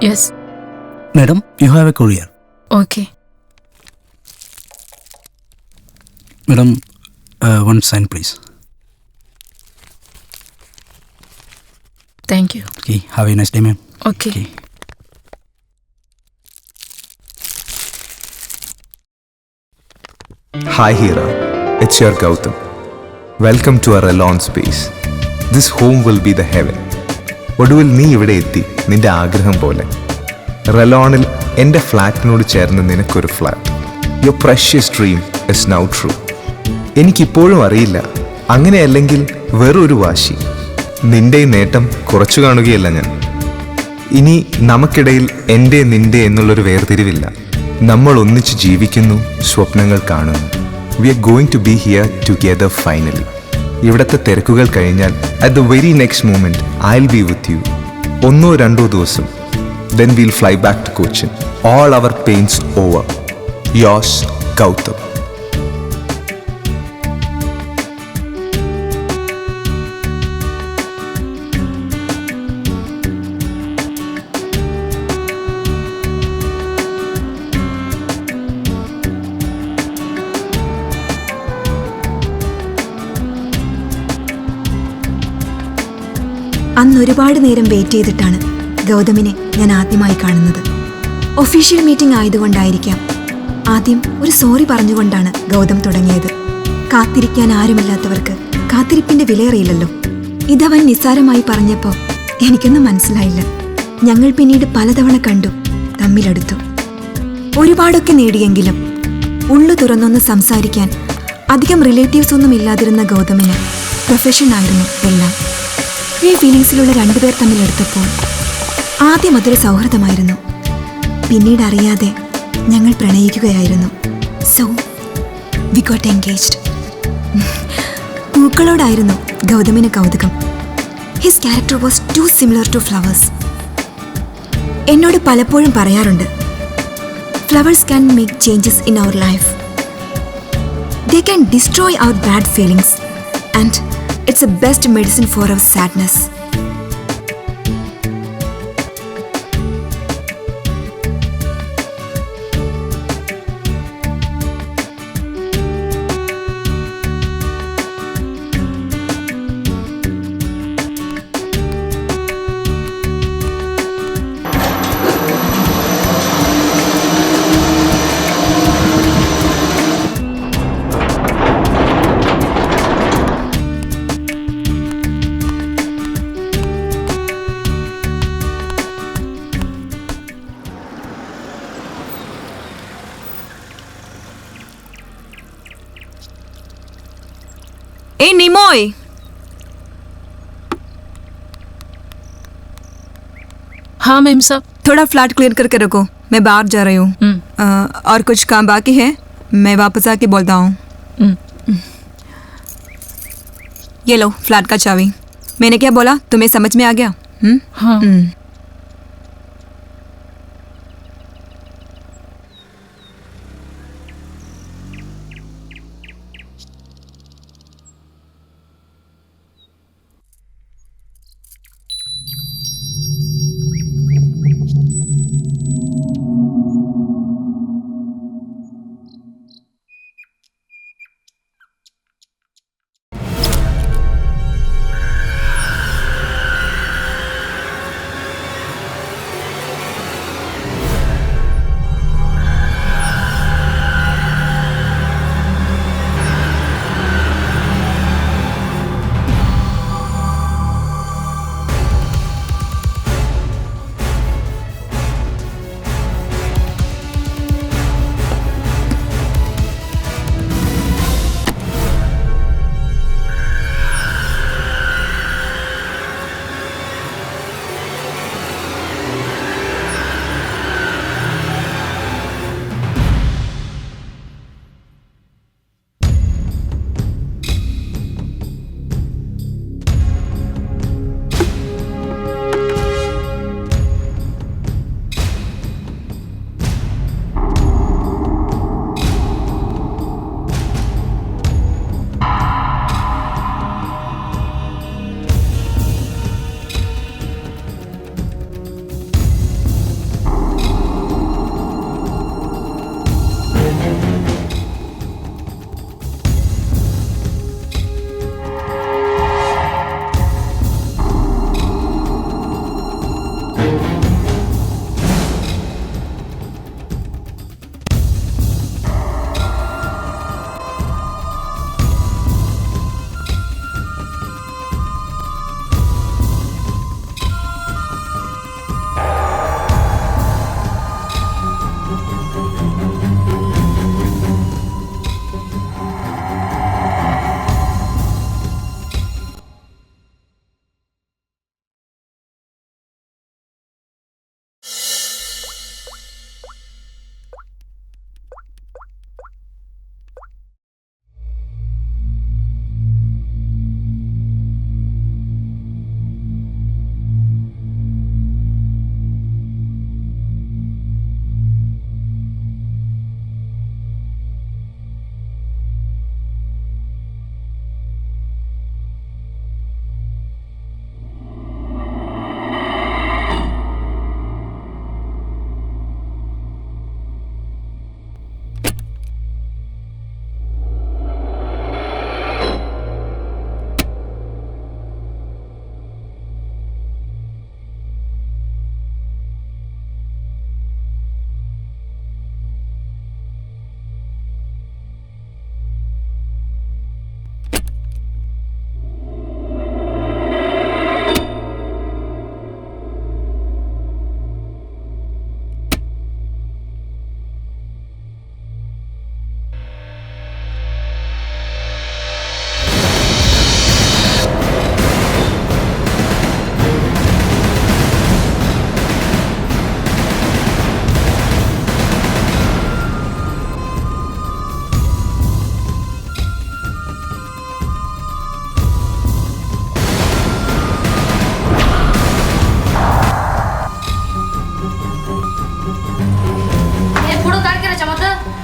Yes. Madam, you have a courier. Okay. Madam, one sign please. Thank you. Okay, have a nice day, ma'am. Okay. Hi Hira, it's your Gautam. Welcome to our Alon space. This home will be the heaven. ഒടുവിൽ നീ ഇവിടെ എത്തി, നിന്റെ ആഗ്രഹം പോലെ. റെലോണിൽ എൻ്റെ ഫ്ലാറ്റിനോട് ചേർന്ന് നിനക്കൊരു flat. Your precious dream is now true. എനിക്കിപ്പോഴും അറിയില്ല, അങ്ങനെയല്ലെങ്കിൽ വെറൊരു വാശി. നിന്റെ നേട്ടം കുറച്ചു കാണുകയല്ല ഞാൻ. ഇനി നമുക്കിടയിൽ എൻ്റെ നിന്റെ എന്നുള്ളൊരു വേർതിരിവില്ല. നമ്മൾ ഒന്നിച്ച് ജീവിക്കുന്നു, സ്വപ്നങ്ങൾ കാണുന്നു. We are going to be here together finally. ഇവിടുത്തെ തിരക്കുകൾ കഴിഞ്ഞാൽ at the very next moment I will be with you. 1-2 ദിവസം, then we'll fly back to Cochin. All our pains over. Yours, Gautam. അന്ന് ഒരുപാട് നേരം വെയിറ്റ് ചെയ്തിട്ടാണ് ഗൗതമിനെ ഞാൻ ആദ്യമായി കാണുന്നത്. ഒഫീഷ്യൽ മീറ്റിംഗ് ആയതുകൊണ്ടായിരിക്കാം ആദ്യം ഒരു സോറി പറഞ്ഞുകൊണ്ടാണ് ഗൗതം തുടങ്ങിയത്. കാത്തിരിക്കാൻ ആരുമില്ലാത്തവർക്ക് കാത്തിരിപ്പിന്റെ വിലയറിയില്ലല്ലോ. ഇതവൻ നിസ്സാരമായി പറഞ്ഞപ്പോൾ എനിക്കൊന്നും മനസ്സിലായില്ല. ഞങ്ങൾ പിന്നീട് പലതവണ കണ്ടു, തമ്മിലടുത്തു. ഒരുപാടൊക്കെ നേടിയെങ്കിലും ഉള്ളു തുറന്നൊന്ന് സംസാരിക്കാൻ അധികം റിലേറ്റീവ്സ് ഒന്നും ഇല്ലാതിരുന്ന ഗൗതമിന് പ്രൊഫഷനായിരുന്നു എല്ലാം. ഈ ഫീലിങ്സിലുള്ള രണ്ടുപേർ തമ്മിലെടുത്തപ്പോൾ ആദ്യം അതൊരു സൗഹൃദമായിരുന്നു. പിന്നീട് അറിയാതെ ഞങ്ങൾ പ്രണയിക്കുകയായിരുന്നു. So we got engaged. പൂക്കളോടായിരുന്നു ഗൗതമിന് കൗതുകം. His character was too similar to flowers. എന്നോട് പലപ്പോഴും പറയാറുണ്ട്, flowers can make changes in our life. They can destroy our bad feelings and it's the best medicine for our sadness. ए निमोय, हाँ ma'am साहब. थोड़ा फ्लैट क्लियर करके रखो, मैं बाहर जा रही हूँ. और कुछ काम बाकी है, मैं वापस आके बोलता हूँ. ये लो फ्लैट का चाबी. मैंने क्या बोला तुम्हें समझ में आ गया? हाँ.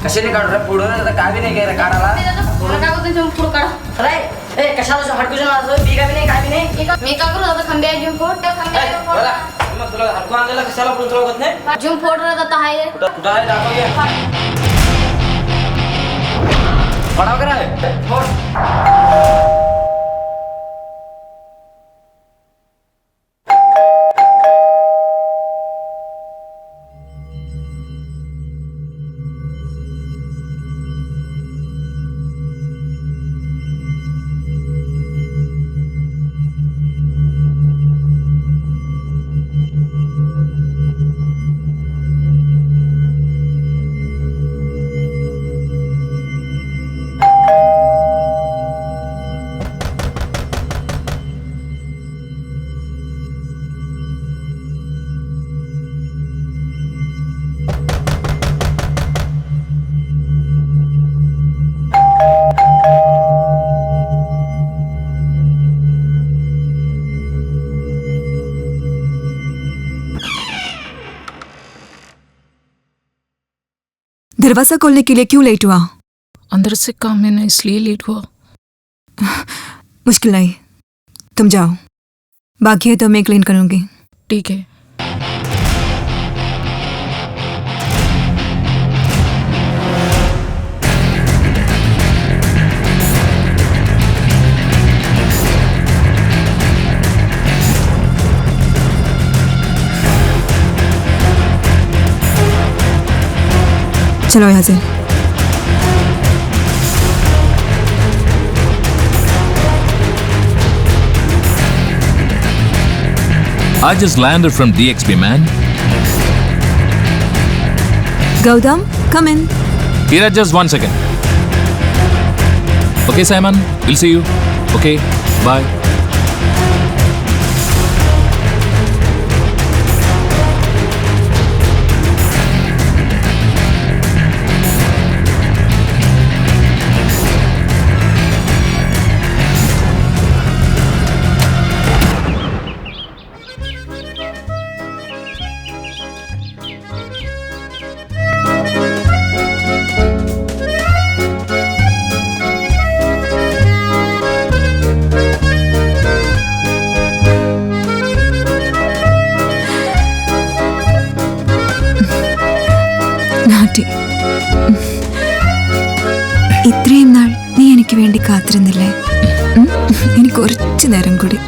कशाने काढू रे पुढं आता काय बी नाही काय रे काढायला पुढं काय होतं तुम्ही पुढं काढा अरे ए कशाला जो हटकू जाणार असं बी काय बी नाही काय बी नाही मी काय करू आता खंबे जिम फोड त्या खंबे बोला मग तुला हटकू आणलेला कशाला पुढे तुला होत नाही जिम फोड रे आता हाय कुठं आहे दाखव घे पडाव करा फोड दरवाजा खोलने के लिए क्यों लेट हुआ? अंदर से काम है ना, इसलिए लेट हुआ। मुश्किल नहीं, तुम जाओ, बाकी है तो मैं क्लीन करूंगी। ठीक है। चलो यहाँ से। I just landed from DXB, man. Gautam, come in. Hira, just 1 second. Okay, Simon, we'll see you. Okay, bye. നാട്ടി ഇത്രയും നാൾ നീ എനിക്ക് വേണ്ടി കാത്തിരുന്നില്ലേ? എനിക്ക് കുറച്ചു നേരം കൂടി.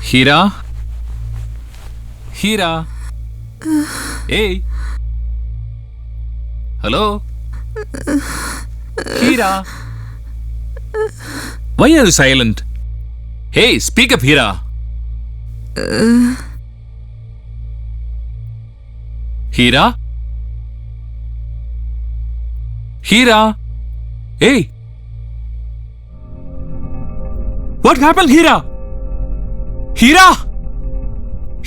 Hira, Hira. Hey. Hello. Hira. Why are you silent? Hey, speak up, Hira. Hira? Hira? Hey. What happened, Hira? Hira?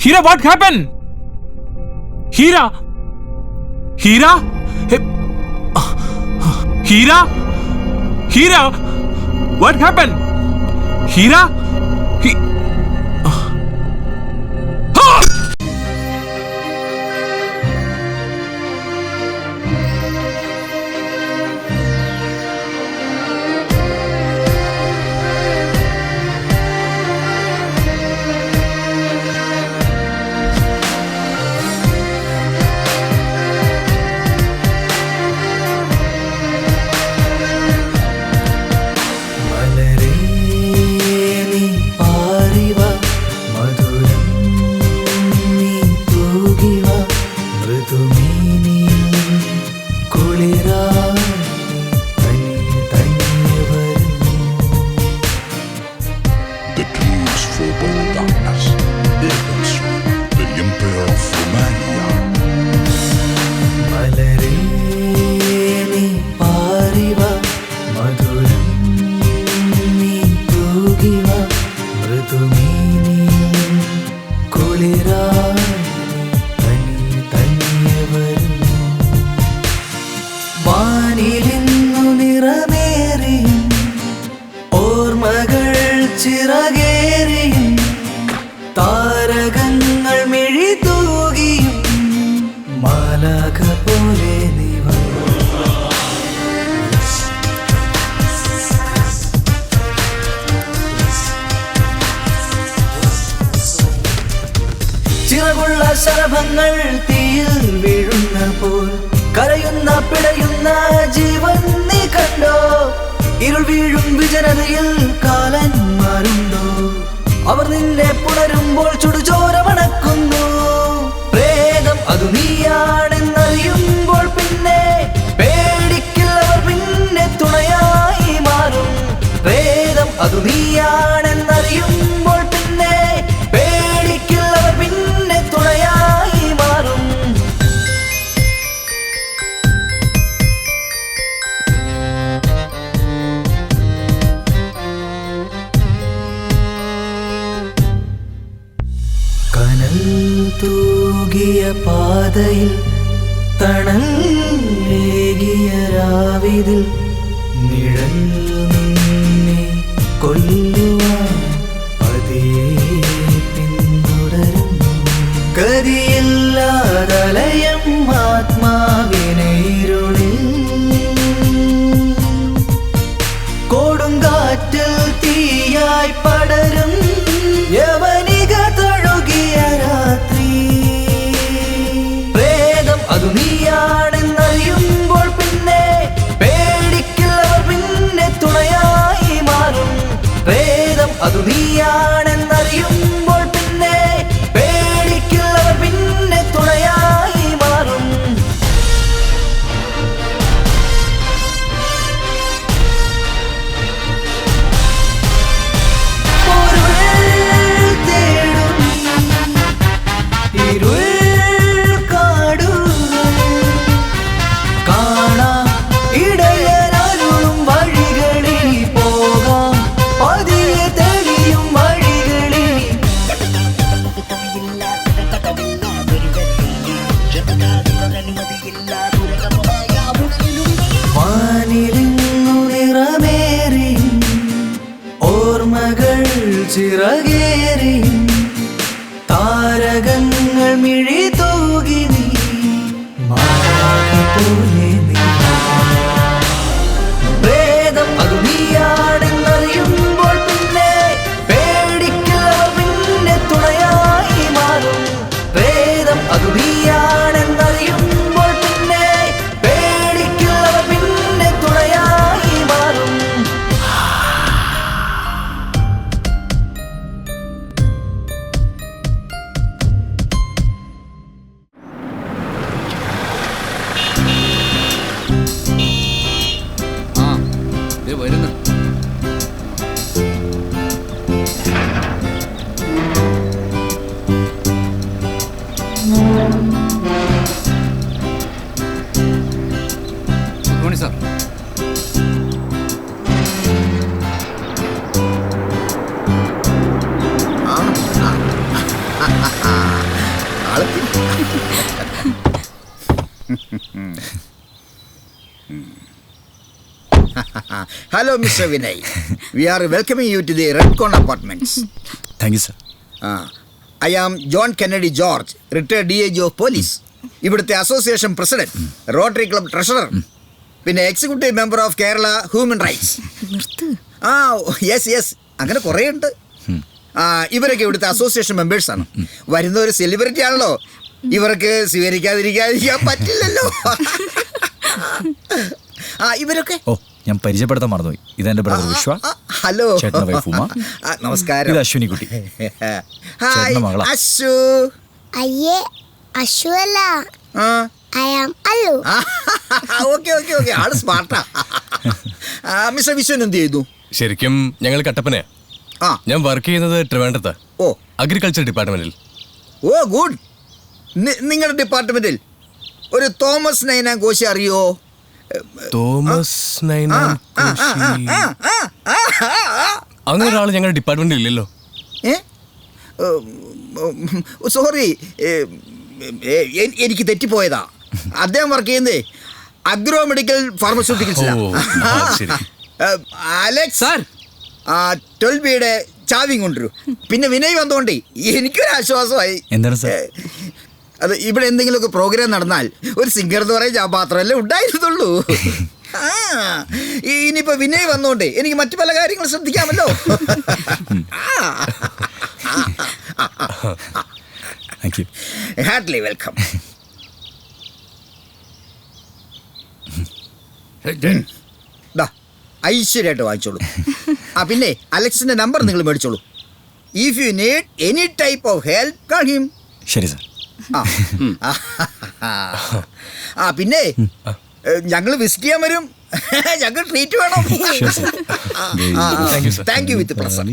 Hira, what happened? Hira? Hira? Hey. Hira? Hira? What happened? Hira? ശരഭങ്ങൾ തീയിൽ വീഴുന്ന പോൽ കരയുന്ന പിടയുന്ന ജീവൻ നീ കണ്ടോ? ഇരുൾ വീഴും വിജനതയിൽ കാലന്മാരുണ്ടോ? അവർ നിന്നെ പുണരുമ്പോൾ ചുടുചോര മണക്കുന്നു. പ്രേതം അതു നീയാണെന്നറിയുമ്പോൾ പിന്നെ പേടിക്കില്ലവർ പിന്നെ തുണയായി മാറും. പ്രേതം അതു നീയാണെന്നറിയുമ്പോൾ പിന്നെ പേടിക്കില്ലവർ പിന്നെ തുണയായി മാറും. കനൽ തൂകിയ പാതയിൽ തണലേകിയ രാവിതിൽ നിഴൽ നിന്നെ കൊല്ലുവാൻ പതിയെ പിന്തുടരുന്നു. ഗതിയില്ലാതലയം ആത്മാവിനെ ഇരുളിൽ കൊടുങ്കാറ്റിൽ തീയായി പടരും യവനിക തഴുകിയ രാത്രി. പ്രേതം അതു നീയാണെന്നറിയുമ്പോൾ പിന്നെ പേടിക്കില്ലവർ പിന്നെ തുണയായി മാറും. പ്രേതം അതു നീയാണെന്നറിയുമ്പോൾ പിന്നെ പേടിക്കില്ലവർ പിന്നെ തുണയായി മാറും. ചിറകേറി താരകങ്ങൾ മിഴി തൂകി നീ പോലെ പ്രേതം അതു നീയാണെന്നറിയുമ്പോൾ പിന്നെ പേടിക്കില്ലവർ പിന്നെ തുണയായി മാറും. പ്രേതം അതു നീയാണെന്നറിയുമ്പോൾ പിന്നെ പേടിക്കില്ലവർ പിന്നെ തുണയായി മാറും. Hello, Mr. Vinay. We are welcoming you to the Redcon Apartments. Thank you sir. I am John Kennedy George, retired DIG of Police. ഇവിടുത്തെ association president, rotary club treasurer, പിന്നെ executive member of Kerala human rights. Yes അങ്ങനെ കുറേ ഉണ്ട്. ഇവരൊക്കെ ഇവിടുത്തെ association മെമ്പേഴ്സാണ്. വരുന്ന ഒരു celebrity ആണല്ലോ, ഇവർക്ക് സ്വീകരിക്കാതിരിക്കാൻ പറ്റില്ലല്ലോ. ഇവരൊക്കെ ഞാൻ പരിചയപ്പെടുത്താൻ മറന്നുപോയി. ഇതെന്റെ ബ്രദർ വിശ്വ. ഹലോ. ചേട്ടന്റെ വൈഫ് ഉമ. നമസ്കാരം. ഇത് അശ്വിനി കുട്ടി. ഹായ് അശു. അയ്യേ അശു അല്ല, ഐ ആം അല്ലു. ഓക്കെ ആള് സ്മാർട്ടാ. മിസ്റ്റർ വിശ്വൻ എന്ത് ചെയ്തു? ശരിക്കും ഞങ്ങൾ കട്ടപ്പനയാ. ഞാൻ വർക്ക് ചെയ്യുന്നത് ട്രിവാൻഡ്രത്ത്. അഗ്രികൾച്ചർ ഡിപ്പാർട്ട്മെന്റിൽ. ഓ ഗുഡ്. നിങ്ങളുടെ ഡിപ്പാർട്ട്മെന്റിൽ ഒരു തോമസ് നൈനാൻ കോശി അറിയോ? തോമസ് നൈനാൻ കോശി അങ്ങനെ ഒരാൾ ഞങ്ങളുടെ ഡിപ്പാർട്ട്മെന്റിൽ ഇല്ലല്ലോ. സോറി, എനിക്ക് തെറ്റിപ്പോയതാ. അദ്ദേഹം വർക്ക് ചെയ്യുന്നേ അഗ്രോ മെഡിക്കൽ ഫാർമസ്യൂട്ടിക്കൽസിലാണ്. അലക്സ് സാർ 12ബിയുടെ ചാവിയും കൊണ്ടുവരും. പിന്നെ വിനയ് വന്നോണ്ടേ എനിക്കൊരു ആശ്വാസമായി. എന്താണ് സാർ? അത് ഇവിടെ എന്തെങ്കിലുമൊക്കെ പ്രോഗ്രാം നടന്നാൽ ഒരു സിംഗർ എന്ന് പറയാൻ ഞാൻ മാത്രമല്ലേ ഉണ്ടായിരുന്നുള്ളൂ. ഇനിയിപ്പോ വിനയ് വന്നോണ്ടേ എനിക്ക് മറ്റു പല കാര്യങ്ങളും ശ്രദ്ധിക്കാമല്ലോ. Hartley welcome. ഐശ്വര്യമായിട്ട് വാങ്ങിച്ചോളൂ. പിന്നെ അലക്സിന്റെ നമ്പർ നിങ്ങൾ മേടിച്ചോളൂ. If you need any type of help call him. ശരി സാർ. പിന്നെ ഞങ്ങൾ വിസിറ്റ് ചെയ്യാൻ വരും. ഞങ്ങൾ ട്രീറ്റ് വേണം. Thank you with present.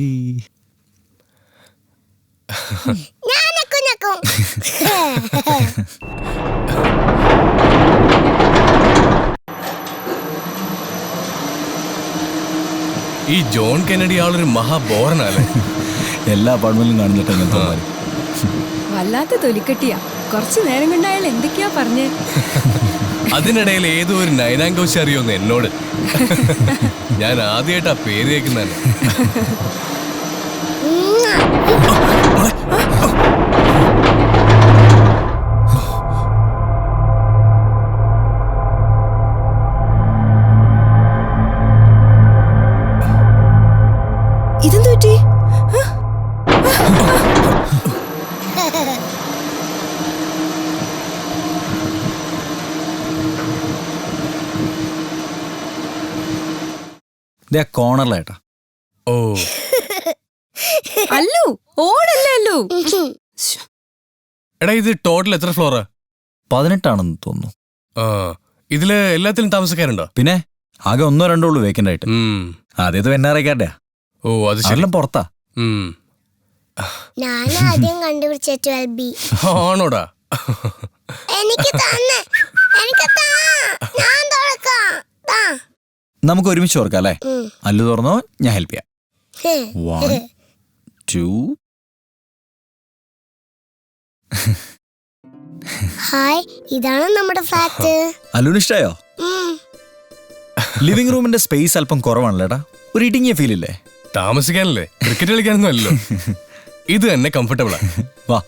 ഈ ജോൺ കെന്നഡി ആളൊരു മഹാബോറനല്ലേ. എല്ലാ അപ്പാർട്ട്മെന്റിലും കാണുന്നിട്ട് വല്ലാത്ത തൊലിക്കെട്ടിയാ. കുറച്ചു നേരം കൊണ്ട് അയാൾ എന്തൊക്കെയാ പറഞ്ഞേ. അതിനിടയിൽ ഏതോ ഒരു നൈനാൻ കോശി അറിയോന്ന് എന്നോട്. ഞാൻ ആദ്യമായിട്ടാ പേര് കേൾക്കുന്നതന്നെ. ഇതെന്തു പറ്റി? കോർണറിലേട്ടാ. ഓ അല്ലു ഓടല്ലേ അല്ലു. എടാ ഇത് ടോട്ടൽ എത്ര ഫ്ലോറാ? 18 തോന്നുന്നു. ഇതില് എല്ലാത്തിലും താമസക്കാരുണ്ടോ? പിന്നെ ആകെ 1-2 ഉള്ളൂ വേക്കൻ്റ് ആയിട്ട്. ആദ്യത്തെ NRIക്കാരുടെയാ. ഓ അത് ശരി. പുറത്താ. ഞാൻ ആദ്യം കണ്ടുപിടിച്ച 12B. ആണോടാ? എനിക്ക് തന്നെ, എനിക്ക് താ, ഞാൻ തുറക്കാം. നമുക്ക് ഒരുമിച്ച് ഓർക്കാം അല്ലേ? അല്ലു തുറന്നോ, ഞാൻ ഹെൽപ്പ് ചെയ്യാം. 1 2. ഹായ്, ഇതാണ് നമ്മുടെ ഫ്ലാറ്റ്. അല്ലുവിന് ഇഷ്ടായോ? ലിവിംഗ് റൂമിന്റെ സ്പേസ് അല്പം കുറവാണല്ലേട്ടാ. ഒരു ഇടുങ്ങിയ ഫീൽ ഇല്ലേ? താമസിക്കാനല്ലേ, ക്രിക്കറ്റ് കളിക്കാനൊന്നും അല്ലല്ലോ. ഇത് തന്നെ കംഫർട്ടബിളാ. വാ,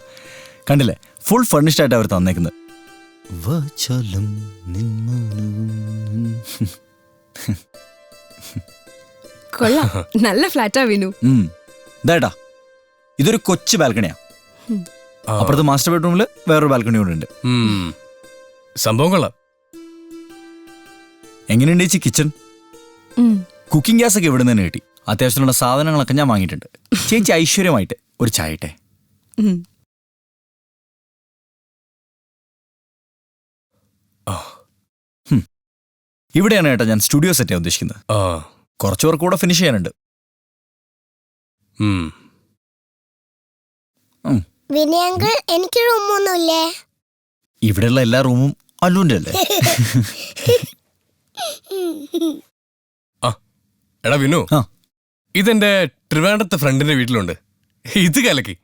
കണ്ടില്ലേ, ഫുൾ ഫർണിഷ്ഡ് ആയിട്ട് അവർ തന്നേക്കുന്നത്. കൊള്ളാം, നല്ല ഫ്ലാറ്റാ വിനു. ഇതായിട്ടാ, ഇതൊരു കൊച്ചു ബാൽക്കണിയാ. അപ്പുറത്ത് മാസ്റ്റർ ബെഡ്റൂമിൽ വേറൊരു ബാൽക്കണി കൂടെ ഉണ്ട്. സംഭവം കൊള്ളാം. എങ്ങനെയുണ്ട് ചേച്ചി കിച്ചൺ? കുക്കിംഗ് ഗ്യാസ് ഒക്കെ ഇവിടെ നിന്ന് തന്നെ കിട്ടി. അത്യാവശ്യമുള്ള സാധനങ്ങളൊക്കെ ഞാൻ വാങ്ങിയിട്ടുണ്ട്. ചേച്ചി ഐശ്വര്യമായിട്ട് ഒരു ചായ ഇട്ടെ. ഇവിടെയാണ് ഏട്ടാ ഞാൻ സ്റ്റുഡിയോ സെറ്റ് ചെയ്യാൻ ഉദ്ദേശിക്കുന്നത്. കുറച്ച് വർക്ക് കൂടെ ഫിനിഷ് ചെയ്യാനുണ്ട്. വിനയങ്കൾ, എനിക്ക് റൂമൊന്നുമില്ലേ? ഇവിടെയുള്ള എല്ലാ റൂമും അല്ലുവിന്റെ അല്ലേ? എടാ വിനു, ഇതെന്റെ ട്രിവാൻഡ്രത്തെ ഫ്രണ്ടിന്റെ വീട്ടിലുണ്ട്. ഇത് കലക്കി.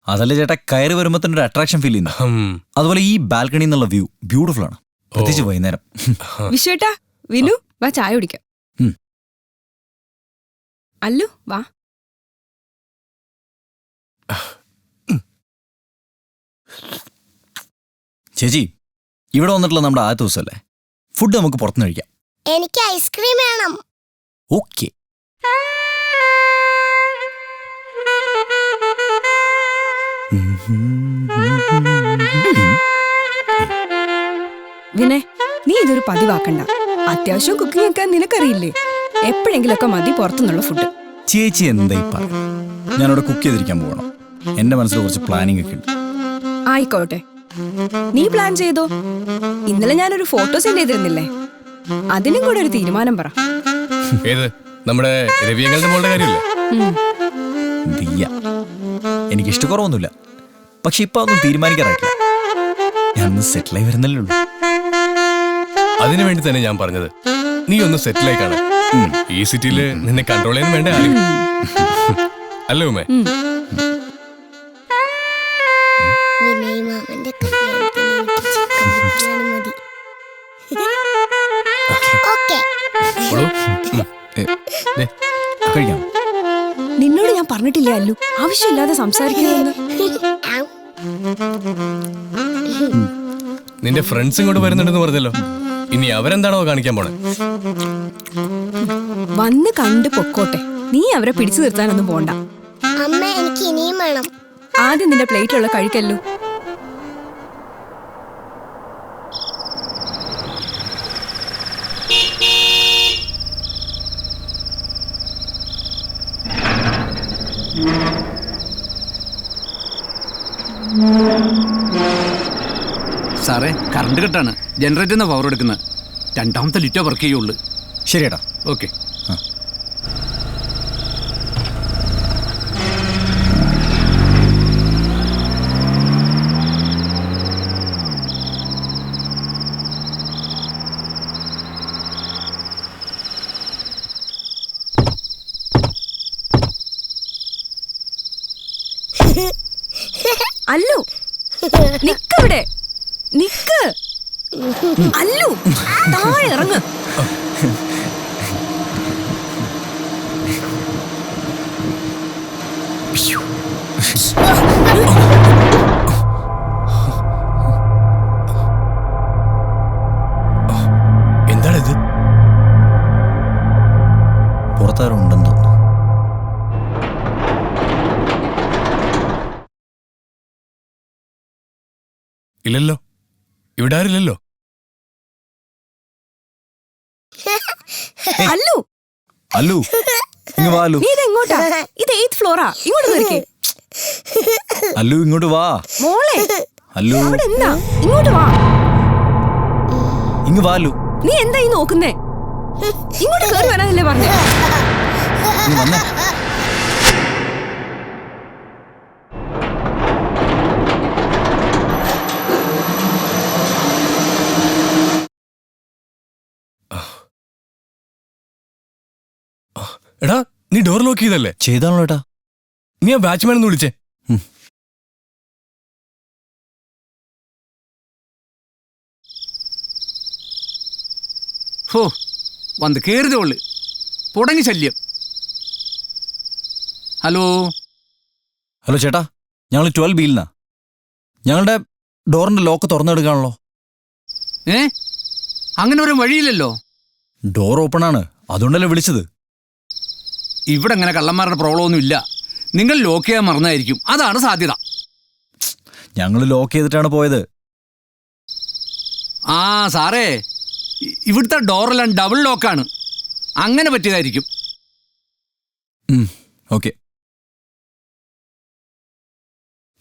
അതല്ലേ ചേട്ടാ കയറി വരുമ്പോ തന്നെ ഒരു അട്രാക്ഷൻ ഫീൽ ചെയ്യുന്നു. അതുപോലെ ഈ ബാൽക്കണി എന്നുള്ള വ്യൂ ബ്യൂട്ടിഫുൾ ആണ്, പ്രത്യേകിച്ച് വൈകുന്നേരം. വിശ്വേട്ടാ, വിനു വാ ചായ കുടിക്കാം. അല്ലു വാ. ചേച്ചി, ഇവിടെ വന്നിട്ടുള്ള നമ്മുടെ ആദ്യത്തെ ദിവസമല്ലേ, ഫുഡ് നമുക്ക് പുറത്തുനിന്ന് കഴിക്കാം. എനിക്ക് ഐസ്ക്രീം വേണം. ഓക്കെ. വിനയ്, നീ ഇതൊരു പതിവാക്കണ്ട. അത്യാവശ്യം കുക്കിംഗ് ഒക്കെ നിനക്കറിയില്ലേ? എപ്പോഴെങ്കിലൊക്കെ മതി പുറത്തുനിന്നുള്ള ഫുഡ്. ചേച്ചി എന്തായി പറയാം, ഞാനിവിടെ കുക്ക് ചെയ്തിരിക്കാൻ പോകണം. എന്റെ മനസ്സിൽ കുറച്ച് പ്ലാനിങ് ഒക്കെ ഉണ്ട്. ആയിക്കോട്ടെ, നീ പ്ലാൻ ചെയ്തോ. ഇന്നലെ ഞാനൊരു ഫോട്ടോ സെൻഡ് ചെയ്തിരുന്നില്ലേ, അതിനും കൂടെ ഒരു തീരുമാനം പറ. ഏത് നമ്മുടെ രവിയങ്ങളുടെ മോളുടെ കാര്യമല്ലേ? ദിയ, എനിക്ക് ഇഷ്ടക്കുറവൊന്നുമില്ല, പക്ഷെ ഇപ്പൊ ഒന്നും തീരുമാനിക്കാറായിട്ടില്ല. ഞാനൊന്ന് സെറ്റിലായി വരുന്നല്ലേ ഉള്ളൂ. അതിനു വേണ്ടി തന്നെ ഞാൻ പറഞ്ഞത്, നീ ഒന്ന് സെറ്റിലായി കാണാൻ. ഈ സിറ്റിയില് നിന്നെ കൺട്രോൾ ചെയ്യാൻ വേണ്ട ആരും അല്ലേ ഉമ്മേ? വിനയ് മാമന്റെ കല്യാണത്തിന് എനിക്ക് ചിക്കൻ ബിരിയാണി മതി. ഓക്കേ. കഴിക്കാം. നിന്നോട് ഞാൻ പറഞ്ഞിട്ടില്ലേ അല്ലു, ആവശ്യമില്ലാതെ സംസാരിക്കുന്നു. നിന്റെ ഫ്രണ്ട്സ് ഇങ്ങോട്ട് വരുന്നുണ്ടെന്ന് പറഞ്ഞല്ലോ, ഇനി അവരെന്താണോ കാണിക്കാൻ പോണേ? വന്ന് കണ്ടു പൊക്കോട്ടെ, നീ അവരെ പിടിച്ചു നിർത്താനൊന്നും പോണ്ട. അമ്മ, എനിക്ക് ഇനിയും വേണം. ആദ്യം നിന്റെ പ്ലേറ്റിലുള്ള കഴിക്കല്ലോ. സാറേ, കറണ്ട് കട്ടാണ്. ജനറേറ്ററിൽ നിന്ന് പവർ എടുക്കുന്നത്. രണ്ടാമത്തെ ലിറ്റോ വർക്ക് ചെയ്യുള്ളൂ. ശരിയേട്ടാ. ഓക്കെ. അല്ലു, നിക്കവിടെ, നിക്ക്. അല്ലു, താഴെ ഇറങ്ങ്. എന്താണിത്? പുറത്താരുണ്ടെന്ന് തോന്നുന്നു. ഇല്ലല്ലോ, ഇവിടെ ആരില്ലല്ലോ. അല്ലു, അല്ലു, ഇങ്ങ് വാ. അല്ലു, നീ ഇതെങ്ങോട്ടാ? ഇത് 8th ഫ്ലോറാ. ഇങ്ങോട്ട് നിൽക്കേ. അല്ലു ഇങ്ങോട്ട് വാ. മോളെ, അല്ലു അവിടെ എന്താ? ഇങ്ങോട്ട് വാ. ഇങ്ങ് വാ. അല്ലു, നീ എന്താ ഈ നോക്കുന്നേ? ഇങ്ങോട്ട് കയറി വരാനല്ലേ പറഞ്ഞേ? നീ വന്നേ. എടാ, നീ ഡോർ ലോക്ക് ചെയ്തല്ലേ? ചെയ്താണല്ലോ ഏട്ടാ. നീ ആ ബാച്ച്മാൻ ഒന്ന് വിളിച്ചേ. ഹോ, വന്ന് കയറിയതേ ഉള്ളു. തുടങ്ങി ശല്യം. ഹലോ. ഹലോ ചേട്ടാ, ഞങ്ങൾ 12B-ന്നാ. ഞങ്ങളുടെ ഡോറിന്റെ ലോക്ക് തുറന്നെടുക്കാണല്ലോ. അങ്ങനെ ഒരു വഴിയില്ലല്ലോ. ഡോർ ഓപ്പൺ ആണ്, അതുകൊണ്ടല്ലേ വിളിച്ചത്. ഇവിടെ അങ്ങനെ കള്ളന്മാരുടെ പ്രോബ്ലം ഒന്നും ഇല്ല. നിങ്ങൾ ലോക്ക് ചെയ്യാൻ മറന്നായിരിക്കും, അതാണ് സാധ്യത. ഞങ്ങൾ ലോക്ക് ചെയ്തിട്ടാണ് പോയത്. ആ സാറേ, ഇവിടുത്തെ ഡോറെല്ലാം ഡബിൾ ലോക്കാണ്. അങ്ങനെ പറ്റിയതായിരിക്കും. ഓക്കെ.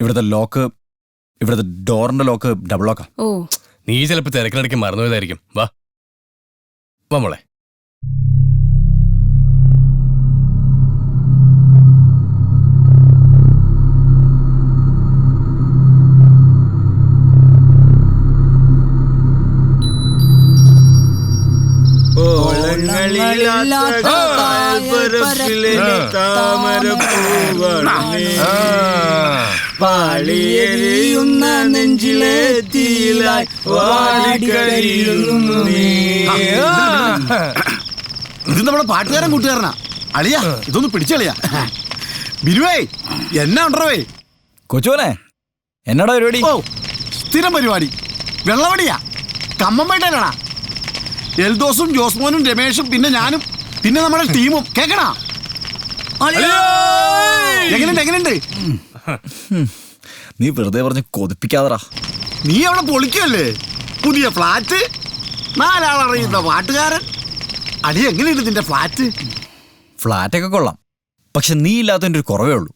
ഇവിടുത്തെ ഡോറിന്റെ ലോക്ക് ഡബിൾ ലോക്കാ. ഓ, നീ ചിലപ്പോ തിരക്കിനിടയ്ക്ക് മറന്നുപോയതായിരിക്കും. വാ വാ മോളെ. പാളിയെരിയുന്ന നെഞ്ചിലെ തീയിലായി വാടിക്കരിയുന്നു നീ. ഇത് നമ്മുടെ പാട്ടുകാരൻ കൂട്ടുകാരനാ. അളിയാ ഇതൊന്ന് പിടിച്ചളിയാ. ബിരുവേ എന്നാ ഉണ്ടേ? കൊച്ചുവനെ എന്നടാ പരിപാടി? ഓ സ്ഥിരം പരിപാടി വെള്ളവടിയാ. കമ്മമ്പേട്ടാ എൽദോസും ജോസ്മോനും രമേഷും പിന്നെ ഞാനും പിന്നെ നമ്മുടെ ടീമും കേക്കണാ. എങ്ങനെയുണ്ട്? നീ വെറുതെ പറഞ്ഞ് കൊതിപ്പിക്കാതറാ. നീ അവിടെ പൊളിക്കല്ലേ? പുതിയ ഫ്ലാറ്റ്, 4 ആളറിയുന്ന പാട്ടുകാരൻ. അടി എങ്ങനെയുണ്ട് നിന്റെ ഫ്ലാറ്റ്? ഫ്ലാറ്റൊക്കെ കൊള്ളാം, പക്ഷെ നീ ഇല്ലാത്തതിൻ്റെ ഒരു കുറവേ ഉള്ളൂ.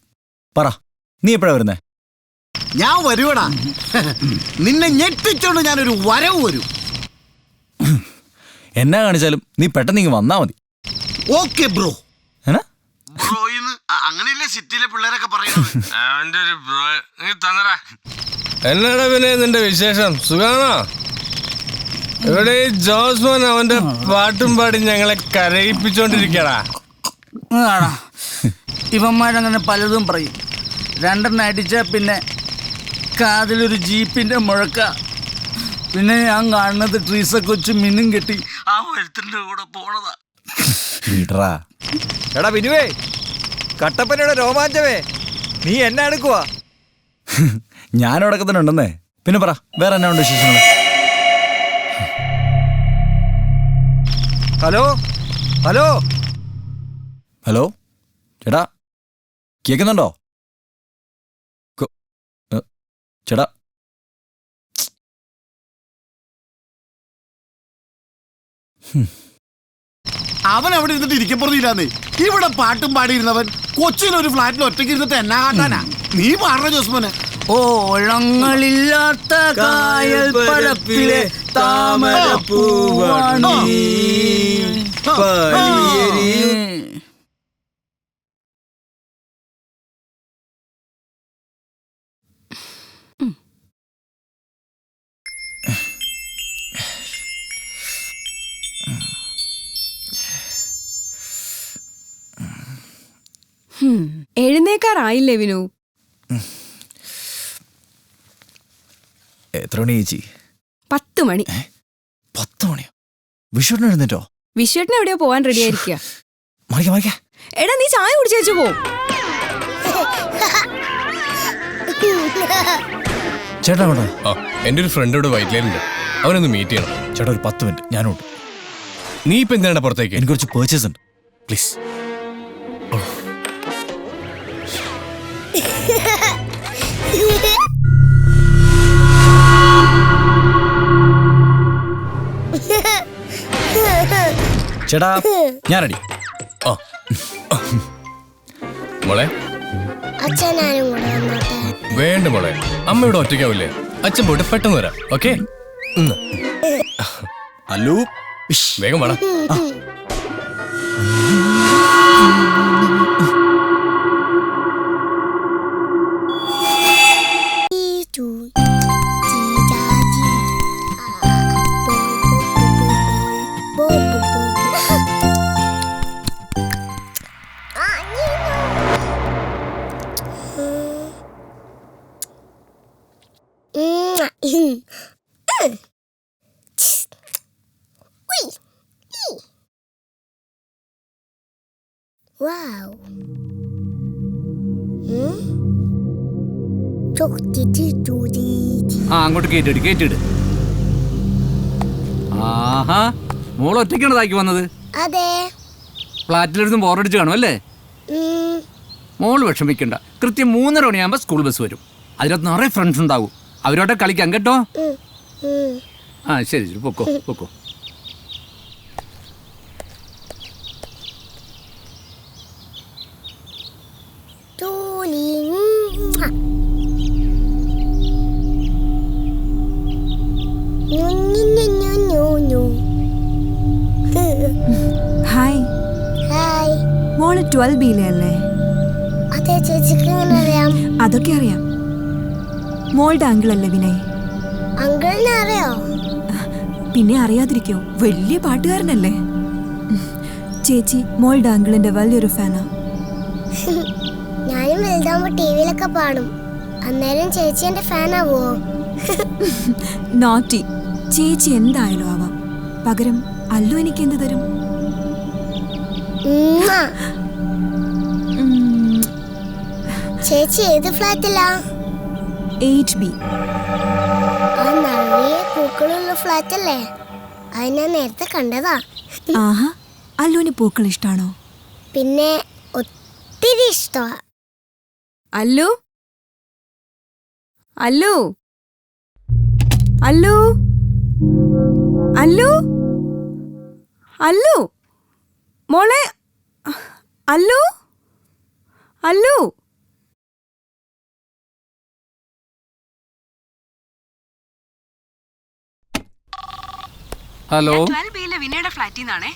പറ, നീ എപ്പോഴാ വരുന്നേ? ഞാൻ വരുവടാ. നിന്നെ ഞെട്ടിച്ചോണ്ട് ഞാനൊരു വരവ് വരും. എന്നാ കാണിച്ചാലും നീ പെട്ടെന്ന് ഇങ്ങ് വന്നാ മതി. Okay bro. എന്നാ അങ്ങനെയല്ലേ സിറ്റിയിലെ പിള്ളേരൊക്കെ പറയുന്നത്. എന്നാടാ പിന്നെ നിന്റെ വിശേഷം? സുഖാണോ? ഇവിടെ ഈ ജോസ്മോൻ അവന്റെ പാട്ടും പാടി ഞങ്ങളെ കരയിപ്പിച്ചോണ്ടിരിക്കടാ. ഇവന്മാരങ്ങനെ പലതും പറയും. 2 അടിച്ച പിന്നെ കാതിലൊരു ജീപ്പിന്റെ മുഴക്ക. പിന്നെ ഞാൻ കാണുന്നത് ട്രീസ കൊച്ചു മിന്നും കെട്ടി ആ വഴുത്തിന്റെ കൂടെ പോണതാ. എടാ ബിനുവേ, കട്ടപ്പനയുടെ രോമാഞ്ചമേ, നീ എന്നെ എടുക്കുവാ? ഞാനവിടൊക്കെ തന്നെ ഉണ്ടെന്നേ. പിന്നെ പറ, വേറെ എന്നാ ഉണ്ട് വിശേഷങ്ങൾ? ഹലോ ഹലോ ഹലോ ചേട്ടാ, കേൾക്കുന്നുണ്ടോ? ചേട്ടാ, അവൻ അവിടെ ഇരുന്നിട്ട് ഇരിക്കപ്പുറത്തില്ലാന്നേ. ഇവിടെ പാട്ടും പാടിയിരുന്നവൻ കൊച്ചിയിലൊരു ഫ്ലാറ്റിൽ ഒറ്റയ്ക്ക് ഇരുന്നിട്ട് എന്നാ കാട്ടാനാ? നീ പാടണ ജോസ്മോനെ. ഓളങ്ങളില്ലാത്ത കായൽ പരപ്പിലെ താമരപ്പൂവാണീ. എഴുന്നേക്കാറായില്ലേ വിനു? എത്ര മണി ചേച്ചി? 10 മണി. 10 മണിയോ? വിഷുവിന് എഴുന്നേറ്റോ? വിഷുവേട്ടൻ എവിടെയോ പോവാൻ റെഡി ആയിരിക്കുക. എടാ നീ ചായ കുടിച്ചേച്ചു പോ. ചേട്ടാ കൊണ്ടോ? എന്റെ ഒരു ഫ്രണ്ട് ഇവിടെ വൈറ്റ്ലൈനുണ്ട്, അവനൊന്ന് മീറ്റ് ചെയ്യണം. ചേട്ടാ ഒരു 10 മിനിറ്റ് ഞാനുണ്ട്. നീ ഇപ്പൊ എന്തിനാണ് പുറത്തേക്ക്? എനിക്ക് കുറച്ച് പേർച്ചേസ് ഉണ്ട്, പ്ലീസ്. ചേട്ടാ ഞാൻ റെഡി. മോളെ അച്ഛനാരും കൂടെ വന്നോട്ടെ. വേണ്ട മോളെ, അമ്മ ഇവിടെ ഒറ്റയ്ക്കാവില്ലേ? അച്ഛൻ പോയിട്ട് പെട്ടെന്ന് വരാം. ഓക്കെ, അല്ലു വേഗം വേണം. Wow. അങ്ങോട്ട് കേറ്റിട്. ആഹാ, മോൾ ഒറ്റയ്ക്കാണ് താക്കി വന്നത്? അതെ. ഫ്ലാറ്റിലിരുന്ന് ബോറടിച്ച് കാണും അല്ലേ? മോള് വിഷമിക്കണ്ട. കൃത്യം 3:30 മണിയാകുമ്പോൾ സ്കൂൾ ബസ് വരും. അതിനകത്ത് നിറയെ ഫ്രണ്ട്സ് ഉണ്ടാവും. അവരോടെ കളിക്കാം കേട്ടോ. ആ ശരി ശരി, പൊക്കോ പൊക്കോ. ഹായ്. ഹായ്. മോള് 12B-ലെ അല്ലേ? അതെ, ചേച്ചിക്ക് എങ്ങനെ അറിയാം? അതൊക്കെ അറിയാം. മോളുടെ അങ്കിളല്ലേ വിനയ്? അങ്കിളിനെ അറിയോ? പിന്നെ അറിയാതിരിക്കോ? വലിയ പാട്ടുകാരനല്ലേ? ചേച്ചി മോളുടെ അങ്കിളിന്റെ വലിയൊരു ഫാനാ. ഞാനും വലുതാകുമ്പോ ടിവിയിലൊക്കെ പാടും. അന്നേരം ചേച്ചി എന്റെ ഫാനാവോ? നോട്ടി. ചേച്ചി എന്തായാലും ആവാം. പകരം അല്ലു എനിക്ക് എന്ത് തരും? ചേച്ചി ഏത് ഫ്ലാറ്റിലാ? 8B. ആ നിറയെ പൂക്കളുള്ള ഫ്ലാറ്റ് അല്ലേ? അത് ഞാൻ നേരത്തെ കണ്ടതാ. ആഹാ, അല്ലുവിന് പൂക്കൾ ഇഷ്ടാണോ? പിന്നെ ഒത്തിരി ഇഷ്ടമാ. അല്ലു അല്ലു അല്ലു അല്ലു അല്ലു മോളെ അല്ലു അല്ലു. ഹലോ. 12Bയിലെ വിനയുടെ ഫ്ലാറ്റിൽ നിന്നാണേ.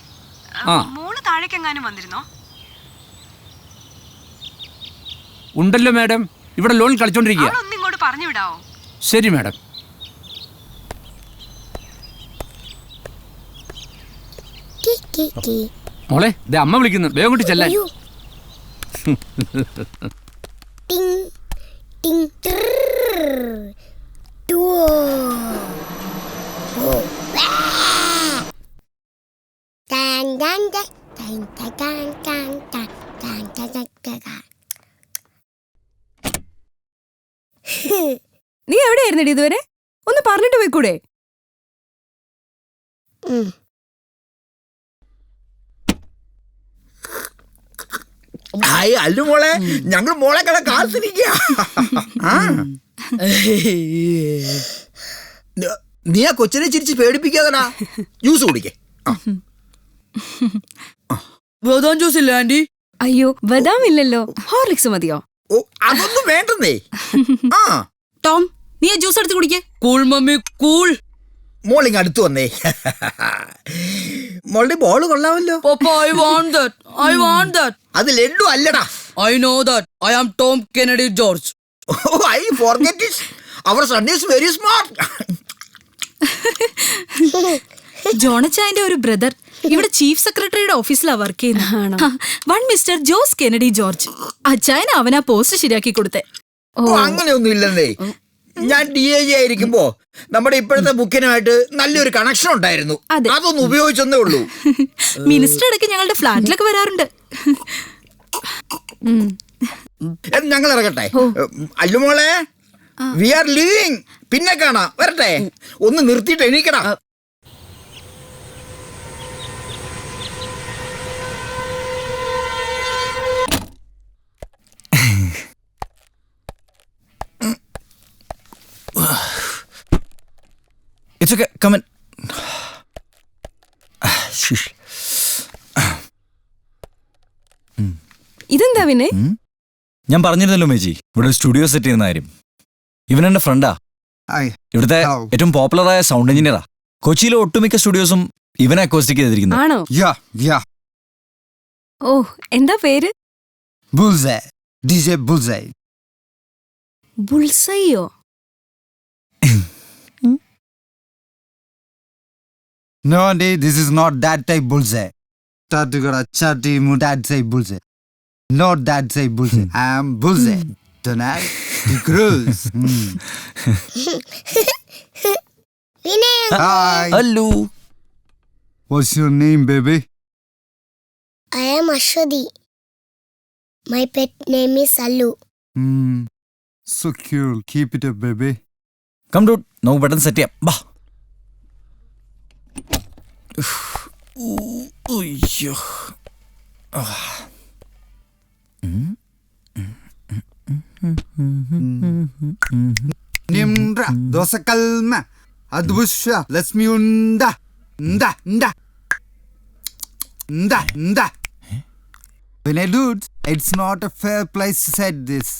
ആ, മോള് താഴേക്കെങ്ങാനും വന്നിരുന്നോ? ഉണ്ടല്ലോ മാഡം, ഇവിടെ ലോൺ കളിച്ചോണ്ടിരിക്കുക. ഒന്ന് ഇങ്ങോട്ട് പറഞ്ഞു വിടാവോ? ശരി മാഡം. മോളെ, ദേ അമ്മ വിളിക്കുന്നു, വേഗം കൊണ്ട് ചെല്ലാൻ. ടിങ് ടിങ് ടു. നീ എവിടെയായിരുന്നടി ഇതുവരെ? ഒന്ന് പറഞ്ഞിട്ട് പോയിക്കൂടെ? അല്ലു മോളെ, ഞങ്ങൾ മോളെ കട കാത്തിരിക്കുക. നീ ആ കൊച്ചിനെ ചിരിച്ച് പേടിപ്പിക്കാതടാ. ജ്യൂസ് കുടിക്കേ. ബദാം ജ്യൂസ് ഇല്ല ആന്റി? അയ്യോ, ബദാം ഇല്ലല്ലോ. ഹോർലിക്സ് മതിയോ? ഓ, അതൊന്നും വേണ്ടെന്നേ. ടോം, നീ ജ്യൂസ് എടുത്ത് കുടിക്കേ. Cool mummy cool. മോളിങ് അടുത്ത് വന്നേ. മോളുടെ ബോള് കൊള്ളാമല്ലോ. Papa, I want that. I want that. അത് ലഡു അല്ലടാ. I know that. I am Tom Kennedy George. Oh, I forget it. Our son is very smart. ജോണച്ചായന്റെ ഒരു ബ്രദർ ഇവിടെ ചീഫ് സെക്രട്ടറിയുടെ ഓഫീസിലാ വർക്ക് ചെയ്യുന്നത്. One mister Jose Kennedy George. അച്ചായന അവനാ post ശരിയാക്കി കൊടുത്തേ. അങ്ങനെയൊന്നും ഇല്ലെന്നേ. ഞാൻ DAG ആയിരിക്കുമ്പോ നമ്മുടെ ഇപ്പോഴത്തെ ബുക്കിനുമായിട്ട് നല്ലൊരു കണക്ഷൻ ഉണ്ടായിരുന്നു. അതൊന്നും ഉപയോഗിച്ചെന്നേ ഉള്ളൂ. മിനിസ്റ്റർ ഇടയ്ക്ക് ഞങ്ങളുടെ ഫ്ലാറ്റിലൊക്കെ വരാറുണ്ട്. ഞങ്ങൾ ഇറങ്ങട്ടെ. അല്ലുമോളെ, വി ആർ ലീവിങ്. പിന്നെ കാണാം. വരട്ടെ. ഒന്ന് നിർത്തിയിട്ട് എണീക്കടാ. It's okay, come in. ഇതെന്താ പിന്നെ? ഞാൻ പറഞ്ഞിരുന്നല്ലോ മേജി, ഇവിടെ സ്റ്റുഡിയോ സെറ്റ് ചെയ്യുന്ന കാര്യം. ഇവൻ എന്റെ ഫ്രണ്ടാ. ഇവിടുത്തെ ഏറ്റവും പോപ്പുലറായ സൗണ്ട് എഞ്ചിനീയറാ. കൊച്ചിയിലെ ഒട്ടുമിക്ക സ്റ്റുഡിയോസും ഇവനെ അക്കോസ്റ്റിക് ചെയ്തിരിക്കുന്നത്. ആണോ? ഓ, എന്താ പേര്? Bullseye. DJ Bullseye. ബുൾസൈയോ? No, Andy, this is not that type bullseye. Tatugara chati mudad say bullseye. Not that say bullseye. I am bullseye. Tonight, the cruise. Hi. Hello. What's your name, baby? I am Ashwadi. My pet name is Allu. So cute. Keep it up, baby. Come dude, നമുക്ക് പെട്ടെന്ന് set ചെയ്യാം. ബാ. അയ്യോ. Nimra dosa kalma advusha let's me unda nda nda nda nda. When I do it, it's not a fair place to say this.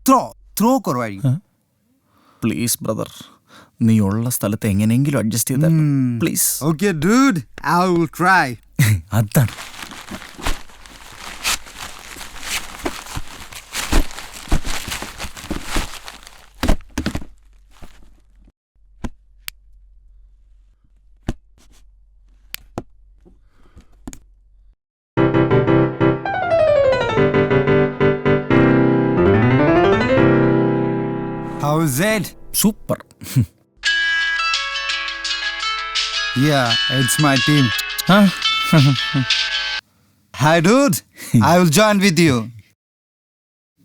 Throw korvari. Please brother, നീ ഉള്ള സ്ഥലത്ത് എങ്ങനെയെങ്കിലും adjust ചെയ്ത please. Okay dude, I will try. അതാണ്. How is it? Super. Yeah, it's my team. Hi, dude. I will join with you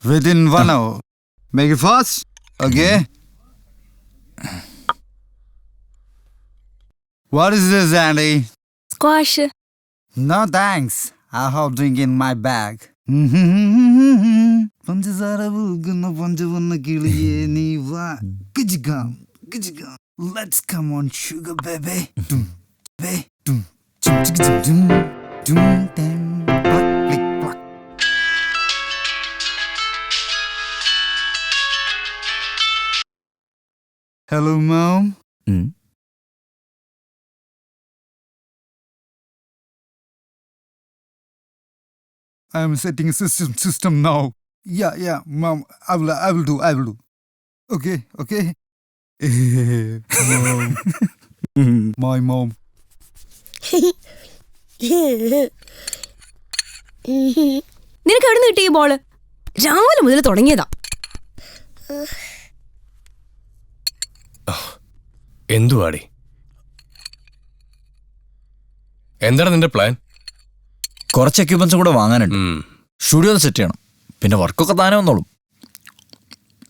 within 1 hour. Make it fast, okay? What is this, Andy? Squash. No thanks. I have drink in my bag. പഞ്ചസാര പൂക്കുന്ന പഞ്ചവർണ്ണ കിളിയേ നീ വാ. കിജിക്കാം, കിജിക്കാം. Let's come on, sugar baby. Baby. Hello, Mom. I'm setting a system now. Yeah, Mom. I will do. Okay. Mom. My mom. നിനക്ക് എവിടെ നിന്ന് കിട്ടിയ ball? രാവിലെ മുതൽ തുടങ്ങിയതാ. എന്തുവാടി? എന്താണ് നിന്റെ പ്ലാൻ? കുറച്ച് എക്യുപ്മെന്റ്സും കൂടെ വാങ്ങാനുണ്ട്. സ്റ്റുഡിയോ സെറ്റ് ചെയ്യണം. പിന്നെ വർക്കൊക്കെ താനേ വന്നോളും.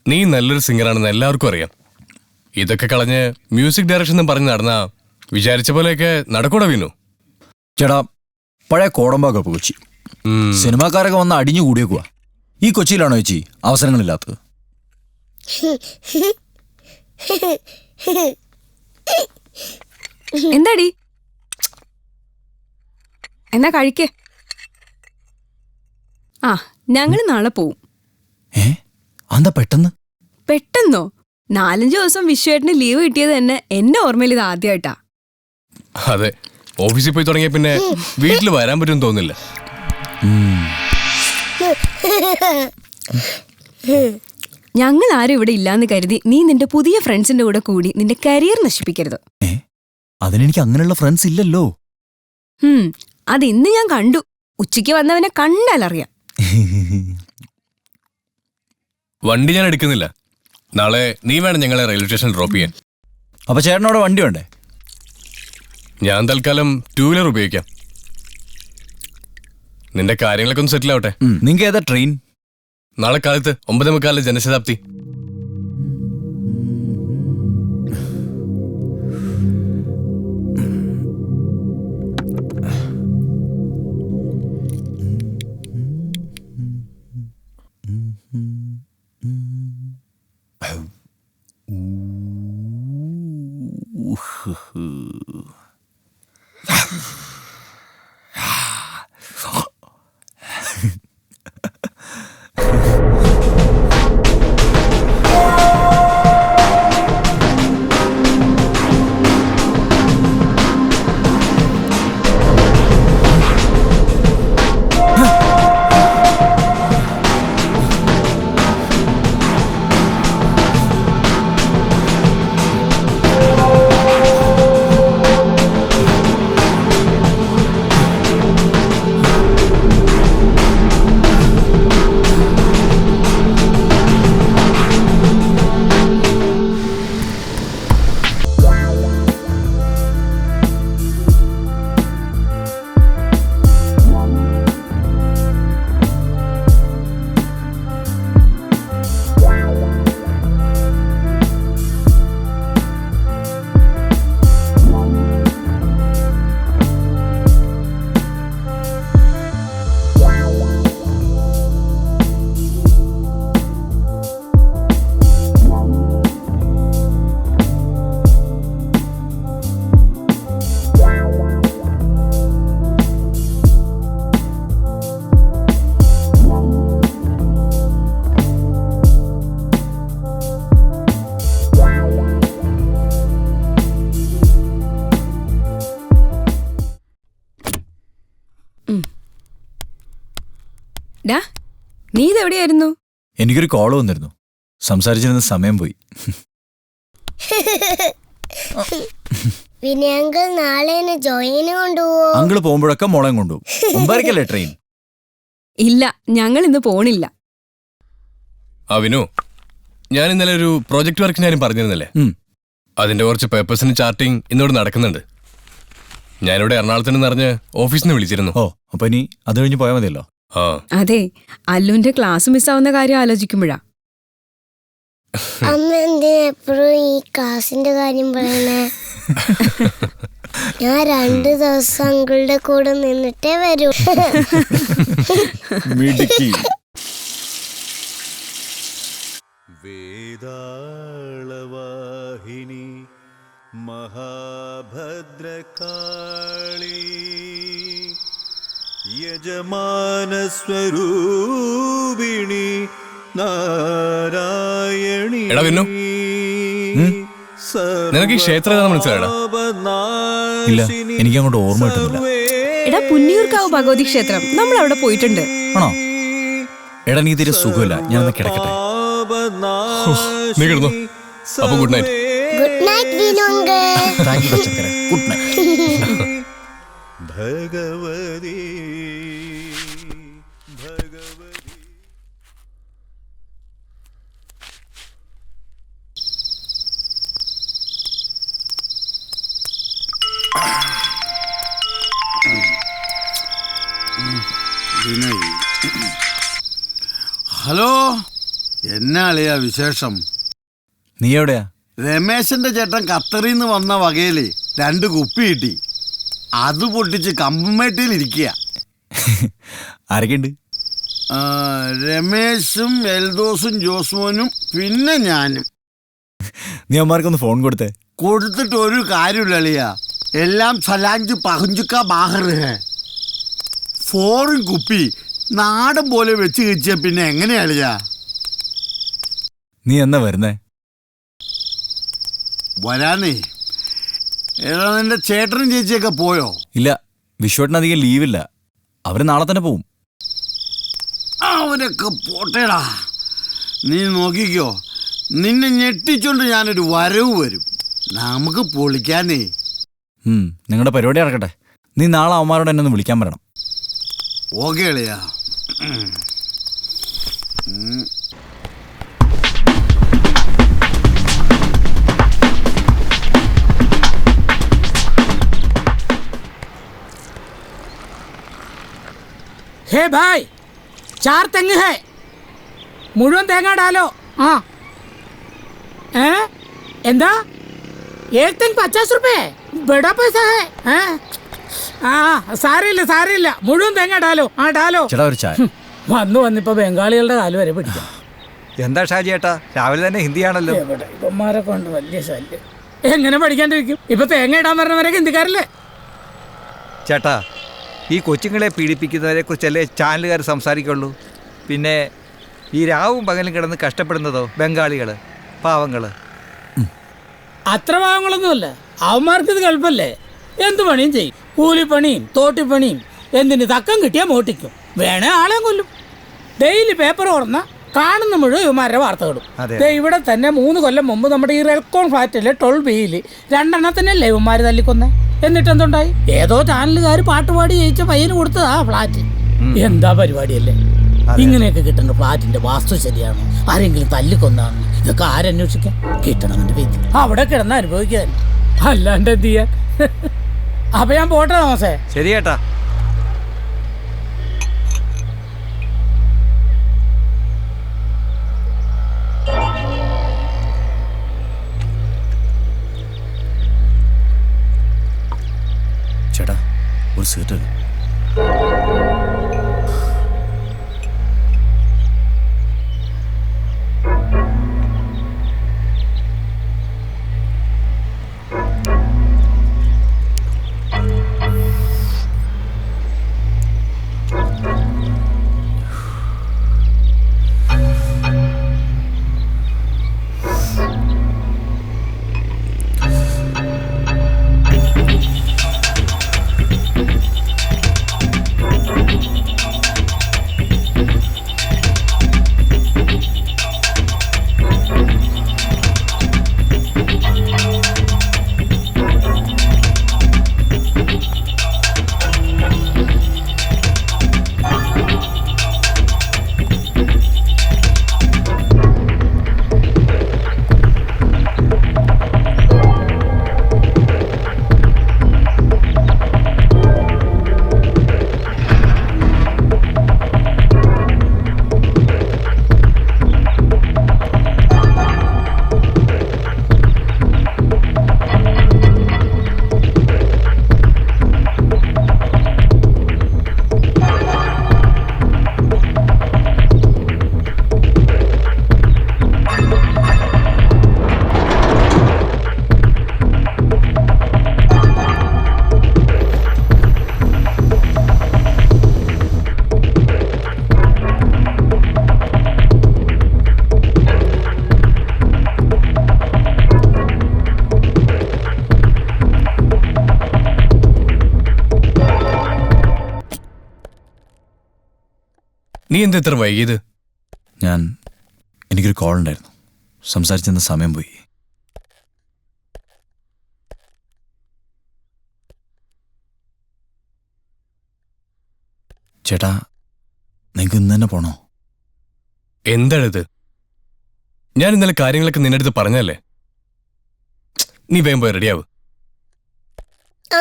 നീ നല്ലൊരു സിംഗറാണെന്ന് എല്ലാവർക്കും അറിയാം. ഇതൊക്കെ കളഞ്ഞ് മ്യൂസിക് ഡയറക്ഷൻ എന്ന് പറഞ്ഞ് നടന്നാ വിചാരിച്ച പോലെയൊക്കെ നടക്കൂടെ വീണു? ചേട്ടാ, പഴയ കോടമ്പാക്കൊക്കെ കൊച്ചി. സിനിമാക്കാരൊക്കെ വന്ന് അടിഞ്ഞു കൂടിയേക്കുക. ഈ കൊച്ചിയിലാണോ ചേച്ചി അവസരങ്ങളില്ലാത്തത്? എന്താടി? എന്നാ കഴിക്കേ. ഞങ്ങള് നാളെ പോവും. എന്താ പെട്ടെന്ന്? പെട്ടെന്നോ? 4-5 ദിവസം വിശ്വേട്ടന് ലീവ് കിട്ടിയത് തന്നെ എന്റെ ഓർമ്മയിൽ ഇത് ആദ്യമായിട്ടാ. അതെ, ഓഫീസിൽ പോയി തുടങ്ങിയ പിന്നെ വീട്ടിൽ വരാൻ പറ്റുമെന്ന് തോന്നില്ല. ഞങ്ങൾ ആരും ഇവിടെ ഇല്ലാന്ന് കരുതി നീ നിന്റെ പുതിയ ഫ്രണ്ട്സിന്റെ കൂടെ കൂടി നിന്റെ കരിയർ നശിപ്പിക്കരുത്. അതിനെനിക്ക് അങ്ങനെയുള്ള ഫ്രണ്ട്സ് ഇല്ലല്ലോ. അത് ഇന്ന് ഞാൻ കണ്ടു. ഉച്ചയ്ക്ക് വന്നവനെ കണ്ടാലറിയാം. വണ്ടി ഞാൻ എടുക്കുന്നില്ല. നാളെ നീ വേണം ഞങ്ങളെ റെയിൽവേ സ്റ്റേഷനിൽ ഡ്രോപ്പ് ചെയ്യാൻ. അപ്പൊ ചേട്ടനോടെ വണ്ടി വേണ്ടേ? ഞാൻ തൽക്കാലം 2 വീലർ ഉപയോഗിക്കാം. നിന്റെ കാര്യങ്ങളൊക്കെ ഒന്ന് സെറ്റിൽ ആവട്ടെ. നിങ്ങൾക്ക് ഏതാ ട്രെയിൻ? നാളെ കാലത്ത് 9:45 ജനശതാബ്ദി. നീ ഇതെവിടെയായിരുന്നു? എനിക്കൊരു കോൾ വന്നിരുന്നു. സംസാരിച്ചിരുന്ന സമയം പോയി. പിന്നെ അങ്കിൾ നാളെ എന്നെ ജോയിന് കൊണ്ടുപോവോ? അങ്കിള് പോകുമ്പോഴൊക്കെ മോളെയും കൊണ്ടുപോകും. മുമ്പായിരിക്കല്ലേ ട്രെയിൻ? ഇല്ല, ഞങ്ങൾ ഇന്ന് പോണില്ല. വിനു, ഞാൻ ഇന്നലെ ഒരു പ്രോജക്റ്റ് വർക്കിന് ഞാനും പറഞ്ഞിരുന്നില്ലേ, അതിന്റെ കുറച്ച് പേപ്പേഴ്സിന് ചാർട്ടിങ് ഇന്നോട് നടക്കുന്നുണ്ട്. ഞാനിവിടെ എറണാകുളത്ത് നിറഞ്ഞ് ഓഫീസിൽ നിന്ന് വിളിച്ചിരുന്നു. ഓ, അപ്പൊ ഇനി അത് കഴിഞ്ഞ് പോയാൽ മതിയല്ലോ. അതെ, അല്ലുവിന്റെ ക്ലാസ് മിസ്സാവുന്ന കാര്യം ആലോചിക്കുമ്പോഴാ. അമ്മ എന്തിനാ എപ്പോഴും ഈ ക്ലാസിന്റെ കാര്യം പറയണേ? ഞാൻ 2 ദിവസം അങ്കിളുടെ കൂടെ നിന്നിട്ടേ വരൂ. വേദാളവാഹിനി മഹാഭദ്രകാളി യജമാനസ്വരൂപിണി നാരായണി. എടാ വിന്നു, നിനക്ക് ഈ ക്ഷേത്രം മനസ്സിലായടാ? ഇല്ല, എനിക്ക് അങ്ങോട്ട് ഓർമ്മ കിട്ടുന്നില്ല. എടാ, പുന്നിയൂർക്കാവ് ഭഗവതി ക്ഷേത്രം, നമ്മൾ അവിടെ പോയിട്ടുണ്ട്. ആണോ? എടാ, നീ തീരെ സുഖമില്ല, ഞാൻ ഒന്ന് കിടക്കട്ടെ. നീ കിടന്നു. അപ്പൊ good night. Good night Vinu uncle. Thank you ചക്കര. Good night. ഭഗവതി ഹലോ, എന്നാ അളിയാ വിശേഷം? നീ എവിടെയാ? രമേശന്റെ ചേട്ടൻ ഖത്തറിന്ന് വന്ന വകയില് 2 കുപ്പി കിട്ടി. അത് പൊട്ടിച്ച് കമ്പമേട്ടിൽ ഇരിക്കുക. ആരൊക്കെയുണ്ട്? രമേശും എൽദോസും ജോസ്മോനും പിന്നെ ഞാനും. നീ അമ്മമാർക്കൊന്ന് ഫോൺ കൊടുത്തേ. കൊടുത്തിട്ട് ഒരു കാര്യമില്ല അളിയാ, എല്ലാം സലാഞ്ച് പഹഞ്ചുക്ക ബാഹർ ഹേ. ഫോറിൻ കുപ്പി നാടൻ പോലെ വെച്ച് കഴിച്ച പിന്നെ എങ്ങനെയാളിയാ? നീ എന്നാ വരുന്നേ? വരാനേ. ഏതാ നിന്റെ ചേട്ടനും ചേച്ചിയൊക്കെ പോയോ? ഇല്ല, വിശ്വട്ടിന് അധികം ലീവില്ല. അവര് നാളെ തന്നെ പോവും. അവരൊക്കെ പോട്ടേടാ. നീ നോക്കിക്കോ, നിന്നെ ഞെട്ടിച്ചോണ്ട് ഞാനൊരു വരവ് വരും. നമുക്ക് പൊളിക്കാനേ. നിങ്ങളുടെ പരിപാടി നടക്കട്ടെ. നീ നാളെ അവന്മാരോട് എന്നെ ഒന്ന് വിളിക്കാൻ പറയണം. ഓക്കെ അളിയാ. हे भाई, 4 തെങ്ങ് है, മുഴുവൻ തേങ്ങ डालो. എന്താ? 1 തെങ്ങ് 50 रुपए, बड़ा पैसा है. സാരില്ല, മുഴുവൻ തേങ്ങ डालो. डालो. ചേട്ടാ, ഒരു ചായ. വന്നിപ്പോ ബംഗാളികളുടെ കാല് വരെ പിടിക്കാം. എന്താ ഷാജി ചേട്ടാ, രാവിലെ തന്നെ ഹിന്ദിയാണല്ലോ. ഇവന്മാരെ കൊണ്ട് വലിയ ശല്യം. എങ്ങനെ പഠിക്കാണ്ടിരിക്കും? ഇപ്പൊ തേങ്ങ ഇടാൻ പറഞ്ഞവരൊക്കെ ഹിന്ദിക്കാരല്ലേ? ചേട്ടാ, ഈ കൊച്ചുങ്ങളെ പീഡിപ്പിക്കുന്നവരെ കുറിച്ചല്ലേ ചാനലുകാർ സംസാരിക്കുള്ളൂ. പിന്നെ ഈ രാവും പകലും കിടന്ന് കഷ്ടപ്പെടുന്നതോ ബംഗാളികൾ, പാവങ്ങൾ. അത്ര പാവങ്ങളൊന്നുമല്ല, അവന്മാർക്ക് ഇത് എളുപ്പല്ലേ. എന്ത് പണിയും ചെയ്യും. കൂലിപ്പണിയും തോട്ടിപ്പണിയും. എന്തിന് തക്കം കിട്ടിയാൽ മോട്ടിക്കും, വേണേ ആളെ കൊല്ലും. ഡെയിലി പേപ്പർ തുറന്ന കാണുന്ന മുഴുവൻ ഇവന്മാരുടെ വാർത്തകളും. ഇവിടെ തന്നെ 3 കൊല്ലം മുമ്പ് നമ്മുടെ ഈ റെൽക്കോൺ ഫ്ലാറ്റിലെ 12Bയിൽ 2 എണ്ണത്തിനല്ലേ ഇവന്മാർ തല്ലിക്കൊന്നേ. എന്നിട്ട് എന്തുണ്ടായി? ഏതോ ചാനലുകാർ പാട്ടുപാടി ജയിച്ച പയ്യന് കൊടുത്തതാ ഫ്ലാറ്റ്. എന്താ പരിപാടിയല്ലേ? ഇങ്ങനെയൊക്കെ കിട്ടേണ്ട ഫ്ലാറ്റിന്റെ വാസ്തു ശരിയാണോ? ആരെങ്കിലും തല്ലിക്കൊന്നാണോ? ഇതൊക്കെ ആരന്വേഷിക്കാൻ? കിട്ടണമെന്റെ പേര് അവിടെ കിടന്ന് അനുഭവിക്കാൻ, അല്ലാണ്ട് എന്ത് ചെയ്യാൻ? അപ്പൊ ഞാൻ പോട്ടെ തോമസേ. ശരി ചേട്ടാ. ചേട്ടാ, ഒരു സീറ്റ്. നീ എന്താ ഇത്ര വൈകിയത്? എനിക്കൊരു കോൾ ഉണ്ടായിരുന്നു, സംസാരിച്ചെന്ന സമയം പോയി. ചേട്ടാ, നിങ്ങൾക്ക് ഇന്ന് തന്നെ പോണോ? എന്താണിത്? ഞാൻ ഇന്നലെ കാര്യങ്ങളൊക്കെ നിന്റെ അടുത്ത് പറഞ്ഞല്ലേ. നീ വേഗം പോയി റെഡിയാവ്.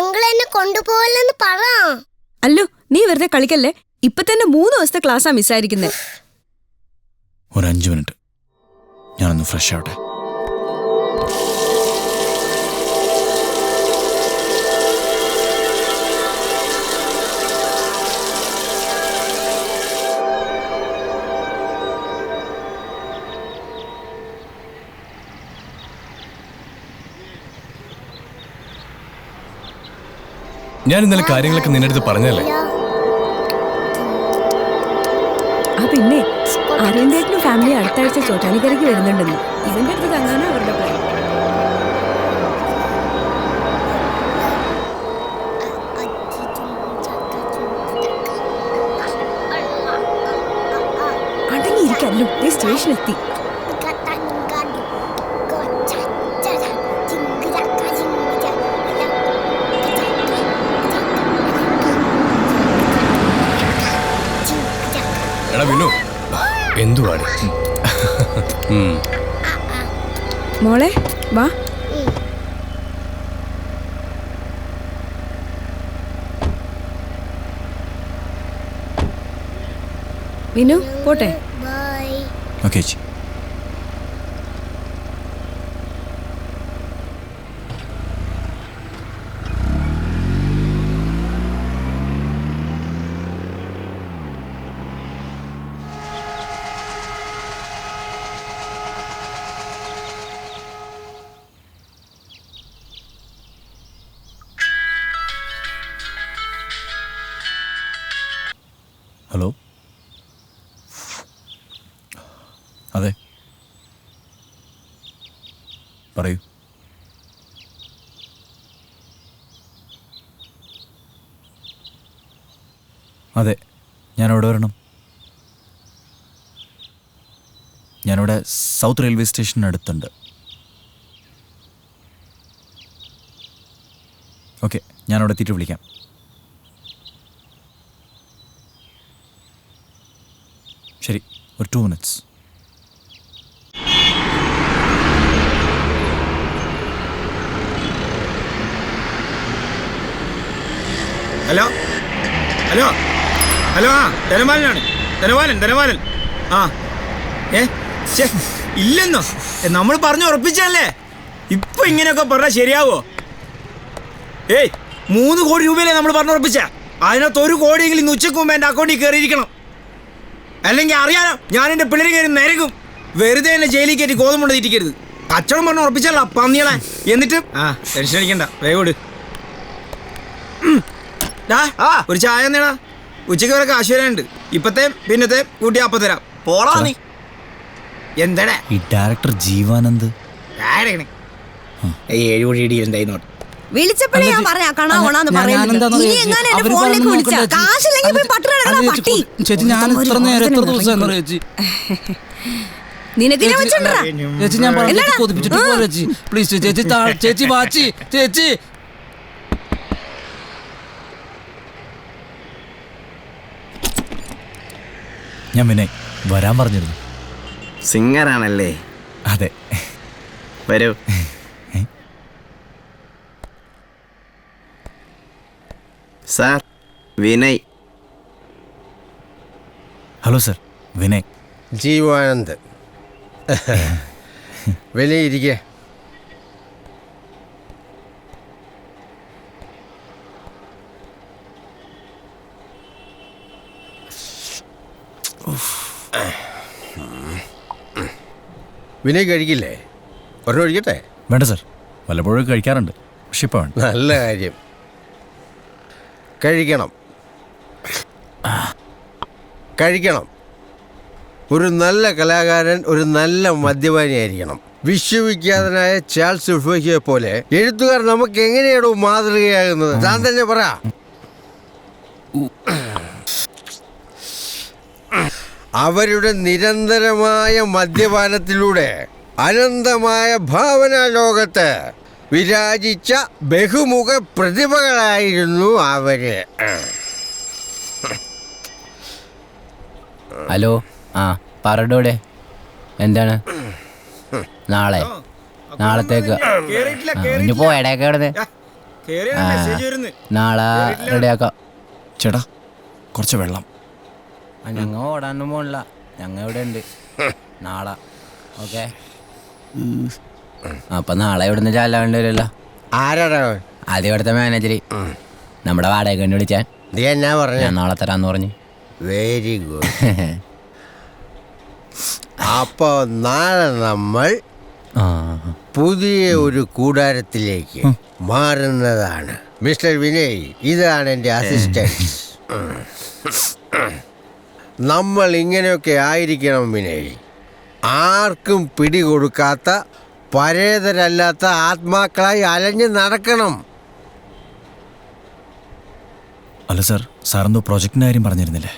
അങ്കിൾ എന്നെ കൊണ്ടുപോകല്ലെന്ന് പറ. അല്ലോ, നീ വെറുതെ കളിക്കല്ലേ. ഇപ്പൊ തന്നെ 3 ദിവസത്തെ ക്ലാസ്സാ മിസ്സായിരിക്കുന്നേ. ഒരു 5 മിനിറ്റ്, ഞാനൊന്ന് ഫ്രഷ് ആവട്ടെ. ഞാൻ ഇന്നലെ കാര്യങ്ങളൊക്കെ നിന്റെ അടുത്ത് പറഞ്ഞല്ലേ. ആ പിന്നെ അരവിന്ദേട്ടനും ഫാമിലി അടുത്ത ആഴ്ച ചോറ്റാനിക്കരയ്ക്ക് വരുന്നുണ്ടെന്ന്. ഇവന്റെ അടുത്ത് തങ്ങാനാ അവരുടെ പ്ലാൻ. അടങ്ങിയിരിക്കല്ലോ, സ്റ്റേഷനെത്തി. എടാ വിനു, എന്തുവാണ്? മോളെ വാ. വിനു പോട്ടെ. ഓക്കെ ചേച്ചി. ഹലോ, അതെ പറയൂ. അതെ, ഞാനവിടെ വരണം. ഞാനിവിടെ സൗത്ത് റെയിൽവേ സ്റ്റേഷന് അടുത്തുണ്ട്. ഓക്കെ, ഞാനവിടെ എത്തിയിട്ട് വിളിക്കാം. ശരി, ഒരു 2 മിനിറ്റ്സ്. ഹലോ ഹലോ ഹലോ, ആ ധനപാലനാണ്. ധനപാലൻ. ആ ഇല്ലെന്നോ? നമ്മൾ പറഞ്ഞു ഉറപ്പിച്ചല്ലേ. ഇപ്പൊ ഇങ്ങനെയൊക്കെ പറഞ്ഞാൽ ശരിയാവോ? 3 കോടി രൂപയല്ലേ നമ്മൾ പറഞ്ഞു ഉറപ്പിച്ച. അതിനകത്ത് 1 കോടിയെങ്കിലും ഇന്ന് ഉച്ചക്ക് മുമ്പ് എൻ്റെ അക്കൗണ്ടിൽ കയറിയിരിക്കണം. അല്ലെങ്കിൽ അറിയാലോ, ഞാൻ എൻ്റെ പിള്ളേർ കയറി നിരക്കും. വെറുതെ എന്നെ ജയിലിൽ കയറ്റി ഗോതമ്പ് തീറ്റിക്കരുത്. കച്ചവടം പറഞ്ഞു ഉറപ്പിച്ചല്ല പന്നികളെ. എന്നിട്ട് ടെൻഷൻ അടിക്കണ്ട, വേഗോട്. ഒരു ചായ നേടാ. ഉച്ചയ്ക്ക് വരെ കാശ് വരാനുണ്ട്. ഇപ്പത്തെ പിന്നത്തെ കൂട്ടി അപ്പം തരാം. പോളാ നീ. എന്താടാ ഈ ഡയറക്ടർ ജീവാനന്ദ് 7 കോടി ഇടി എന്തായി നോട്ട്. വിളിച്ചപ്പോഴേ ഞാൻ പറഞ്ഞ കാണാവോണാന്ന് പറയുന്നത്. ഇനി എങ്ങനെ എന്റെ ഫോണിലേക്ക് വിളിച്ചാ കാശില്ലെങ്കിൽ പോയി പട്ടി കിടക്കണ പട്ടി. ചേച്ചി, ഞാൻ എത്ര ദിവസം ചേച്ചി നിനക്കിനെ വെച്ചോണ്ടാ ചേച്ചി, ഞാൻ പറഞ്ഞു കൊതിപ്പിച്ചിട്ട് പോ ചേച്ചി. പ്ലീസ് ചേച്ചി, ചേച്ചി വാച്ചി ചേച്ചി. ഞാൻ വിനയ് വരാൻ പറഞ്ഞിരുന്നു. സിംഗറാണല്ലേ? അതെ, വരൂ. Sir, Vinay. Hello sir, Vinay. Jeevanand. വിലയിരിക്കെ. വിനയ് കഴിക്കില്ലേ? ഒരെണ്ണം ഒഴിക്കട്ടെ? വേണ്ട സർ, വല്ലപ്പോഴും കഴിക്കാറുണ്ട്, പക്ഷെ ഇപ്പോൾ വേണ്ട. നല്ല കാര്യം, കഴിക്കണം. ഒരു നല്ല കലാകാരൻ ഒരു നല്ല മദ്യപാനിയായിരിക്കണം. വിശ്വവിഖ്യാതനായ ചാൾസ് ഉൾഫോയെ പോലെ എഴുത്തുകാർ നമുക്ക് എങ്ങനെയാണോ മാതൃകയാകുന്നത്? താൻ തന്നെ പറ. അവരുടെ നിരന്തരമായ മദ്യപാനത്തിലൂടെ അനന്തമായ ഭാവനാ ലോകത്ത് വിരാജിച്ച ബഹുമുഖ പ്രതിഭകളായിരുന്നു അവര്. ഹലോ, ആ പറടൂടെ എന്താണ്? നാളത്തേക്ക് ഇനി പോയടയൊക്കെ കിടന്ന് നാളെ റെഡിയാക്കാം. ചേട്ടാ കുറച്ച് വെള്ളം. ഞങ്ങൾ ഓടാനൊന്നും പോണില്ല, ഞങ്ങൾ ഇവിടെ ഉണ്ട്. നാളെ ഓക്കെ. അപ്പൊ നാളെ ഇവിടുന്ന് ചാലാവേണ്ടി വരുമല്ലോ. ആരാടാ? ആദ്യം ഇവിടുത്തെ മാനേജർ, നമ്മുടെ വാടക കണ്ടു വിളിച്ചാൻ. ഞാൻ നാളെ തരാന്ന് പറഞ്ഞു. Very good. അപ്പൊ നാളെ നമ്മൾ പുതിയ ഒരു കൂടാരത്തിലേക്ക് മാറുന്നതാണ്. മിസ്റ്റർ വിനയ്, ഇതാണ് എൻ്റെ അസിസ്റ്റന്റ്. നമ്മൾ ഇങ്ങനെയൊക്കെ ആയിരിക്കണം വിനയ്. ആർക്കും പിടികൊടുക്കാത്ത പരേതരല്ലാത്ത ആത്മാക്കളായി അലഞ്ഞ് നടക്കണം. അല്ല സാർ, സാറെന്തോ പ്രോജക്റ്റിൻ്റെ കാര്യം പറഞ്ഞിരുന്നില്ലേ?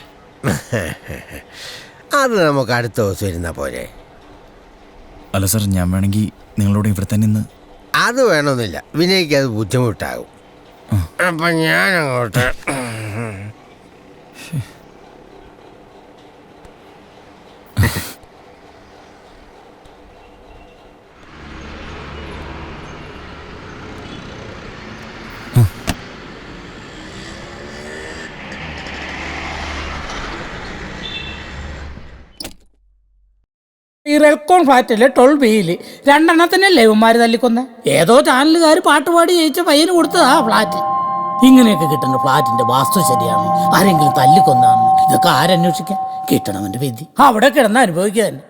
അത് നമുക്ക് അടുത്ത ദിവസം ഇരുന്ന പോലെ. അല്ല സാർ, ഞാൻ വേണമെങ്കിൽ നിങ്ങളോട് ഇവിടെ തന്നെ നിന്ന്. അത് വേണമെന്നില്ല, വിനയ്ക്ക് അത് ബുദ്ധിമുട്ടാകും. അപ്പം ഞാനങ്ങോട്ട്. ഈ റെൽക്കോൺ ഫ്ലാറ്റിലെ 12B രണ്ടെണ്ണത്തിനല്ലേ ഇവന്മാര് തല്ലിക്കൊന്നെ. ഏതോ ചാനലുകാർ പാട്ടുപാടി ജയിച്ച പയ്യന് കൊടുത്തതാ ഫ്ലാറ്റ്. ഇങ്ങനെയൊക്കെ കിട്ടുന്ന ഫ്ലാറ്റിന്റെ വാസ്തു ശരിയാണ്, ആരെങ്കിലും തല്ലിക്കൊന്നാന്ന് ഇതൊക്കെ ആരന്വേഷിക്കാൻ? കിട്ടണവന്റെ വിധി അവിടെ കിടന്ന് അനുഭവിക്കുക തന്നെ.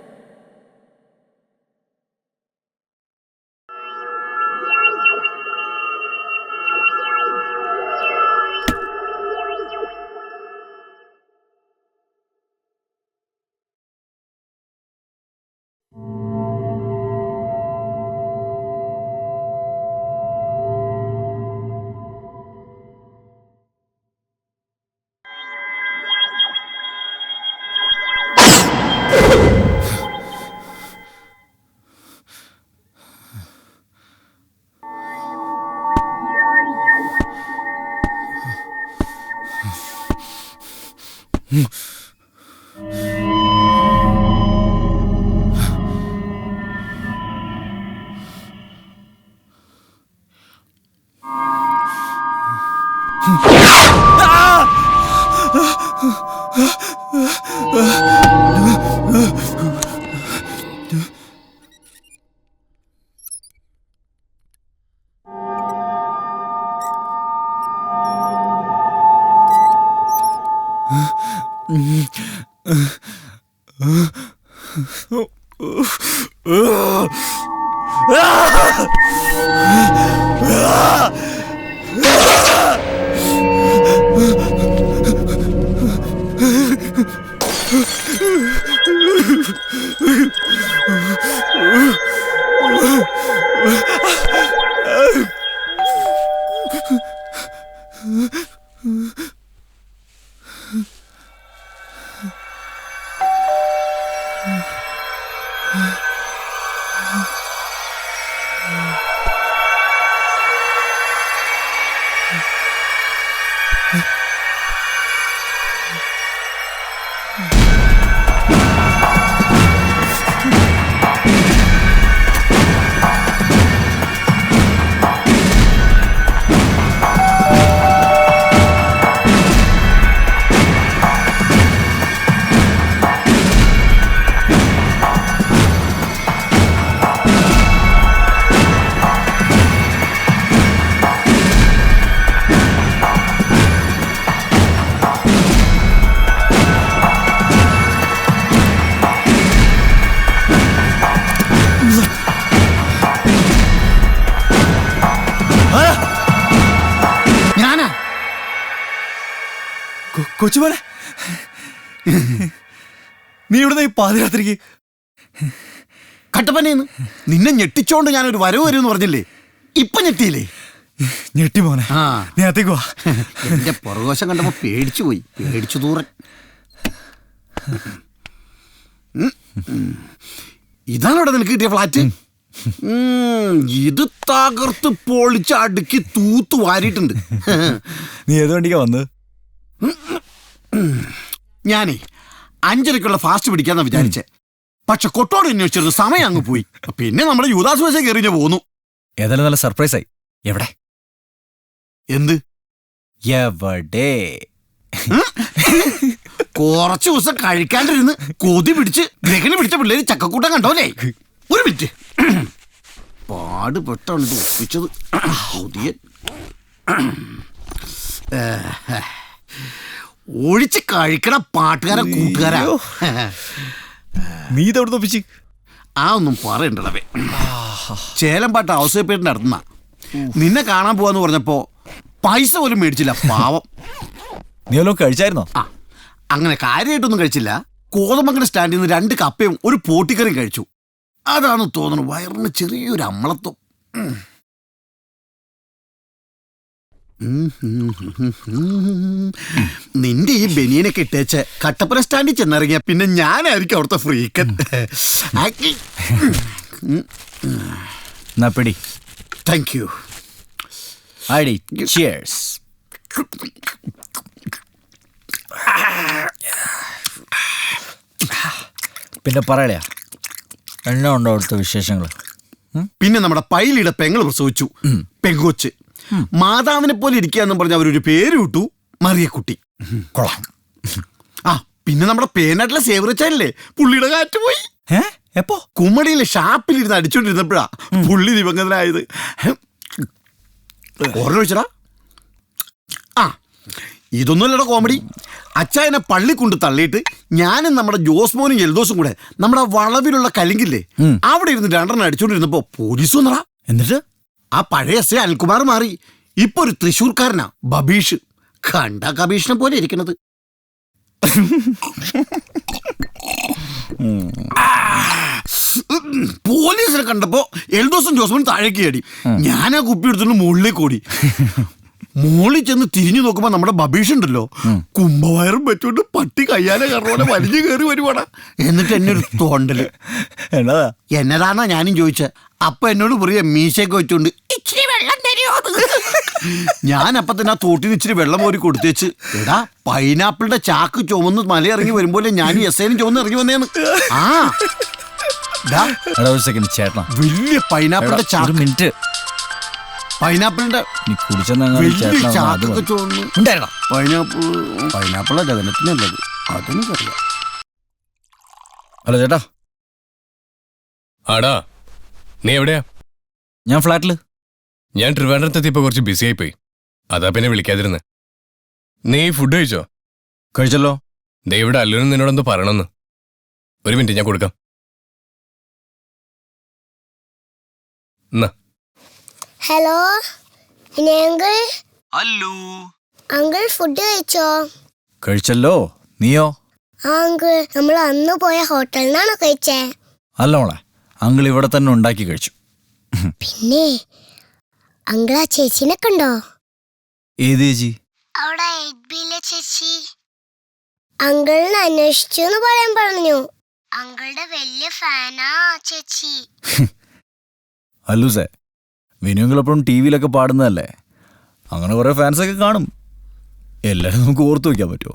കൊച്ചുമോനെ, നീ ഇവിടുന്ന് ഈ പാതിരാത്രിക്ക്? കട്ടപ്പനയെന്ന് നിന്നെ ഞെട്ടിച്ചോണ്ട് ഞാനൊരു വരവ് വരുമെന്ന് പറഞ്ഞില്ലേ, ഇപ്പൊ ഞെട്ടിയില്ലേ? ഞെട്ടി മോനെ. നീ അകത്തേക്ക് വാ. എന്റെ പുറകോശം കണ്ടപ്പോ പേടിച്ചു പോയി, പേടിച്ചു തൂറൻ. ഇതാണ് ഇവിടെ നിനക്ക് കിട്ടിയ ഫ്ലാറ്റ്? ഇത് തകർത്ത് പൊളിച്ച് അടുക്കി തൂത്ത് വാരിയിട്ടുണ്ട്. നീ ഏത് വണ്ടിക്കാ വന്നത്? ഞാനേ 5:30 ഫാസ്റ്റ് പിടിക്കാന്നാ വിചാരിച്ചേ. പക്ഷെ കൊട്ടോട് അന്വേഷിച്ചിരുന്നു, സമയം അങ്ങ് പോയി. പിന്നെ നമ്മുടെ യൂദാസ് ബസ് കയറിഞ്ഞ് പോന്നു. ഏതായാലും നല്ല സർപ്രൈസ് ആയി. എവിടെ? എന്ത് എവിടെ? കുറച്ചു ദിവസം കഴിക്കാണ്ടിരുന്ന് കൊതി പിടിച്ച് ഗ്രഹണി പിടിച്ച പിള്ളേര് ചക്കക്കൂട്ടം കണ്ടോലേ. ഒരു മിനിറ്റ്, പാടുപെട്ടാണ് ഇത് ഒപ്പിച്ചത്. ഒഴിച്ച് കഴിക്കണ പാട്ടുകാര കൂട്ടുകാരാ. നീ ഇതെവിടെ ഒപ്പിച്ച്? ആ ഒന്നും പറയണ്ടേ. ചേലമ്പാട്ട് ഔസേപ്പേട്ടിന്റെ അടുത്തുനിന്നാ. നിന്നെ കാണാൻ പോവാന്ന് പറഞ്ഞപ്പോ പൈസ പോലും മേടിച്ചില്ല, പാവം. നീ വല്ലതും കഴിച്ചായിരുന്നോ? ആ, അങ്ങനെ കാര്യമായിട്ടൊന്നും കഴിച്ചില്ല. കോതമംഗലം സ്റ്റാൻഡിൽ നിന്ന് 2 കപ്പയും ഒരു പോട്ടിക്കറിയും കഴിച്ചു. അതാണ് തോന്നുന്നു വയറിന് ചെറിയൊരു അമ്മളത്വം. നിന്റെ ഈ ബനിയനൊക്കെ ഇട്ടേച്ച് കട്ടപ്പന സ്റ്റാൻഡിൽ ചെന്നിറങ്ങിയ പിന്നെ ഞാനായിരിക്കും അവിടുത്തെ ഫ്രീക്കൻ. പിടി. Thank you. ID cheers. പിന്നെ പറയലയാ എണ്ണ ഉണ്ടോ അവിടുത്തെ വിശേഷങ്ങൾ? പിന്നെ നമ്മുടെ പൈലിയുടെ പെങ്ങൾ പ്രസവിച്ചു, പെങ്കൊച്ച്. മാതാവിനെ പോലെ ഇരിക്കാന്നും പറഞ്ഞ അവരൊരു പേര് വിട്ടു, മറിയക്കുട്ടി. കൊള്ളാം. ആ പിന്നെ നമ്മുടെ പേനാട്ടിലെ സേവറച്ചാലല്ലേ, പുള്ളിയുടെ കാറ്റ് പോയി. എപ്പോ? കുമ്മടിയിലെ ഷാപ്പിലിരുന്ന് അടിച്ചോണ്ടിരുന്നപ്പോഴാ പുള്ളി ദിവംഗതനായത്. ഓർമ്മ. ആ ഇതൊന്നുമല്ലട കോമഡി. അച്ചായനെ പള്ളി കൊണ്ട് തള്ളിയിട്ട് ഞാനും നമ്മുടെ ജോസ്മോനും എൽദോസും കൂടെ നമ്മുടെ വളവിലുള്ള കലിങ്കില്ലേ അവിടെ ഇരുന്ന് 2 അടിച്ചോണ്ടിരുന്നപ്പോ പോലീസ് വന്നടാ. എന്നിട്ട് ആ പഴയ എസ് അനിൽകുമാർ മാറി, ഇപ്പൊ ഒരു തൃശ്ശൂർക്കാരനാ, ബബീഷ്. കണ്ട കബീഷിനെ പോലെ ഇരിക്കണത്. പോലീസിനെ കണ്ടപ്പോ എൽദോസും ജോസ്മോനും താഴേക്ക് ചാടി. ഞാനാ കുപ്പി എടുത്തോണ്ട് മുകളിലേക്ക് ഓടി. മോളിൽ ചെന്ന് തിരിഞ്ഞു നോക്കുമ്പോ നമ്മുടെ ബബീഷ് ഉണ്ടല്ലോ, കുംഭവയറും വെച്ചോണ്ട് പട്ടി കയ്യാലെ കറോടെ വലിഞ്ഞു കയറി വരുവാടാ. എന്നിട്ട് എന്നെ ഒരു തോണ്ടല്. എന്നതാന്നാ ഞാനും ചോദിച്ചത്. അപ്പൊ എന്നോട് പറയാ മീശയൊക്കെ വെച്ചോണ്ട് ഇച്ചിരി വെള്ളം തരുമോ. ഞാൻ അപ്പൊ തന്നെ ആ തോട്ടിന് ഇച്ചിരി വെള്ളം കോരി കൊടുത്തേച്ച്, എടാ പൈനാപ്പിളിന്റെ ചാക്ക് ചുമന്ന് മലയിറങ്ങി വരുമ്പോലെ ഞാൻ എസ്ഐനും ചുമന്ന് ഇറങ്ങി വന്നേന്ന്. ആ വലിയ പൈനാപ്പിളിന്റെ ചാക്ക്, മിനിറ്റ്. പൈനാപ്പിളിന്റെ പൈനാപ്പിള ജഗനത്തിനല്ലത്, അതെനിക്കറിയാം. ഹലോ ചേട്ടാ. ആടാ, നീ എവിടെയാ? ഞാൻ ഫ്ലാറ്റില്. ഞാൻ ട്രിവാൻഡ്രത്തെത്തിയപ്പോ കുറച്ച് ബിസി ആയിപ്പോയി, അതാ പിന്നെ വിളിക്കാതിരുന്ന്. നീ ഫുഡ് കഴിച്ചോ? കഴിച്ചല്ലോ. ഇവിടെ അല്ലൂരും നിന്നോടൊന്ന് പറയണമെന്ന്. ഒരു മിനിറ്റ്, ഞാൻ കൊടുക്കാം. ഹലോ അങ്കിൾ, ഫുഡ് കഴിച്ചോ? കഴിച്ചല്ലോ. നീയോ? അങ്കിൾ, നമ്മൾ അന്ന് പോയ ഹോട്ടലിൽ നിന്നാണോ കഴിച്ചേ? അല്ല മോളെ, അങ്കിൾ ഇവിടെ തന്നെ ഉണ്ടാക്കി കഴിച്ചു. പിന്നെ അങ്കിൾ ആ ചേച്ചിനെ കണ്ടോ? ഏത് ചേച്ചി? അവിടെ 8Bയിലെ ചേച്ചി. അങ്കിളിനെ അന്വേഷിച്ചു എന്ന് പറയാൻ പറഞ്ഞു. അങ്കിളുടെ വലിയ ഫാനാ ചേച്ചി. അല്ലൂസേ, വിനുങ്ങളെപ്പോഴും ടി വിയിലൊക്കെ പാടുന്നതല്ലേ, അങ്ങനെ കുറെ ഫാൻസൊക്കെ കാണും. എല്ലാരും നമുക്ക് ഓർത്തു വെക്കാൻ പറ്റുമോ?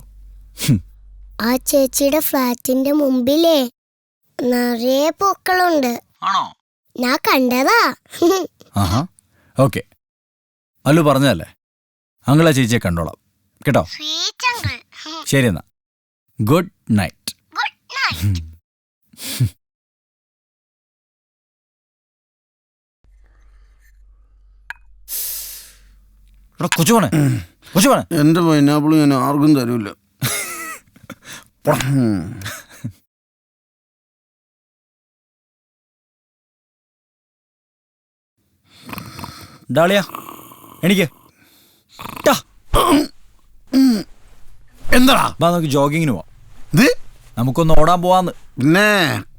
ആ ചേച്ചിയുടെ ഫ്ലാറ്റിന്റെ മുമ്പിലേ നിറയെ പൂക്കളുണ്ട്. ആണോ? ഞാൻ കണ്ടതാ. ആഹാ, ഓക്കെ. അല്ലു പറഞ്ഞതല്ലേ, അങ്കിൾ ആ ചേച്ചിയെ കണ്ടോളാം കേട്ടോ. ശരി എന്നാ, ഗുഡ് നൈറ്റ്. കൊച്ചുപോണേ, കൊച്ചുപോണേ. എന്റെ പൈനാപ്പിൾ ഞാൻ ആർക്കും തരൂല. ഡാളിയ എനിക്ക് എന്താടാ? നമുക്ക് ജോഗിങ്ങിന് പോവാം. ഇത് നമുക്കൊന്ന് ഓടാൻ പോവാന്ന്. പിന്നെ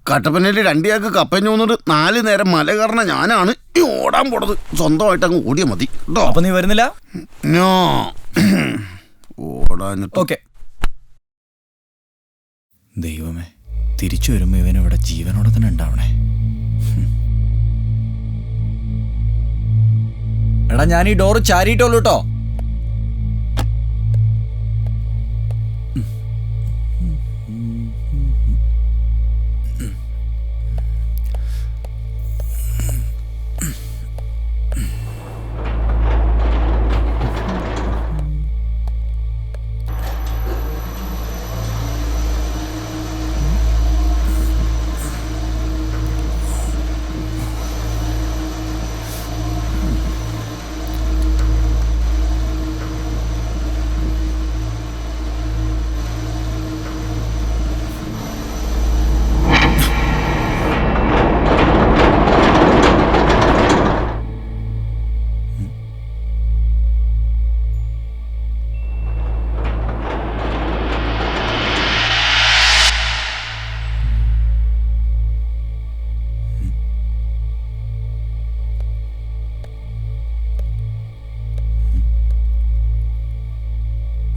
കട്ടപ്പനയിൽ 2 ചാക്ക് കപ്പഞ്ഞു വന്നിട്ട് 4 നേരം മല കയറണ ഞാനാണ് ഈ ഓടാൻ പോണത്. സ്വന്തമായിട്ട് അങ്ങ് ഓടിയാ മതി കേട്ടോ. അപ്പൊ നീ വരുന്നില്ല? ഓടാൻ ഓക്കെ. ദൈവമേ, തിരിച്ചു വരുമ്പോ ഇവനിവിടെ ജീവനോടെ തന്നെ ഉണ്ടാവണേ. എടാ ഞാൻ ഈ ഡോറ് ചാരിയിട്ടുള്ളൂ കേട്ടോ.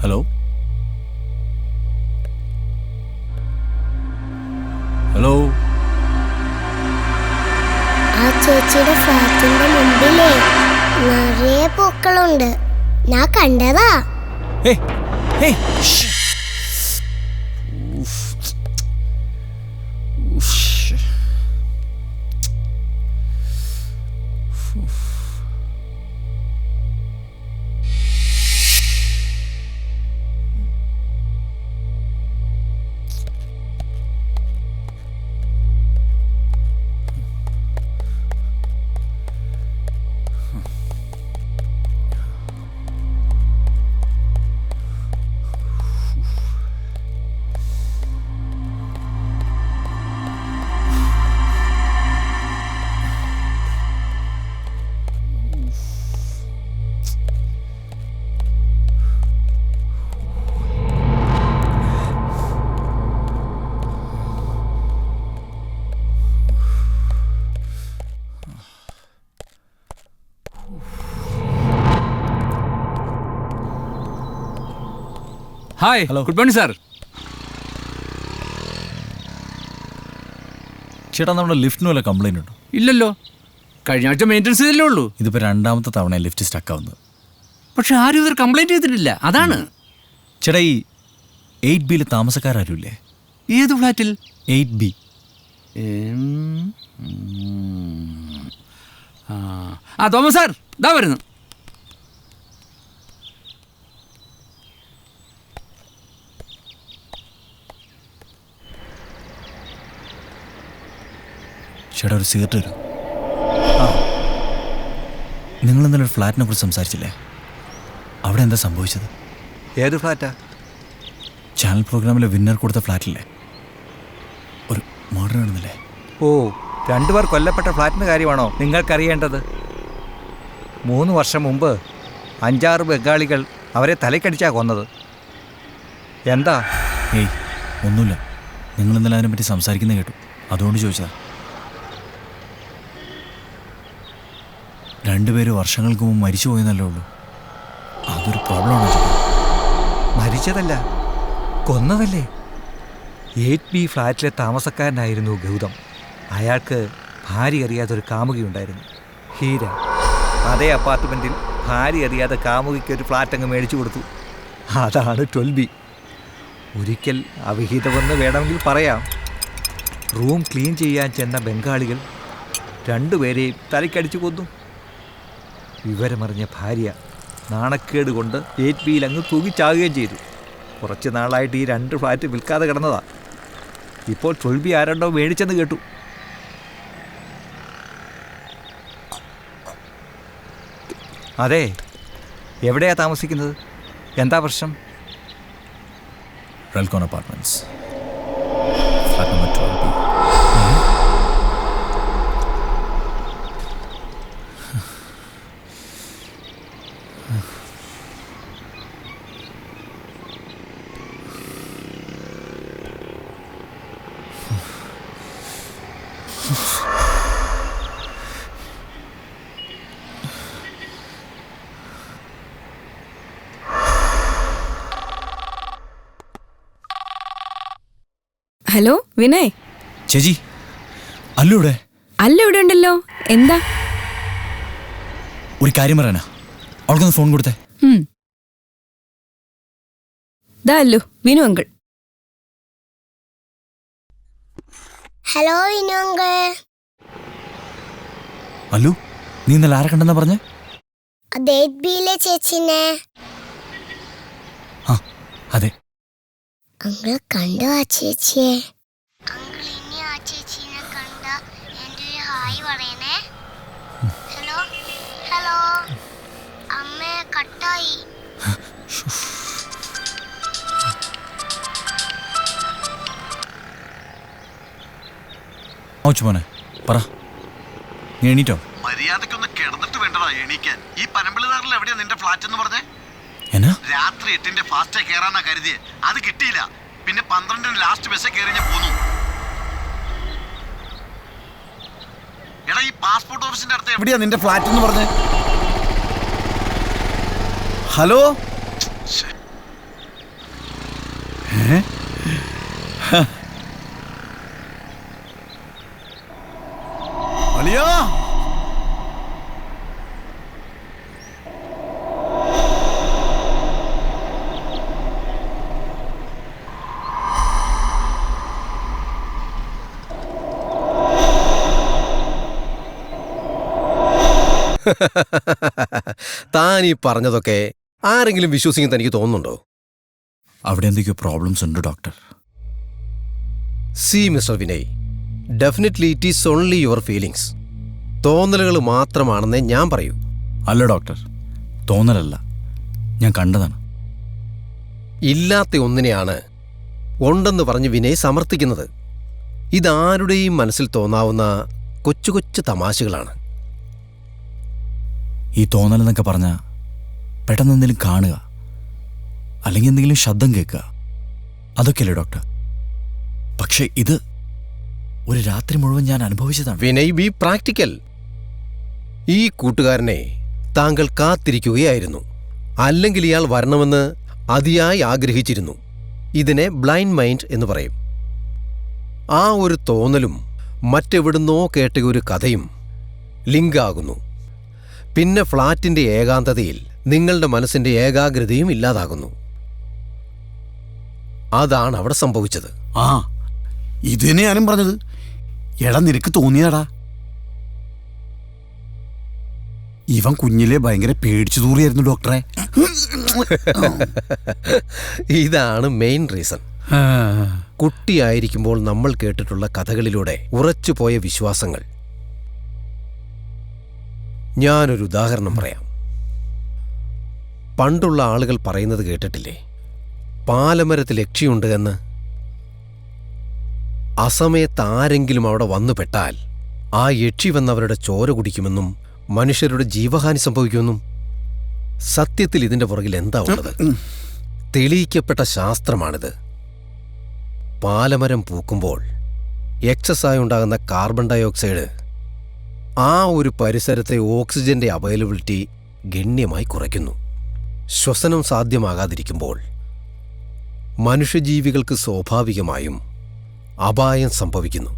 Hello hello. ആ ചേച്ചിയുടെ ഫ്ലാറ്റിന്റെ മുമ്പിലേ നിറയെ പൂക്കളുണ്ട്. ഞാൻ കണ്ടതാ. Hi, good morning sir. ചേട്ടാ നമ്മുടെ ലിഫ്റ്റിന് വല്ല കംപ്ലൈന്റ് ഉണ്ടോ? ഇല്ലല്ലോ, കഴിഞ്ഞ ആഴ്ച മെയിൻ്റെനൻസ് ചെയ്തല്ലേ ഉള്ളൂ. ഇതിപ്പോ രണ്ടാമത്തെ തവണ ലിഫ്റ്റ് സ്റ്റക്ക് ആവുന്നത്. പക്ഷെ ആരും ഇതൊരു കംപ്ലൈന്റ് ചെയ്തിട്ടില്ല, അതാണ്. ചേട്ടാ ഈ 8B താമസക്കാരില്ലേ? ഏത് ഫ്ലാറ്റിൽ? 8B. ആ തോമസ് സാർ ഇതാ വരുന്നു. ചേട്ടാ ഒരു സിഗരറ്റ് വരും. നിങ്ങൾ ഇന്നലെ ഒരു ഫ്ലാറ്റിനെ കുറിച്ച് സംസാരിച്ചില്ലേ? അവിടെ എന്താ സംഭവിച്ചത്? ഏത് ഫ്ലാറ്റാ? ചാനൽ പ്രോഗ്രാമിലെ വിന്നർ കൊടുത്ത ഫ്ലാറ്റില്ലേ, ഒരു മർഡർ നടന്നില്ലേ? ഓ, 2 പേർ കൊല്ലപ്പെട്ട ഫ്ലാറ്റിൻ്റെ കാര്യമാണോ നിങ്ങൾക്കറിയേണ്ടത്? 3 വർഷം മുമ്പ് 5-6 ബംഗാളികൾ അവരെ തലക്കടിച്ചാ കൊന്നത്. എന്താ? ഏയ് ഒന്നുമില്ല, നിങ്ങൾ ഇന്നലെ അതിനെപ്പറ്റി സംസാരിക്കുന്നത് കേട്ടു, അതുകൊണ്ട് ചോദിച്ചതാ. 2 പേര് വർഷങ്ങൾക്ക് മുമ്പ് മരിച്ചു പോയെന്നല്ലേ ഉള്ളൂ. അതൊരു പ്രോബ്ലമാണോ? മരിച്ചതല്ല, കൊന്നതല്ലേ. 8B ഫ്ലാറ്റിലെ താമസക്കാരനായിരുന്നു ഗൗതം. അയാൾക്ക് ഭാര്യ അറിയാതൊരു കാമുകിയുണ്ടായിരുന്നു, ഹീര. അതേ അപ്പാർട്ട്മെൻറ്റിൽ ഭാര്യ അറിയാതെ കാമുകിക്ക് ഒരു ഫ്ലാറ്റ് അങ്ങ് മേടിച്ചു കൊടുത്തു. അതാണ് 12B. ഒരിക്കൽ അവിഹിതമെന്ന് വേണമെങ്കിൽ പറയാം. റൂം ക്ലീൻ ചെയ്യാൻ ചെന്ന ബംഗാളികൾ 2 പേരെയും തലക്കടിച്ചു കൊന്നു. വിവരമറിഞ്ഞ ഭാര്യ നാണക്കേട് കൊണ്ട് 8Bയിൽ അങ്ങ് തൂങ്ങിച്ചാകുകയും ചെയ്തു. കുറച്ച് നാളായിട്ട് ഈ 2 ഫ്ലാറ്റ് വിൽക്കാതെ കിടന്നതാ. ഇപ്പോൾ 12B ആരണ്ടോ മേടിച്ചെന്ന് കേട്ടു. അതെ, എവിടെയാ താമസിക്കുന്നത്? എന്താ പ്രശ്നം? Relcon apartments, flat number 12B. Hello Vinay. ചേച്ചി അല്ലൂടെ? അല്ല ഇവിടെ ഉണ്ടല്ലോ. എന്താ? ഒരു കാര്യം പറയാനാ, അവൾക്കൊന്ന് ഫോൺ കൊടുത്തേ. ദാ Allu, Vinu uncle. Hello Vinu uncle. Allu, നീ ഇന്നലെ ആരെ കണ്ടെന്നാ പറഞ്ഞേ? അത് 8Bയിലെ ചേച്ചിനെ. അതെ. അങ്കിൾ കണ്ടോ ആ ചേച്ചിയെ? അങ്കിൾ ഇനി ആ ചേച്ചിനെ കണ്ട എൻ്റെ ഒരു ഹായ് പറയണേ. Hello hello. അമ്മേ കട്ടായി. മോനെ പറ, നീ എണീറ്റോ? മര്യാദക്കൊന്ന് കിടന്നിട്ട് വേണ്ടടാ എണീക്കാൻ. ഈ പനമ്പിളിനാറിൽ എവിടെയാ നിന്റെ ഫ്ലാറ്റ് എന്ന് പറഞ്ഞേ? എന്നാ? രാത്രി 8 ഫാസ്റ്റേ കയറാനാ കരുതിയെ, അത് കിട്ടിയില്ല. പിന്നെ 12 ലാസ്റ്റ് ബസ്സേ കയറി ഞാൻ പോന്നു. എടാ ഈ പാസ്പോർട്ട് ഓഫീസിന്റെ അടുത്ത് എവിടെയാ നിന്റെ ഫ്ലാറ്റ് എന്ന് പറഞ്ഞേ? ഹലോ. അളിയാ, താൻ ഈ പറഞ്ഞതൊക്കെ ആരെങ്കിലും വിശ്വസിക്കുന്ന എനിക്ക് തോന്നുന്നുണ്ടോ? അവിടെ എന്തൊക്കെയോ പ്രോബ്ലംസ് ഉണ്ട് doctor. See mister Vinay, definitely it is only your feelings. തോന്നലുകൾ മാത്രമാണെന്നേ ഞാൻ പറയൂ. അല്ല ഡോക്ടർ, തോന്നലല്ല, ഞാൻ കണ്ടതാണ്. ഇല്ലാത്ത ഒന്നിനെയാണ് ഉണ്ടെന്ന് പറഞ്ഞ് വിനയ് സമർത്ഥിക്കുന്നത്. ഇതാരുടെയും മനസ്സിൽ തോന്നാവുന്ന കൊച്ചു കൊച്ചു തമാശകളാണ്. ഈ തോന്നലെന്നൊക്കെ പറഞ്ഞാൽ പെട്ടെന്ന് എന്തെങ്കിലും കാണുക, അല്ലെങ്കിൽ എന്തെങ്കിലും ശബ്ദം കേൾക്കുക, അതൊക്കെയല്ലേ ഡോക്ടർ? പക്ഷെ ഇത് ഒരു രാത്രി മുഴുവൻ ഞാൻ അനുഭവിച്ചതാണ്. Vinay, B practical. ഈ കൂട്ടുകാരനെ താങ്കൾ കാത്തിരിക്കുകയായിരുന്നു, അല്ലെങ്കിൽ ഇയാൾ വരണമെന്ന് അതിയായി ആഗ്രഹിച്ചിരുന്നു. ഇതിനെ ബ്ലൈൻഡ് മൈൻഡ് എന്ന് പറയും. ആ ഒരു തോന്നലും മറ്റെവിടുന്നോ കേട്ട ഒരു കഥയും ലിങ്കാകുന്നു. പിന്നെ ഫ്ലാറ്റിന്റെ ഏകാന്തതയിൽ നിങ്ങളുടെ മനസ്സിന്റെ ഏകാഗ്രതയും ഇല്ലാതാകുന്നു. അതാണ് അവിടെ സംഭവിച്ചത്. ആ ഇത് തന്നെ ഞാനും പറഞ്ഞത്. എടാ നിനക്ക് തോന്നിയാടാ, ഇവൻ കുഞ്ഞിലെ ഭയങ്കര പേടിച്ചു തൂറിയായിരുന്നു ഡോക്ടറെ. ഇതാണ് മെയിൻ റീസൺ. കുട്ടിയായിരിക്കുമ്പോൾ നമ്മൾ കേട്ടിട്ടുള്ള കഥകളിലൂടെ ഉറച്ചുപോയ വിശ്വാസങ്ങൾ. ഞാനൊരു ഉദാഹരണം പറയാം. പണ്ടുള്ള ആളുകൾ പറയുന്നത് കേട്ടിട്ടില്ലേ, പാലമരത്തിൽ യക്ഷിയുണ്ട് എന്ന്. അസമയത്ത് ആരെങ്കിലും അവിടെ വന്നുപെട്ടാൽ ആ യക്ഷി വന്നവരുടെ ചോര കുടിക്കുമെന്നും മനുഷ്യരുടെ ജീവഹാനി സംഭവിക്കുമെന്നും. സത്യത്തിൽ ഇതിന്റെ പുറകിൽ എന്താ ഉള്ളത്? തെളിയിക്കപ്പെട്ട ശാസ്ത്രമാണിത്. പാലമരം പൂക്കുമ്പോൾ എക്സസായി ഉണ്ടാകുന്ന കാർബൺ ഡയോക്സൈഡ് ആ ഒരു പരിസരത്തെ ഓക്സിജന്റെ അവൈലബിലിറ്റി ഗണ്യമായി കുറയ്ക്കുന്നു. ശ്വസനം സാധ്യമാകാതിരിക്കുമ്പോൾ മനുഷ്യജീവികൾക്ക് സ്വാഭാവികമായും അപായം സംഭവിക്കുന്നു.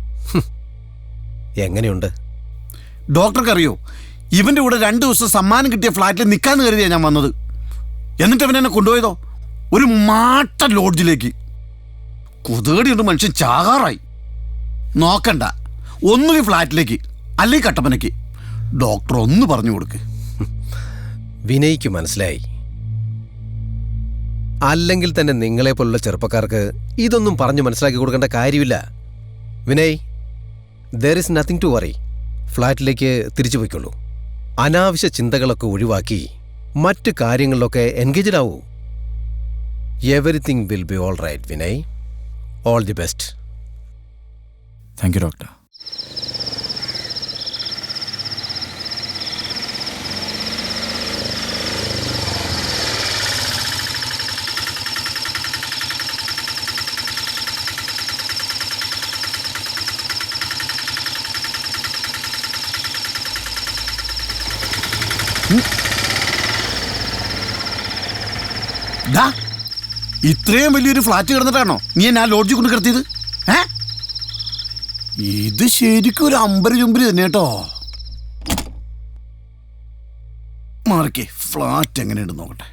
എങ്ങനെയുണ്ട്? ഡോക്ടർക്കറിയോ, ഇവന്റെ കൂടെ 2 ദിവസം സമ്മാനം കിട്ടിയ ഫ്ലാറ്റിൽ നിൽക്കാന്ന് കരുതിയാ ഞാൻ വന്നത്. എന്നിട്ട് അവൻ എന്നെ കൊണ്ടുപോയതോ ഒരു മാട്ട ലോഡ്ജിലേക്ക്. കുതേടിയുണ്ട് മനുഷ്യൻ ചാകാറായി. നോക്കണ്ട, ഒന്നുകിൽ ഫ്ലാറ്റിലേക്ക് അല്ലെങ്കിൽ കട്ടപ്പനയ്ക്ക്. ഡോക്ടർ ഒന്ന് പറഞ്ഞു കൊടുക്ക്. വിനയ്ക്ക് മനസ്സിലായി. അല്ലെങ്കിൽ തന്നെ നിങ്ങളെപ്പോലുള്ള ചെറുപ്പക്കാർക്ക് ഇതൊന്നും പറഞ്ഞു മനസ്സിലാക്കി കൊടുക്കേണ്ട കാര്യമില്ല. Vinay, there is nothing to worry. ഫ്ലാറ്റിലേക്ക് തിരിച്ചു പോയിക്കൊള്ളൂ. അനാവശ്യ ചിന്തകളൊക്കെ ഒഴിവാക്കി മറ്റു കാര്യങ്ങളിലൊക്കെ എൻഗേജ്ഡ് ആവൂ. Everything will be all right Vinay. All the best. Thank you doctor. ഇത്രയും വലിയൊരു ഫ്ലാറ്റ് കിടന്നിട്ടാണോ നീ എന്നെ ആ ലോഡ്ജിൽ കൊണ്ട് കിടത്തിയത്? ഇത് ശരിക്കും ഒരു അമ്പര് ചുമ്പര് തന്നെ കേട്ടോ. മാറിക്കേ, ഫ്ലാറ്റ് എങ്ങനെയുണ്ട് നോക്കട്ടെ.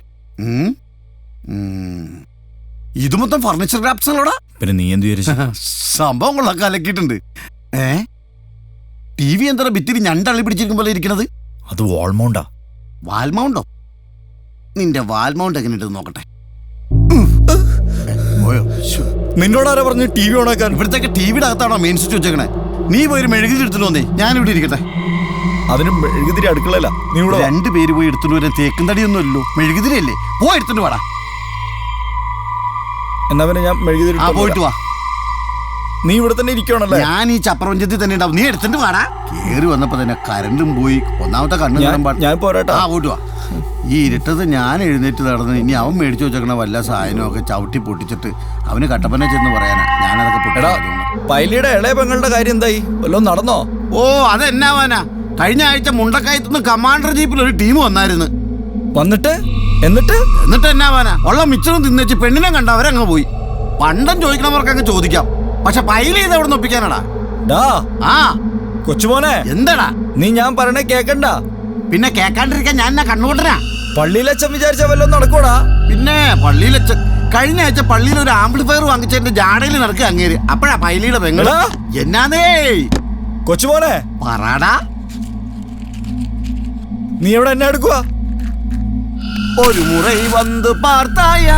ഇത് മൊത്തം ഫർണിച്ചർ ഗ്രാപ്സാണോടാ. പിന്നെ നീ എന്ത് വിചാരിച്ചു? സംഭവം കൊള്ളാൻ കലക്കിയിട്ടുണ്ട്. ടി വി എന്താ ഭിത്തിരി ഞണ്ടള്ളി പിടിച്ചിരിക്കും പോലെ ഇരിക്കണത്? അത് വാൾമൗണ്ടാ. വാൽമൗണ്ടോ? നിന്റെ വാൽമൗണ്ട് എങ്ങനെയുണ്ട് നോക്കട്ടെ. നിന്നോടാരാ പറഞ്ഞു ടി വി ഓണാക്കാൻ? ഇവിടത്തേക്ക് ടി വിയുടെ അകത്താണോ മെയിൻ സ്വിച്ച് വെച്ചേക്കണേ? നീ പോയി മെഴുകുതിരി എടുത്തിട്ട് വന്നേ, ഞാനിവിടെ ഇരിക്കട്ടെ. അതിന് മെഴുകുതിരി അടുക്കളല്ല. നീ ഇവിടെ 2 പേര് പോയി എടുത്തിട്ട് വരാൻ തേക്കും തടിയൊന്നുമല്ലോ, മെഴുകുതിരി അല്ലേ. പോയി എടുത്തിട്ട് വാടാ. എന്നാ പിന്നെ ഞാൻ മെഴുകുതിരി പോയിട്ട് വാ. നീ ഇവിടെ തന്നെ ഇരിക്കണല്ലേ? ഞാൻ ഈ ചപ്രപഞ്ചത്തിൽ തന്നെ ഉണ്ടാവും. നീ എടുത്തിട്ട് വാടാ. കേറി വന്നപ്പോ തന്നെ കരണ്ടും പോയി. ഒന്നാമത്തെ കണ്ണു ഞാൻ പോരാട്ടാ. പോയിട്ട് വാ. ഈ ഇരുട്ടത് ഞാൻ എഴുന്നേറ്റ് നടന്ന് ഇനി അവൻ മേടിച്ചു വെച്ചേക്കണ വല്ല സാധനമൊക്കെ ചവിട്ടി പൊട്ടിച്ചിട്ട് അവന് കട്ടപ്പന ചെന്ന് പറയാനാ ഞാനതൊക്കെ പൊട്ടിടാ. പൈലിയുടെ ഇളയ പെങ്ങളുടെ കാര്യം എന്തായി? വല്ലതും നടന്നോ? ഓ, അതെന്നാവാനാ. കഴിഞ്ഞ ആഴ്ച മുണ്ടക്കയത്തുനിന്ന് കമാൻഡർ ജീപ്പിൽ ഒരു ടീം വന്നായിരുന്നു. എന്നിട്ട് എന്നാവാനാ? ഉള്ള മിച്ചറും തിന്നേച്ച് പെണ്ണിനെ കണ്ട അവരങ്ങ് പോയി. പണ്ടം ചോദിക്കണവർക്ക് അങ്ങ് ചോദിക്കാം. പക്ഷെ പൈലി ഇത് എവിടെ നിന്ന് ഒപ്പിക്കാനാടാ? കൊച്ചുമോനെ, എന്താടാ നീ ഞാൻ പറയണേ കേക്കണ്ട. പിന്നെ കേക്കാണ്ടിരിക്കാൻ ഞാൻ എന്നാ കണ്ണുകൊണ്ടരാ? പള്ളിയിലച്ഛൻ വിചാരിച്ച വല്ലതും നടക്കൂടാ? പിന്നെ പള്ളിയിലച്ഛൻ കഴിഞ്ഞ ആഴ്ച പള്ളിയിൽ ഒരു ആംപ്ലിഫയർ വാങ്ങിച്ചതിന്റെ ജാടയിൽ നടക്കുക അങ്ങേര്. അപ്പഴാ പൈലിയുടെ പെങ്ങള്. എന്നാന്നേ കൊച്ചുമോനെ പറയാടാ. നീ എവിടെ എന്നെ എടുക്കുക? ഒരു മുறை വന്ന് പാർത്തായ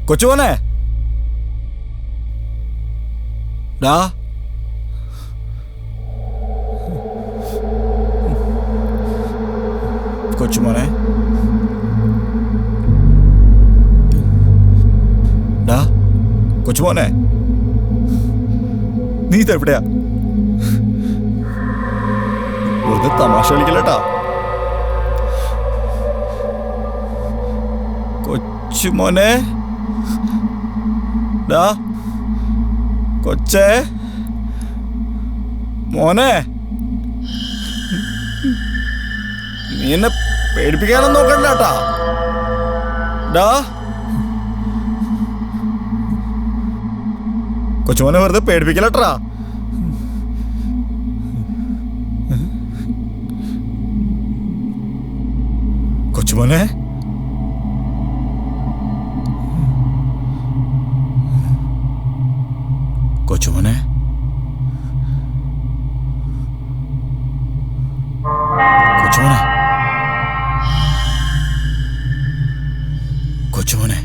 കൊച്ചുമോനെ, കൊച്ചുമോനെ, കൊച്ചുമോനെ, നീ ഇതെവിടെയാ? വെറുതെ തമാശ കളിക്കല്ലേട്ടാ. കൊച്ചുമോനെ, കൊച്ചേ, മോനെ, നീ എന്നെ പേടിപ്പിക്കാനൊന്നും നോക്കണ്ടാ. കൊച്ചുമോനെ വെറുതെ പേടിപ്പിക്കലട്ടാ. കൊച്ചുമോനെ, കൊച്ചുമോനെ, കൊച്ചുമോനെ, കൊച്ചുമോനെ,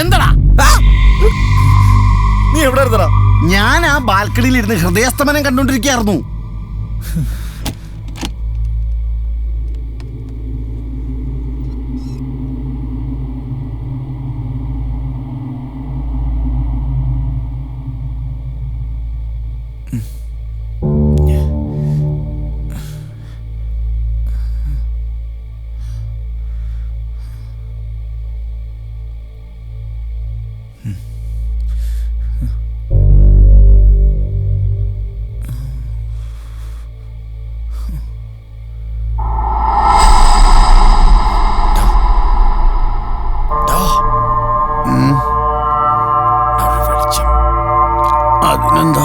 എന്താടാ നീ എവിടെ ഇരുന്നടാ? ഞാൻ ആ ബാൽക്കണിയിൽ ഇരുന്ന് ഹൃദയസ്തമനം കണ്ടോണ്ടിരിക്കുകയായിരുന്നു. അതിനെന്താ,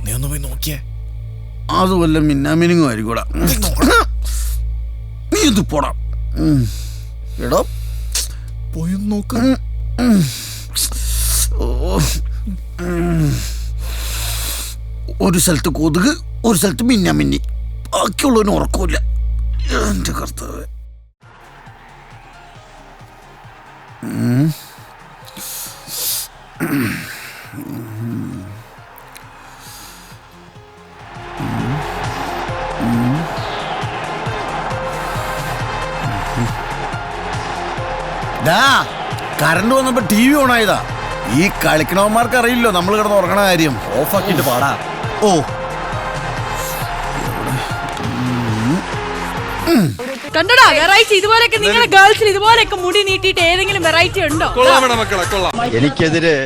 നീ ഒന്ന് പോയി നോക്കിയേ. അത് വല്ല മിന്നാമിനിങ്ങും ആയിരിക്കൂടാ. നീ ഇത് പോടാ. എടോ പോയി നോക്ക്. ഒരു സ്ഥലത്ത് കൊതുക്, ഒരു സ്ഥലത്ത് മിന്നാമിന്നി, ബാക്കിയുള്ളവന് ഉറക്കമില്ല. എന്റെ കർത്താവേ. കറണ്ട് വന്നപ്പോ ടി വി ഓൺ ആയതാ. ഈ കളിക്കണവന്മാർക്ക് അറിയില്ലോ നമ്മൾ കിടന്ന് ഉറങ്ങണ കാര്യം. ഓഫാക്കിട്ട് പാടാ. ഓ, കണ്ടടാ വെറൈറ്റി. ഇതുപോലൊക്കെ നിങ്ങളുടെ ഗേൾസിന് ഇതുപോലൊക്കെ മുടി നീട്ടിയിട്ട് ഏതെങ്കിലും വെറൈറ്റി ഉണ്ടോ? എനിക്കെതിരെ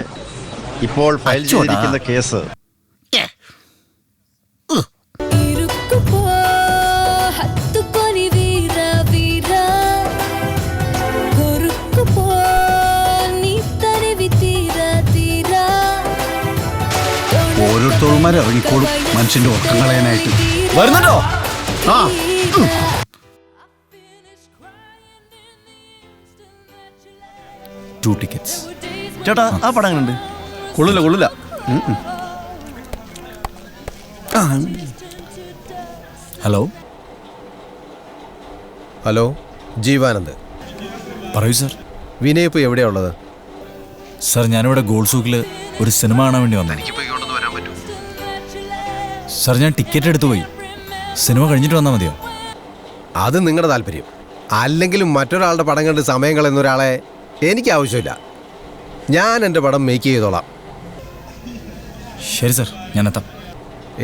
ഇപ്പോൾ ഫയൽ ചെയ്തിരിക്കുന്ന കേസ് യവന്മാരെ ഇറങ്ങിക്കോളും മനുഷ്യന്റെ ഉറക്കം കളയാനായിട്ട്. വരുന്നുണ്ടോ? ആ ടു ടിക്കറ്റ്സ്. ചേട്ടാ ആ പടം എങ്ങനെയുണ്ട്? കൊള്ളില്ല. Hello hello, Jeevanand. പറയൂ സാർ. വിനയ് ഇപ്പോൾ എവിടെയാ ഉള്ളത്? സാർ ഞാനിവിടെ ഗോൾഡ് സൂക്കിൽ ഒരു സിനിമ കാണാൻ വേണ്ടി വന്നു. സാർ ഞാൻ ടിക്കറ്റ് എടുത്തു പോയി. സിനിമ കഴിഞ്ഞിട്ട് വന്നാൽ മതിയോ? അത് നിങ്ങളുടെ താല്പര്യം. അല്ലെങ്കിലും മറ്റൊരാളുടെ പടം കണ്ട് സമയം കളയുന്ന ഒരാളെ എനിക്ക് ആവശ്യമില്ല. ഞാൻ എൻ്റെ പടം മേക്ക് ചെയ്തോളാം. ശരി സാർ, ഞാൻ എത്താം.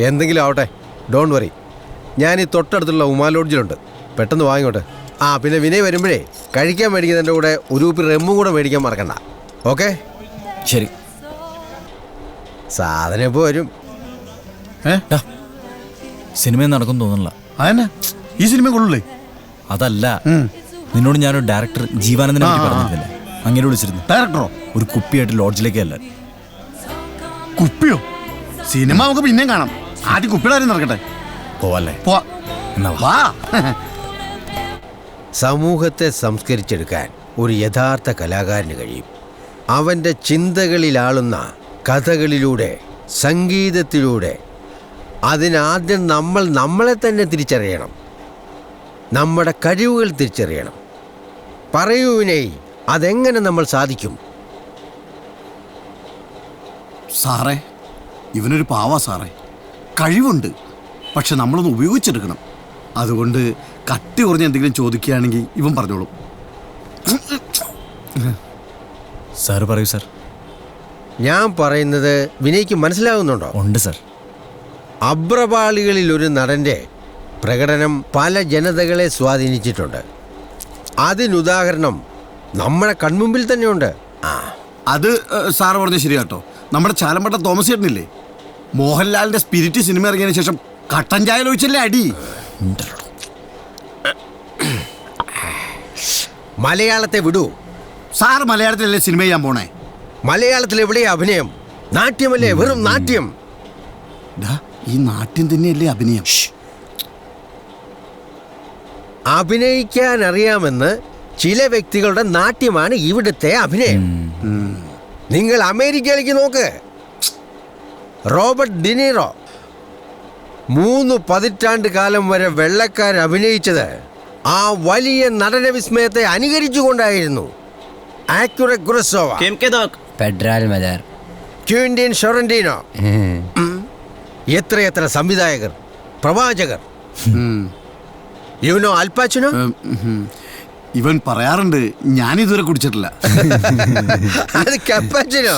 എന്തെങ്കിലും ആവട്ടെ, ഡോണ്ട് വറി. ഞാൻ ഈ തൊട്ടടുത്തുള്ള ഉമാ ലോഡ്ജിലുണ്ട്. പെട്ടെന്ന് വാങ്ങിക്കോട്ടെ. ആ പിന്നെ വിനയ് വരുമ്പോഴേ കഴിക്കാൻ മേടിക്കുന്നതിൻ്റെ കൂടെ ഒരു കുപ്പി റെമ്മും കൂടെ മേടിക്കാൻ മറക്കണ്ട. ഓക്കെ? ശരി. സാധനം ഇപ്പോൾ വരും. സിനിമ നടക്കും തോന്നുന്നില്ല. അതന്നെ, ഈ സിനിമ കൊള്ളൂലേ? അതല്ല, നിന്നോട് ഞാനൊരു ഡയറക്ടർ ജീവാനന്ദനെ പറ്റി പറഞ്ഞിരുന്നില്ലേ? അങ്ങനെ വിളിച്ചിരുന്നു. ഡയറക്ടറോ? ഒരു കുപ്പിയായിട്ട് ലോഡ്ജിലേക്ക് അല്ല. കുപ്പിയോ? സിനിമ നമുക്ക് പിന്നെയും കാണാം. ആദ്യം കുപ്പിയുടെ കാര്യം നടക്കട്ടെ. പോവല്ലേ? പോവാ. എന്നാ വാ. സമൂഹത്തെ സംസ്കരിച്ചെടുക്കാൻ ഒരു യഥാർത്ഥ കലാകാരന് കഴിയും. അവൻ്റെ ചിന്തകളിലാളുന്ന കഥകളിലൂടെ, സംഗീതത്തിലൂടെ. അതിനാദ്യം നമ്മൾ നമ്മളെ തന്നെ തിരിച്ചറിയണം, നമ്മുടെ കഴിവുകൾ തിരിച്ചറിയണം. പറയൂ വിനയ്, അതെങ്ങനെ നമ്മൾ സാധിക്കും? സാറേ, ഇവനൊരു പാവാ സാറേ. കഴിവുണ്ട്, പക്ഷെ നമ്മളൊന്ന് ഉപയോഗിച്ചെടുക്കണം. അതുകൊണ്ട് കട്ടി കുറഞ്ഞ എന്തെങ്കിലും ചോദിക്കുകയാണെങ്കിൽ ഇവൻ പറഞ്ഞോളും. സാർ പറയൂ സാർ. ഞാൻ പറയുന്നത് വിനയ്ക്ക് മനസ്സിലാകുന്നുണ്ടോ? ഉണ്ട് സാർ. അബ്രപാളികളിൽ ഒരു നടൻ്റെ പ്രകടനം പല ജനതകളെ സ്വാധീനിച്ചിട്ടുണ്ട്. അതിനുദാഹരണം നമ്മുടെ കൺമുമ്പിൽ തന്നെയുണ്ട്. അത് സാറ് പറഞ്ഞ ശരിയാട്ടോ. നമ്മുടെ ചാലമ്പട്ട തോമസ് ചേട്ടനില്ലേ, മോഹൻലാലിന്റെ സ്പിരിറ്റ് സിനിമ ഇറങ്ങിയതിനു ശേഷം കട്ടൻ ചായ ലോചിച്ചല്ലേ അടി. മലയാളത്തെ വിടൂ. സാറ് മലയാളത്തിലല്ലേ സിനിമ ചെയ്യാൻ പോണേ? മലയാളത്തിൽ എവിടെയാ അഭിനയം? നാട്യമല്ലേ, വെറും നാട്യം. ഈ നാട്യം തന്നെയല്ലേ അഭിനയം? അഭിനയിക്കാൻ അറിയാമെന്ന് ചില വ്യക്തികളുടെ നാട്യമാണ് ഇവിടുത്തെ അഭിനയം. നിങ്ങൾ അമേരിക്കയിലേക്ക് നോക്ക്. റോബർട്ട് ഡിനീറോ 3 പതിറ്റാണ്ട് കാലം വരെ വെള്ളക്കാർ അഭിനയിച്ചത് ആ വലിയ നടന വിസ്മയത്തെ അനുകരിച്ചുകൊണ്ടായിരുന്നു. ആക്യുറ ഗുറസോവ, പെഡ്രാൽ മദർ, ക്വിന്റിൻ ഷൊറന്റീനോ, എത്രയെത്ര സംവിധായകർ, പ്രവാചകർ. യുനോ അൽ പാച്ചിനോ? ഇവൻ പറയാറുണ്ട്, ഞാനിതുവരെ കുടിച്ചിട്ടില്ല. അത് കപ്പാച്ചിനോ.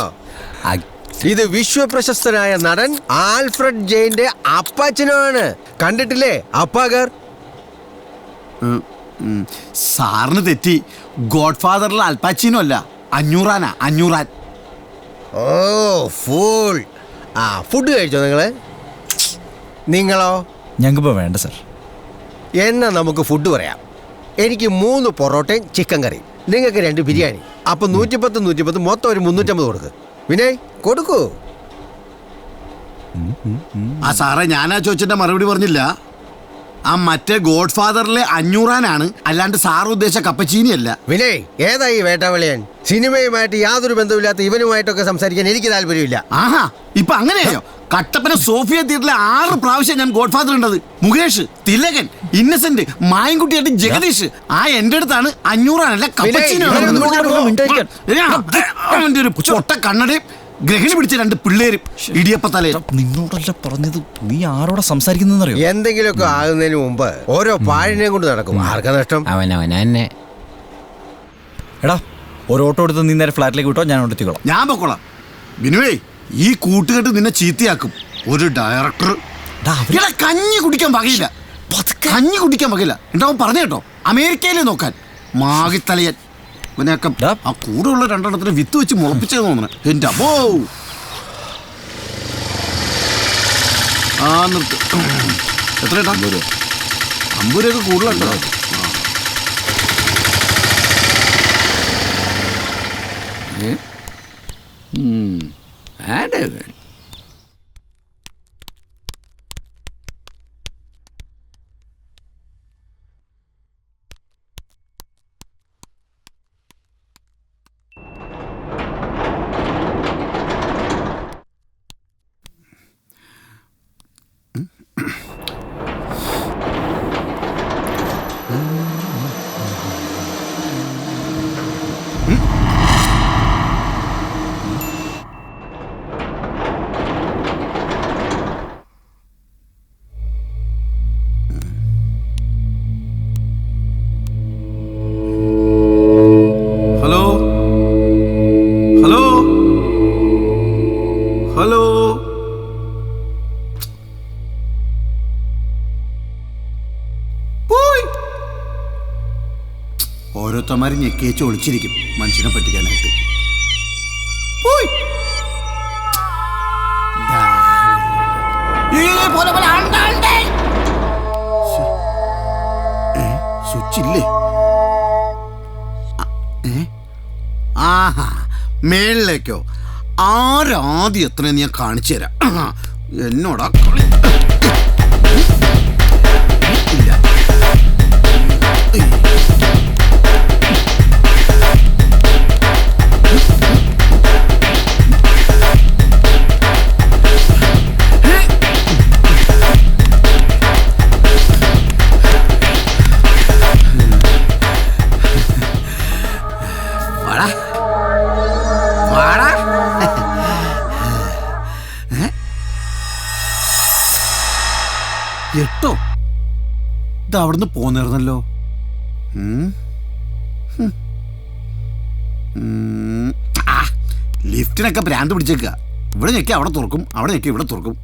ഇത് വിശ്വപ്രശസ്തനായ നടൻ ആൽഫ്രഡ് ജെയിന്റെ അപ്പാച്ചനോ ആണ്. കണ്ടിട്ടില്ലേ അപ്പാഗർ? സാറിന് തെറ്റി. ഗോഡ് ഫാദറിൽ അൽപാച്ചിനോ അല്ല, അഞ്ഞൂറാൻ. ഓ ഫൂൾ. ഫുഡ് കഴിച്ചോ നിങ്ങളോ? ഞങ്ങൾക്കിപ്പോൾ വേണ്ട സാർ. എന്നാ നമുക്ക് ഫുഡ് പറയാം. എനിക്ക് 3 പൊറോട്ടയും ചിക്കൻ കറി, നിങ്ങൾക്ക് 2 ബിരിയാണി. അപ്പൊ 110 മൊത്തം ഒരു 350 കൊടുക്ക്. വിനയ് കൊടുക്കൂ. സാറേ, ഞാനാ ചോദിച്ചിട്ട് മറുപടി പറഞ്ഞില്ല. ആ മറ്റേ ഗോഡ് ഫാദറിലെ അഞ്ഞൂറാനാണ്, അല്ലാണ്ട് സാറ് ഉദ്ദേശിച്ച കപ്പച്ചീനി അല്ല. വിനയ്, ഏതായി വേട്ടാവളിയൻ? സിനിമയുമായിട്ട് യാതൊരു ബന്ധമില്ലാത്ത ഇവനുമായിട്ടൊക്കെ സംസാരിക്കാൻ എനിക്ക് താല്പര്യമില്ല. ആഹാ, ഇപ്പൊ അങ്ങനെയോ? കട്ടപ്പന സോഫിയ തിയേറ്ററിലെ 6 പ്രാവശ്യം ഞാൻ ഗോഡ് ഫാദർ ഉണ്ടത്. മുകേഷ്, തിലകൻ, ഇന്നസെന്റ്, മായൻകുട്ടിയായിട്ട് ജഗദീഷ്. എന്റെ അടുത്താണ് അഞ്ഞൂറാനല്ല കപ്പച്ചീനി. അവന്റെ ഒരു പൊട്ട കണ്ണടയും ഗ്രഹിണി പിടിച്ച 2 പിള്ളേരും ഇടിയപ്പത്തലയും. നിന്നോടല്ല പറഞ്ഞത്, നീ ആരോടെ സംസാരിക്കുന്നറിയോ? എന്തെങ്കിലുമൊക്കെ ആകുന്നതിന് മുമ്പ് ഓരോ പാഴിനെയും കൊണ്ട് നടക്കും. ആർക്കാ നഷ്ടം? അവനെ. എടാ, ഒരു ഓട്ടോ എടുത്ത് നീ നേരെ ഫ്ലാറ്റിലേക്ക് വിട്ടോ, ഞാൻ എത്തിക്കോളാം. ഞാൻ പൊക്കോളാം. ബിനുവേ, ഈ കൂട്ടുകെട്ട് നിന്നെ ചീത്തയാക്കും. ഒരു ഡയറക്ടർ കഞ്ഞി കുടിക്കാൻ വകയില്ല. എന്താ പറഞ്ഞു കേട്ടോ? അമേരിക്കയിലെ നോക്കാൻ മാഗിത്തലയൻ. ഇവനെയൊക്കെ ആ കൂടെയുള്ള 2 എണ്ണത്തിന് വിത്ത് വെച്ച് മുളപ്പിച്ചത് തോന്നണേ. എന്റെ അമ്മോ. നിർത്ത്. എത്ര 50 രൂപയൊക്കെ കൂടുതലുണ്ടോ? ഓരോരുത്തന്മാർ ഞെക്കിയേച്ച് ഒളിച്ചിരിക്കും മനുഷ്യനെ പറ്റിക്കാനായിട്ട്. പോയ്. സ്വിച്ച് ഇല്ലേ? ആഹാ, മേളിലേക്കോ? ആരാദ്യം എത്രയെന്ന് ഞാൻ കാണിച്ചു തരാം. എന്നോടാ കളി. ഇല്ല. എട്ടോ? ഇത് അവിടുന്ന് പോന്നിരുന്നല്ലോ. ലിഫ്റ്റിനൊക്കെ ഭ്രാന്ത് പിടിച്ചേക്കുക. ഇവിടെ ഞെക്കി അവിടെ തുറക്കും, അവിടെ ഞെക്കി ഇവിടെ തുറക്കും.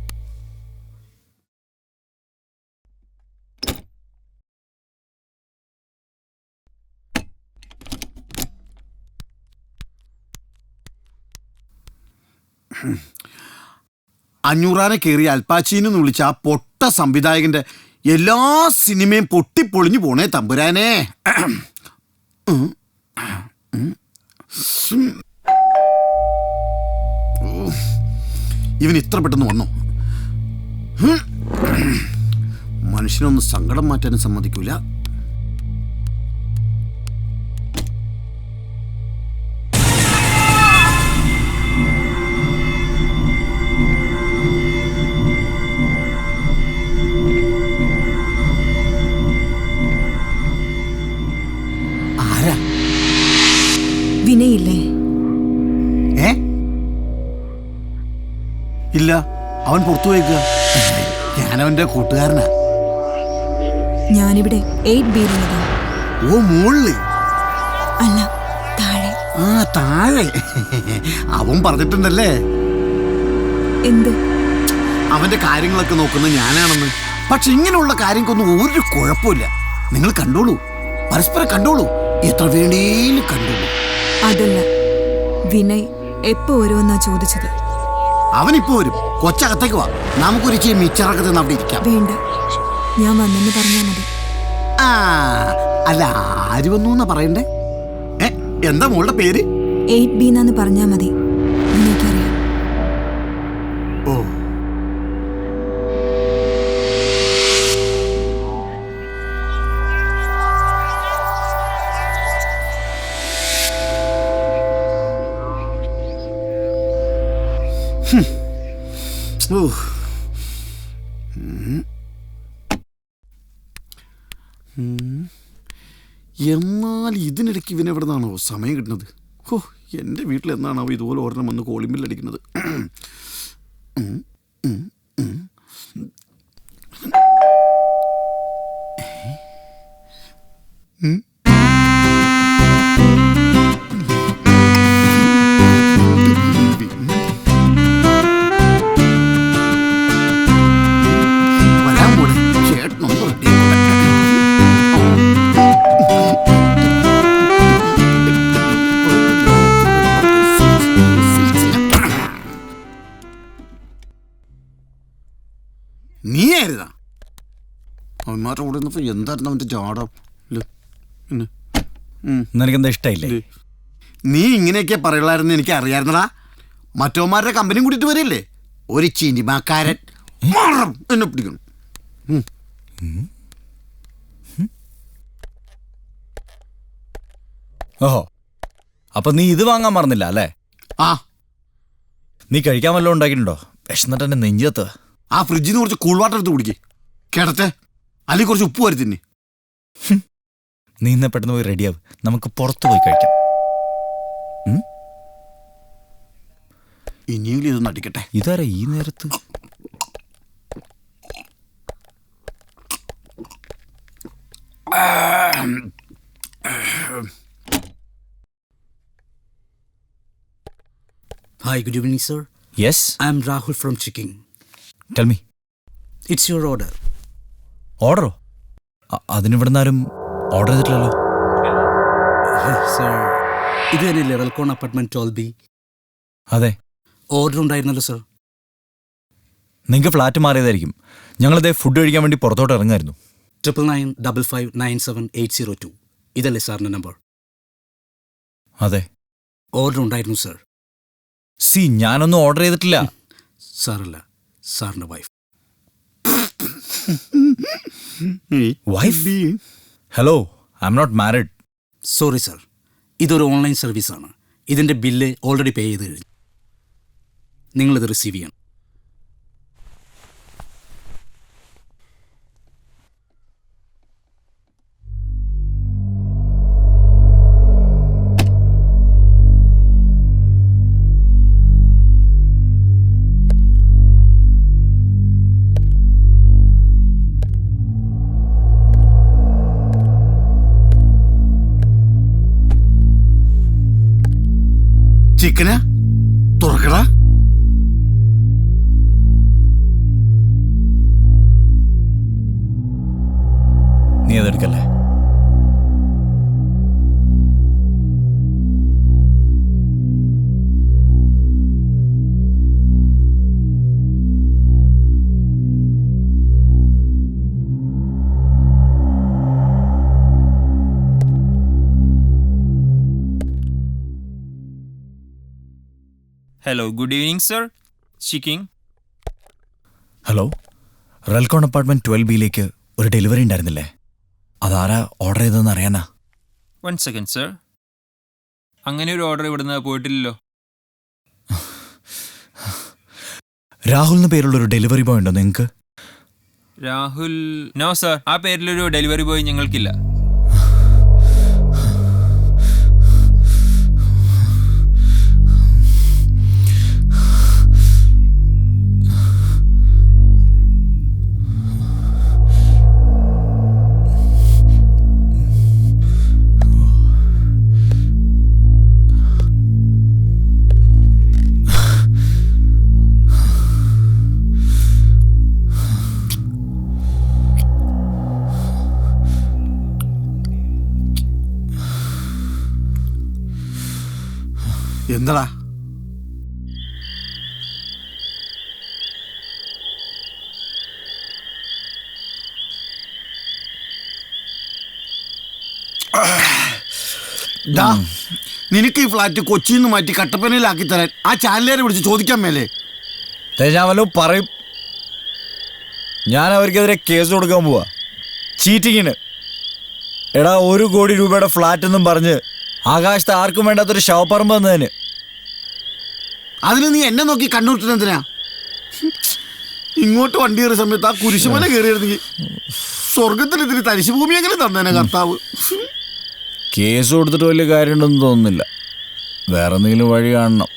അഞ്ഞൂറാനെ കയറി അൽപ്പാച്ചീനെന്ന് വിളിച്ച ആ പൊട്ട സംവിധായകന്റെ എല്ലാ സിനിമയും പൊട്ടിപ്പൊളിഞ്ഞു പോണേ തമ്പുരാനെ. ഇവൻ ഇത്ര പെട്ടെന്ന് വന്നോ? മനുഷ്യനൊന്ന് സങ്കടം മാറ്റാനും സമ്മതിക്കൂല. വിനയില്ലേ? ഇല്ല, അവൻ പുറത്തു പോയിക്കുക. ഞാനവന്റെ കൂട്ടുകാരനാ. ഞാനിവിടെ 8B-ലുള്ളതാ. ഓ, മുകളില്? അല്ല, താഴെ. ആ, താഴെ. അവൻ പറഞ്ഞിട്ടുണ്ടല്ലേ എന്ത്? അവന്റെ കാര്യങ്ങളൊക്കെ നോക്കുന്നത് ഞാനാണെന്ന്. പക്ഷെ ഇങ്ങനെയുള്ള കാര്യങ്ങൾക്കൊന്നും ഒരു കുഴപ്പമില്ല. നിങ്ങൾ കണ്ടോളൂ, പരസ്പരം കണ്ടോളൂ, എത്ര വേണേലും കണ്ടോളൂ. അതല്ല, വിനയ് എപ്പോ വരുമെന്നാ ചോദിച്ചത്. അവനിപ്പോ വരും. കൊച്ചകത്തേക്ക് വാ, നമുക്കൊരു ഇച്ചിരി മിച്ചറൊക്കെ തന്നെ അവിടെ ഇരിക്കാം. വേണ്ട, ഞാൻ വന്നെന്ന് പറഞ്ഞാ മതി. ആ, അല്ല, ആര് വന്നു എന്നാ പറയണ്ടേ? എന്താ മോളുടെ പേര്? 8B പറഞ്ഞാ മതി, എനിക്കറിയാം. ഓ, എന്നാൽ ഇതിനിടയ്ക്ക് ഇവനെവിടെ നിന്നാണോ സമയം കിട്ടുന്നത്? ഓ, എൻ്റെ വീട്ടിൽ എന്നാണോ ഇതുപോലെ ഒരെണ്ണം വന്ന് കോളിംബില്ലടിക്കുന്നത്? വരാൻ പോലെ ചേട്ടനൊന്നും റെഡി. നീയായിരുന്നാ? അവന്മാരുടെ കൂടെ നിന്നപ്പോ എന്തായിരുന്നു അവന്റെ ജാടം? നിനക്കെന്താ ഇഷ്ടായില്ലേ? നീ ഇങ്ങനെയൊക്കെ പറയുള്ളായിരുന്നു എനിക്ക് അറിയായിരുന്നടാ. മറ്റോമാരുടെ കമ്പനി കൂട്ടിട്ട് വരില്ലേ ഒരു ചിനിമാക്കാരൻ എന്നെ പിടിക്കണം. ഓഹോ, അപ്പൊ നീ ഇത് വാങ്ങാൻ മറന്നില്ല അല്ലേ? ആ, നീ കഴിക്കാൻ വല്ലതും ഉണ്ടാക്കിയിട്ടുണ്ടോ? വിശന്നിട്ട് എന്നെ നെഞ്ചത്ത്. ആ ഫ്രിഡ്ജിൽ നിന്ന് കുറച്ച് കൂൾ വാട്ടർ എടുത്ത് കുടിക്കേ കേടത്തെ, അല്ലെങ്കിൽ കുറച്ച് ഉപ്പ് വരി തിന്നെ. നീ ഇന്ന് പെട്ടെന്ന് പോയി റെഡിയാവും, നമുക്ക് പുറത്തു പോയി കഴിക്കാം. ഇനിയെങ്കിലും ഇതൊന്നും അടിക്കട്ടെ. ഇതാരാ ഈ നേരത്ത്? Hi, good evening, sir. Yes? I am Rahul from Chiking. Tell me. It's your order. ഓർഡറോ? അതിനിവിടുന്ന് ആരും ഓർഡർ ചെയ്തിട്ടില്ലല്ലോ. സർ ഇത് തന്നെയല്ലേ റെൽക്കോൺ അപ്പാർട്ട്മെന്റ് 12B? അതെ. ഓർഡർ ഉണ്ടായിരുന്നല്ലോ സർ. നിങ്ങൾക്ക് ഫ്ലാറ്റ് മാറിയതായിരിക്കും. ഞങ്ങളിതേ ഫുഡ് കഴിക്കാൻ വേണ്ടി പുറത്തോട്ട് ഇറങ്ങായിരുന്നു. 9995559782 ഇതല്ലേ സാറിന്റെ നമ്പർ? അതെ. ഓർഡർ ഉണ്ടായിരുന്നു സർ. ഞാനൊന്നും ഓർഡർ ചെയ്തിട്ടില്ല. സാറല്ല, സാറിന്റെ wife. Wife? Hello, I'm not married. Sorry sir, ഇതൊരു ഓൺലൈൻ സർവീസാണ്. ഇതിന്റെ ബില്ല് ഓൾറെഡി പേ ചെയ്ത് കഴിഞ്ഞു. നിങ്ങളിത് റിസീവ് ചെയ്യണം. ചിക്കനാ തുറക്കടാ. നീ അതെടുക്കല്ലേ? Hello, good evening, sir. Speaking. Hello, Relcon apartment 12B ഒരു ഡെലിവറി ഉണ്ടായിരുന്നില്ലേ? അതാരാ ഓർഡർ ചെയ്തതെന്ന് അറിയാനാ. 1 second, sir. അങ്ങനെ ഒരു ഓർഡർ ഇവിടുന്ന് പോയിട്ടില്ലല്ലോ. രാഹുൽ എന്ന് പേരുള്ള ഒരു ഡെലിവറി ബോയ് ഉണ്ടോ നിങ്ങൾക്ക്? രാഹുൽ? നോ സർ, ആ പേരിലൊരു ഡെലിവറി ബോയ് ഞങ്ങൾക്കില്ല. എന്താടാ? നിനക്ക് ഈ ഫ്ലാറ്റ് കൊച്ചിയിൽ നിന്ന് മാറ്റി കട്ടപ്പനയിലാക്കി തരാൻ ആ ചാനലുകാരെ വിളിച്ച് ചോദിക്കാൻ മേലേ? ഞാൻ വല്ലതും പറയും. ഞാൻ അവർക്കെതിരെ കേസ് കൊടുക്കാൻ പോവാ, ചീറ്റിങ്ങിന്. എടാ, 1 കോടി രൂപയുടെ ഫ്ലാറ്റ് എന്നും പറഞ്ഞ് ആകാശത്ത് ആർക്കും വേണ്ടാത്തൊരു ശവപ്പറമ്പ് വന്നതിന്. അതിന് നീ എന്നെ നോക്കി കണ്ണൂർത്തിനെന്തിനാ? ഇങ്ങോട്ട് വണ്ടി കയറിയ സമയത്ത് ആ കുരിശുമല കയറിയിരുന്നെങ്കിൽ സ്വർഗത്തിൽ ഇതിന് തരിശുഭൂമിയെങ്കിലും തന്നേനെ കർത്താവ്. കേസ് കൊടുത്തിട്ട് വലിയ കാര്യമുണ്ടെന്ന് തോന്നുന്നില്ല. വേറെ എന്തെങ്കിലും വഴി കാണണം.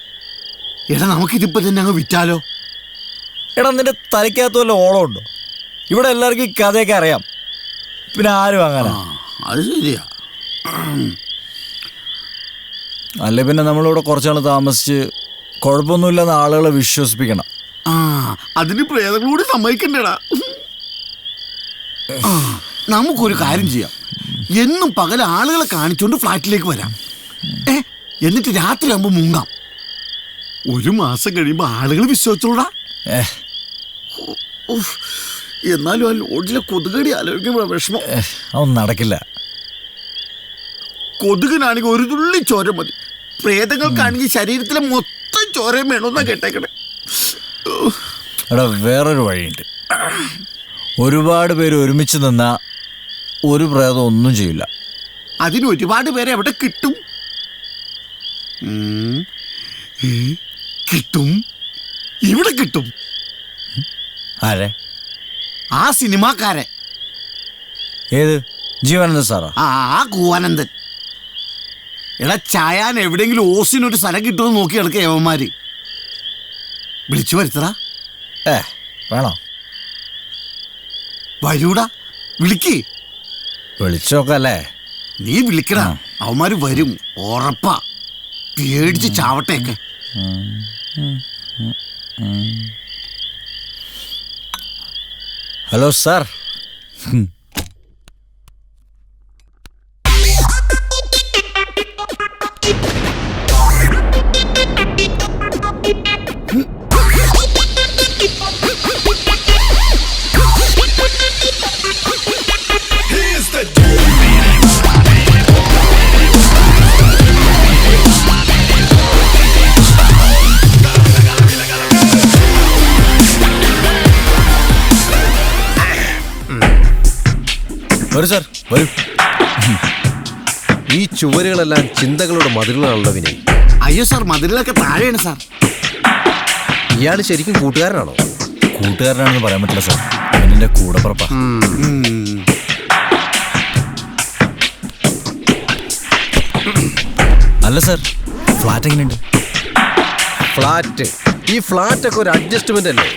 എടാ, നമുക്കിതിപ്പോ തന്നെ അങ്ങ് വിറ്റാലോ? എടാ, നിന്റെ തലയ്ക്കകത്ത് വല്ല ഓളം ഉണ്ടോ? ഇവിടെ എല്ലാവർക്കും ഈ കഥയൊക്കെ അറിയാം, പിന്നെ ആരും അങ്ങനെ. അത് ശരിയാ. അല്ലെ പിന്നെ നമ്മളിവിടെ കുറച്ചാൾ താമസിച്ച് കുഴപ്പമൊന്നുമില്ലെന്ന് ആളുകളെ വിശ്വസിപ്പിക്കണം. അതിന് പ്രേതങ്ങളൂടെ സമ്മതിക്കണ്ടേടാ. നമുക്കൊരു കാര്യം ചെയ്യാം. എന്നും പകൽ ആളുകളെ കാണിച്ചോണ്ട് ഫ്ലാറ്റിലേക്ക് വരാം. എന്നിട്ട് രാത്രി ആകുമ്പോ മുങ്ങാം. 1 മാസം കഴിയുമ്പോ ആളുകൾ വിശ്വസിച്ചോടാ. എന്നാലും ആ ലോഡ്ജിലെ കൊതുകടി ആലോചിക്കുമ്പോ വിഷമം. അതൊന്നും നടക്കില്ല. കൊതുകിനാണെങ്കിൽ 1 തുള്ളി ചോര മതി. പ്രേതങ്ങൾക്കാണെങ്കിൽ ശരീരത്തിലെ മൊത്തം ചോരയും വേണമെന്നാ കേട്ടേക്കണേ. എടാ, വേറൊരു വഴിയുണ്ട്. ഒരുപാട് പേര് ഒരുമിച്ച് നിന്നാ ഒരു പ്രേതം ഒന്നും ചെയ്യില്ല. അതിന് ഒരുപാട് പേരെ എവിടെ കിട്ടും? കിട്ടും, ഇവിടെ കിട്ടും. ആരെ? ആ സിനിമാക്കാരെ. ഏത്? ജീവാനന്ദൻ സാറാ? ആ കൂവാനന്ദൻ. എടാ, ചായാൻ എവിടെയെങ്കിലും ഓസിനൊരു സ്ഥലം കിട്ടുമെന്ന് നോക്കി കിടക്കുക യവന്മാര്. വിളിച്ചു വരുത്തടാ. വേണോ? വരൂടാ, വിളിക്ക്. വിളിച്ചോക്കല്ലേ? നീ വിളിക്കടാ, അവന്മാര് വരും ഉറപ്പാ. പേടിച്ച് ചാവട്ടേക്കെ. Hello sir. വരൂ. ഈ ചുവരുകളെല്ലാം ചിന്തകളുടെ മതിലുകളാണല്ലോ വിനയ്. അയ്യോ സാർ, മതിലൊക്കെ താഴെയാണ് സാർ. ഇയാൾ ശരിക്കും കൂട്ടുകാരനാണോ? കൂട്ടുകാരനാണെന്ന് പറയാൻ പറ്റില്ല സാർ, അവനെന്റെ കൂടെ പുറപ്പാ. അല്ല സാർ, ഫ്ലാറ്റ് എങ്ങനെയുണ്ട്? ഫ്ലാറ്റ്? ഈ ഫ്ലാറ്റ് ഒക്കെ ഒരു അഡ്ജസ്റ്റ്മെന്റ് അല്ലേ?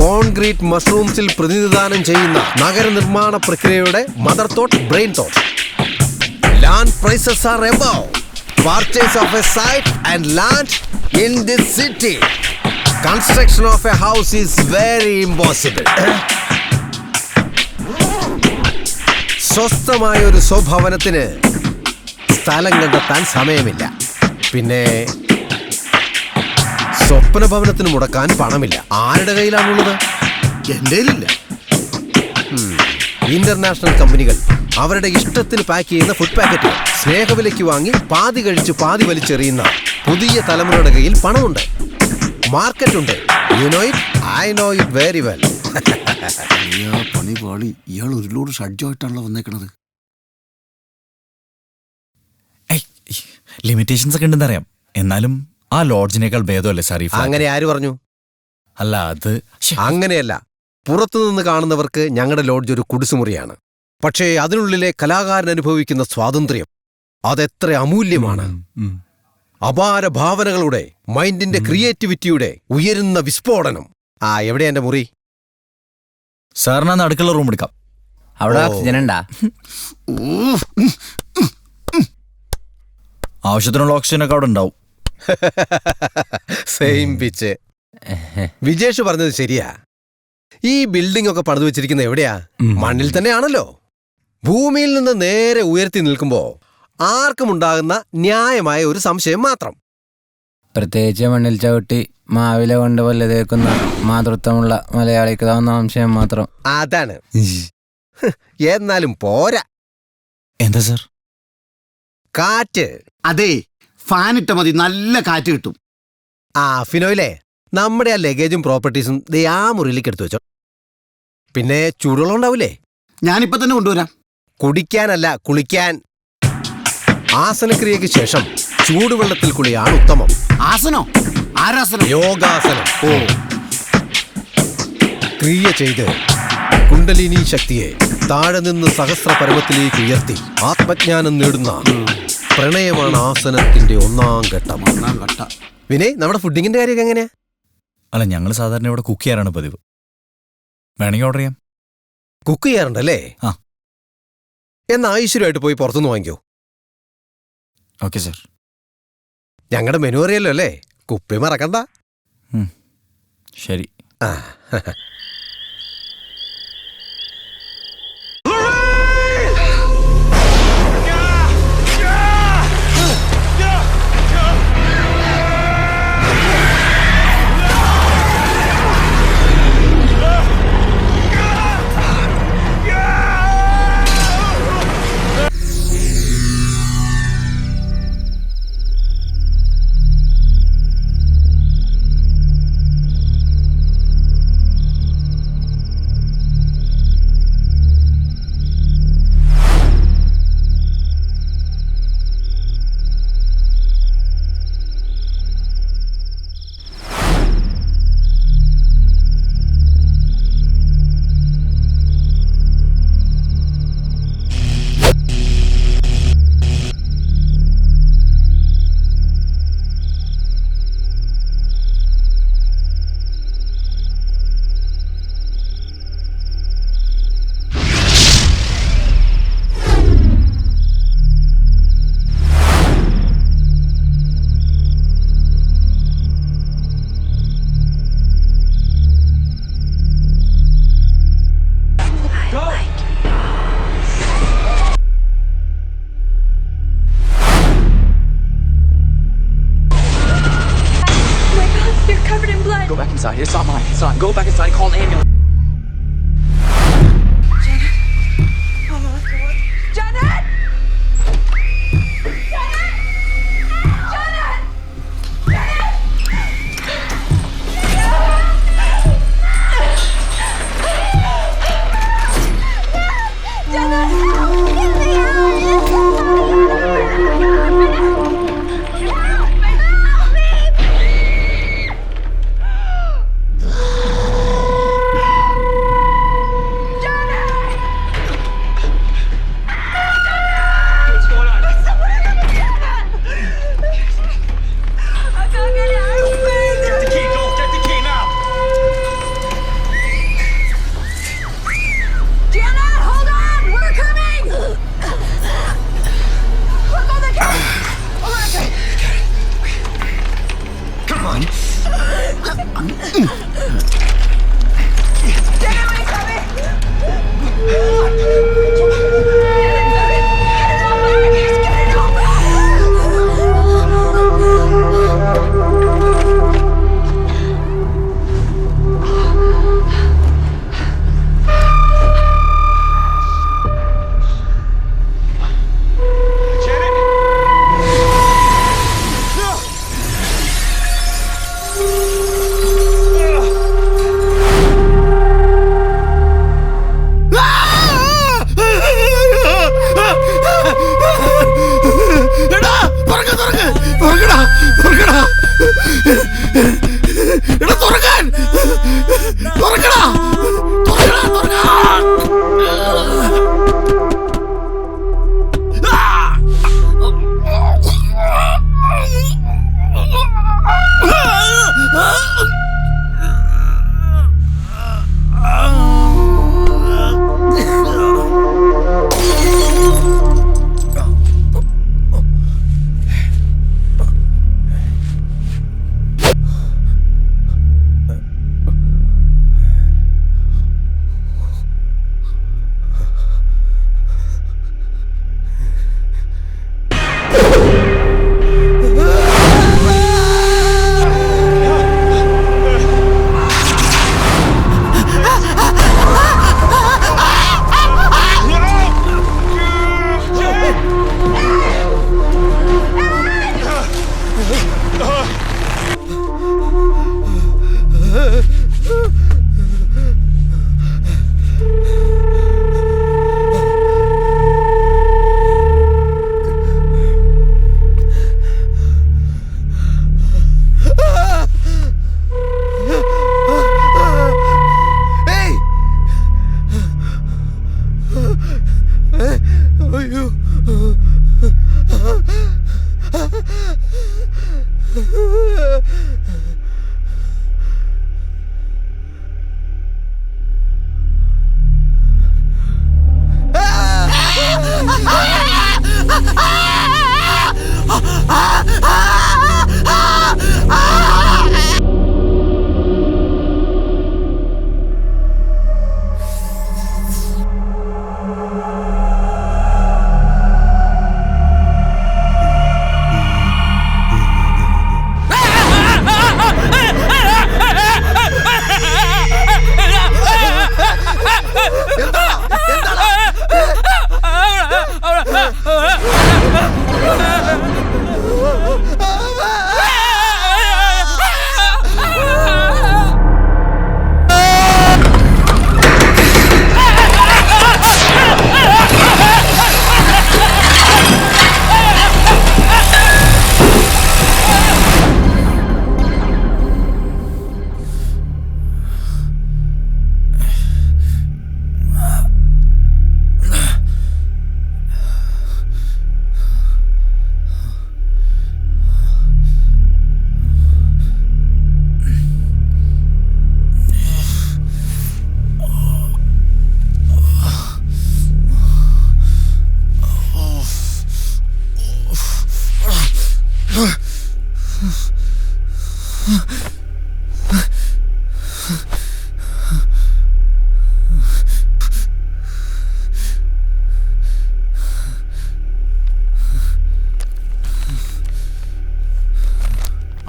കോൺക്രീറ്റ് മഷ്റൂംസിൽ പ്രതിനിധാനം ചെയ്യുന്ന നഗരനിർമ്മാണ പ്രക്രിയയുടെ mother thought, brain thought. Land prices are above purchase of a site and land in this city. Construction of a house is very impossible. സ്വസ്ഥമായ ഒരു സ്വഭവനത്തിന് സ്ഥലം കണ്ടെത്താൻ സമയമില്ല. പിന്നെ സ്വപ്ന ഭവനത്തിന് മുടക്കാൻ പണമില്ല. ആരുടെ കയ്യിലാണുള്ളത്? എൻ്റെ കയ്യിലില്ല. ഇന്റർനാഷണൽ കമ്പനികൾ അവരുടെ ഇഷ്ടത്തിന് പാക്ക് ചെയ്യുന്ന ഫുഡ് പാക്കറ്റുകൾ സ്നേഹവിലയ്ക്ക് വാങ്ങി പാതി കഴിച്ച് പാതി വലിച്ചെറിയുന്ന പുതിയ തലമുറയുടെ കയ്യിൽ പണമുണ്ട്, മാർക്കറ്റുണ്ട്. You know it, I know it very well. പണി പാളി. ഇയാൾ ഒരു ലോഡ് ഷഡ്ജമായിട്ടാണല്ലോ വന്നേക്കണത്. ലിമിറ്റേഷൻസ് ഒക്കെ ഉണ്ടെന്ന് അറിയാം, എന്നാലും ആ ലോഡ്ജിനേക്കാൾ ഭേദമല്ലേ സാർ ഈ ഫ്ലാറ്റ്? അങ്ങനെ ആര് പറഞ്ഞു? അല്ല, അത് അങ്ങനെയല്ല. പുറത്തുനിന്ന് കാണുന്നവർക്ക് ഞങ്ങളുടെ ലോഡ്ജ് ഒരു കുടിസുമുറിയാണ്. പക്ഷേ അതിനുള്ളിലെ കലാകാരൻ അനുഭവിക്കുന്ന സ്വാതന്ത്ര്യം അതെത്ര അമൂല്യമാണ്. അപാര ഭാവനകളുടെ, മൈൻഡിന്റെ ക്രിയേറ്റിവിറ്റിയുടെ ഉയരുന്ന വിസ്ഫോടനം. എവിടെയാ എന്റെ മുറി? സാറിനാന്ന് അടുക്കള റൂം എടുക്കാം. അവിടെ ഓക്സിജൻ ഉണ്ടാ? ആവശ്യത്തിനുള്ള ഓക്സിജനൊക്കെ അവിടെ ഉണ്ടാവും. Same pitch. വിജേഷ് പറഞ്ഞത് ശരിയാ. ഈ ബിൽഡിംഗ് ഒക്കെ പണിതു വെച്ചിരിക്കുന്നത് എവിടെയാ? മണ്ണിൽ തന്നെയാണല്ലോ. ഭൂമിയിൽ നിന്ന് നേരെ ഉയർത്തി നിൽക്കുമ്പോ ആർക്കും ഉണ്ടാകുന്ന ന്യായമായ ഒരു സംശയം മാത്രം. പ്രത്യേകിച്ച് മണ്ണിൽ ചവിട്ടി മാവില കൊണ്ട് വല്ലതേക്കുന്ന മാതൃത്വമുള്ള മലയാളിക്ക് താവുന്ന സംശയം മാത്രം. അതാണ്. എന്നാലും പോരാ. എന്താ സാർ? കാറ്റ്. അതെ, ഫാൻ ഇട്ട മതി, നല്ല കാറ്റ് കിട്ടും. ഫിനോയിലെ, നമ്മുടെ ആ ലഗേജും പ്രോപ്പർട്ടീസും ആ മുറിയിലേക്ക് എടുത്തു വെച്ചോ. പിന്നെ ചൂടുവെള്ളം ഉണ്ടാവില്ലേ? ഞാനിപ്പോ തന്നെ കൊണ്ടുവരാം. കുടിക്കാനല്ല, കുളിക്കാൻ. ആസനക്രിയയ്ക്ക് ശേഷം ചൂടുവെള്ളത്തിൽ കുളിയാണ് ഉത്തമം. ആസനോ? ആരാസനം? യോഗാസനം. ക്രിയ ചെയ്ത് കുണ്ടലിനി ശക്തിയെ താഴെ നിന്ന് സഹസ്ര പർവ്വത്തിലേക്ക് ഉയർത്തി ആത്മജ്ഞാനം നേടുന്ന പ്രണയമാണ് ആസനത്തിന്റെ ഒന്നാം ഘട്ടം. വിനയ്, നമ്മുടെ ഫുഡിങ്ങിന്റെ കാര്യമൊക്കെ എങ്ങനെയാ? അല്ല, ഞങ്ങൾ സാധാരണ ഇവിടെ കുക്ക് ചെയ്യാറാണ് പതിവ്. വേണമെങ്കിൽ ഓർഡർ ചെയ്യാം. കുക്ക് ചെയ്യാറുണ്ടല്ലേ? എന്നാ ഐശ്വര്യമായിട്ട് പോയി പുറത്തുനിന്ന് വാങ്ങിക്കോ. Okay sir. ഞങ്ങളുടെ മെനു അറിയല്ലോ അല്ലേ? കുപ്പി മറക്കണ്ട. ശരി. inside. It's not mine. It's not. Go back inside and call an ambulance. Janet! Janet!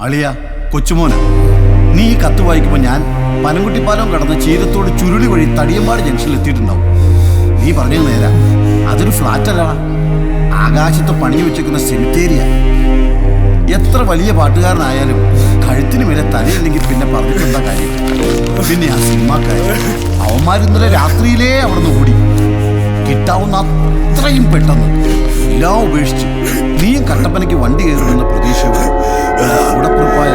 അളിയ കൊച്ചുമോന്, നീ ഈ കത്ത് വായിക്കുമ്പോൾ ഞാൻ പനംകുട്ടിപ്പാലം കടന്ന് ചീരത്തോട് ചുരുളി വഴി തടിയമ്പാട് ജംഗ്ഷനിൽ എത്തിയിട്ടുണ്ടാവും. നീ പറഞ്ഞത് നേരാ, അതൊരു ഫ്ലാറ്റ് അല്ലടാ, ആകാശത്ത് പണിഞ്ഞു വെച്ചേക്കുന്ന സെമിത്തേരിയ. എത്ര വലിയ പാട്ടുകാരനായാലും കഴുത്തിന് മേലെ തലയില്ലെങ്കിൽ പിന്നെ പറഞ്ഞിട്ടെന്താ കാര്യം? പിന്നെ ആ സിനിമാക്കാര് അവന്മാരിന്നലെ രാത്രിയിലേ അവിടുന്ന് ഓടി. കിട്ടാവുന്ന അത്രയും പെട്ടെന്ന് എല്ലാം ഉപേക്ഷിച്ച് നീയും കട്ടപ്പനയ്ക്ക് വണ്ടി കയറുമെന്ന പ്രതീക്ഷയോടെ കൂടപ്പുറപ്പായ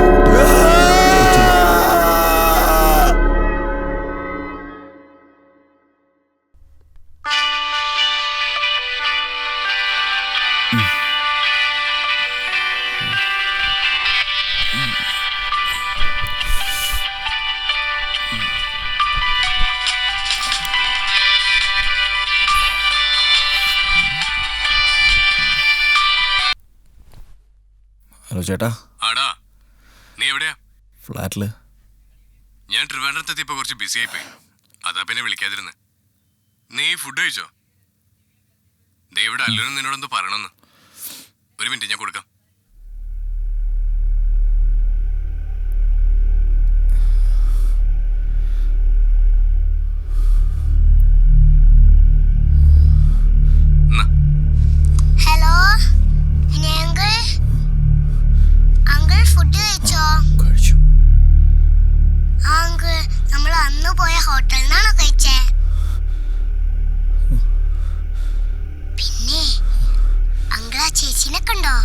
ഹലോ ചേട്ടാ. ആടാ, നീ എവിടെയാ? ഫ്ലാറ്റില്. ഞാൻ ട്രിവാൻഡ്രത്തെത്തിയപ്പോൾ കുറച്ച് ബിസി ആയിപ്പോയി, അതാ പിന്നെ വിളിക്കാതിരുന്ന്. നീ ഫുഡ് കഴിച്ചോ? ഇവിടെ അല്ലൂരും നിന്നോടൊന്ന് പറയണമെന്ന്. ഒരു മിനിറ്റ്, ഞാൻ കൊടുക്കാം. ഹലോ അങ്കിൾ, ഫുഡ് കഴിച്ചോ? അങ്കിൾ, നമ്മൾ അന്ന് പോയ ഹോട്ടലിൽ നിന്നാണോ കഴിച്ചേ? പിന്നെ അങ്കിൾ, ആ ചേച്ചിനെ കണ്ടോ?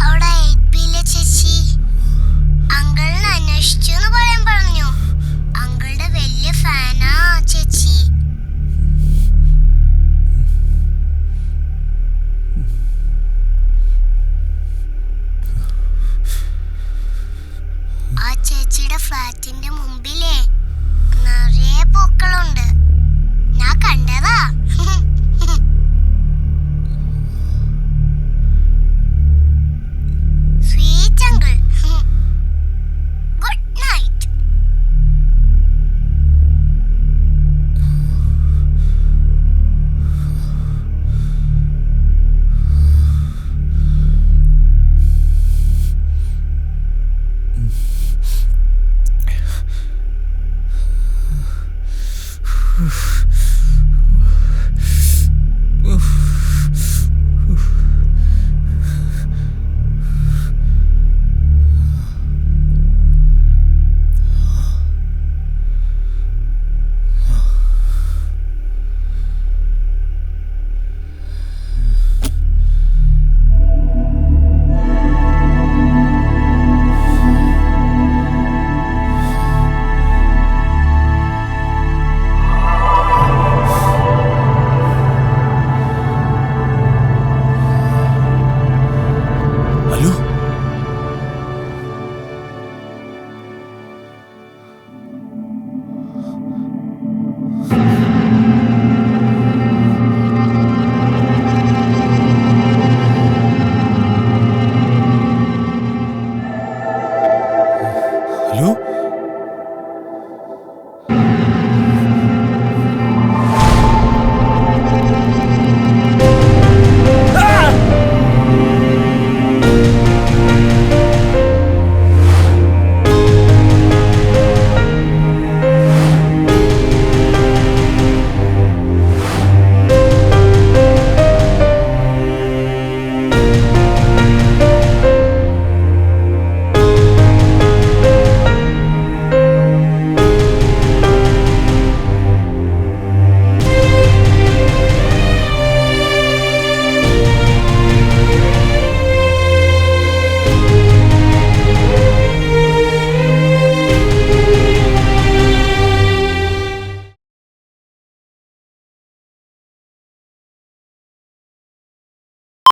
അവിടെ 8B-ലെ ചേച്ചി അങ്കിളിനെ അന്വേഷിച്ചു എന്ന് പറയാൻ പറഞ്ഞു. അങ്കിളുടെ വലിയ ഫാനാ ചേച്ചി. ആ ചേച്ചിയുടെ ഫ്ലാറ്റിന്റെ മുമ്പിൽ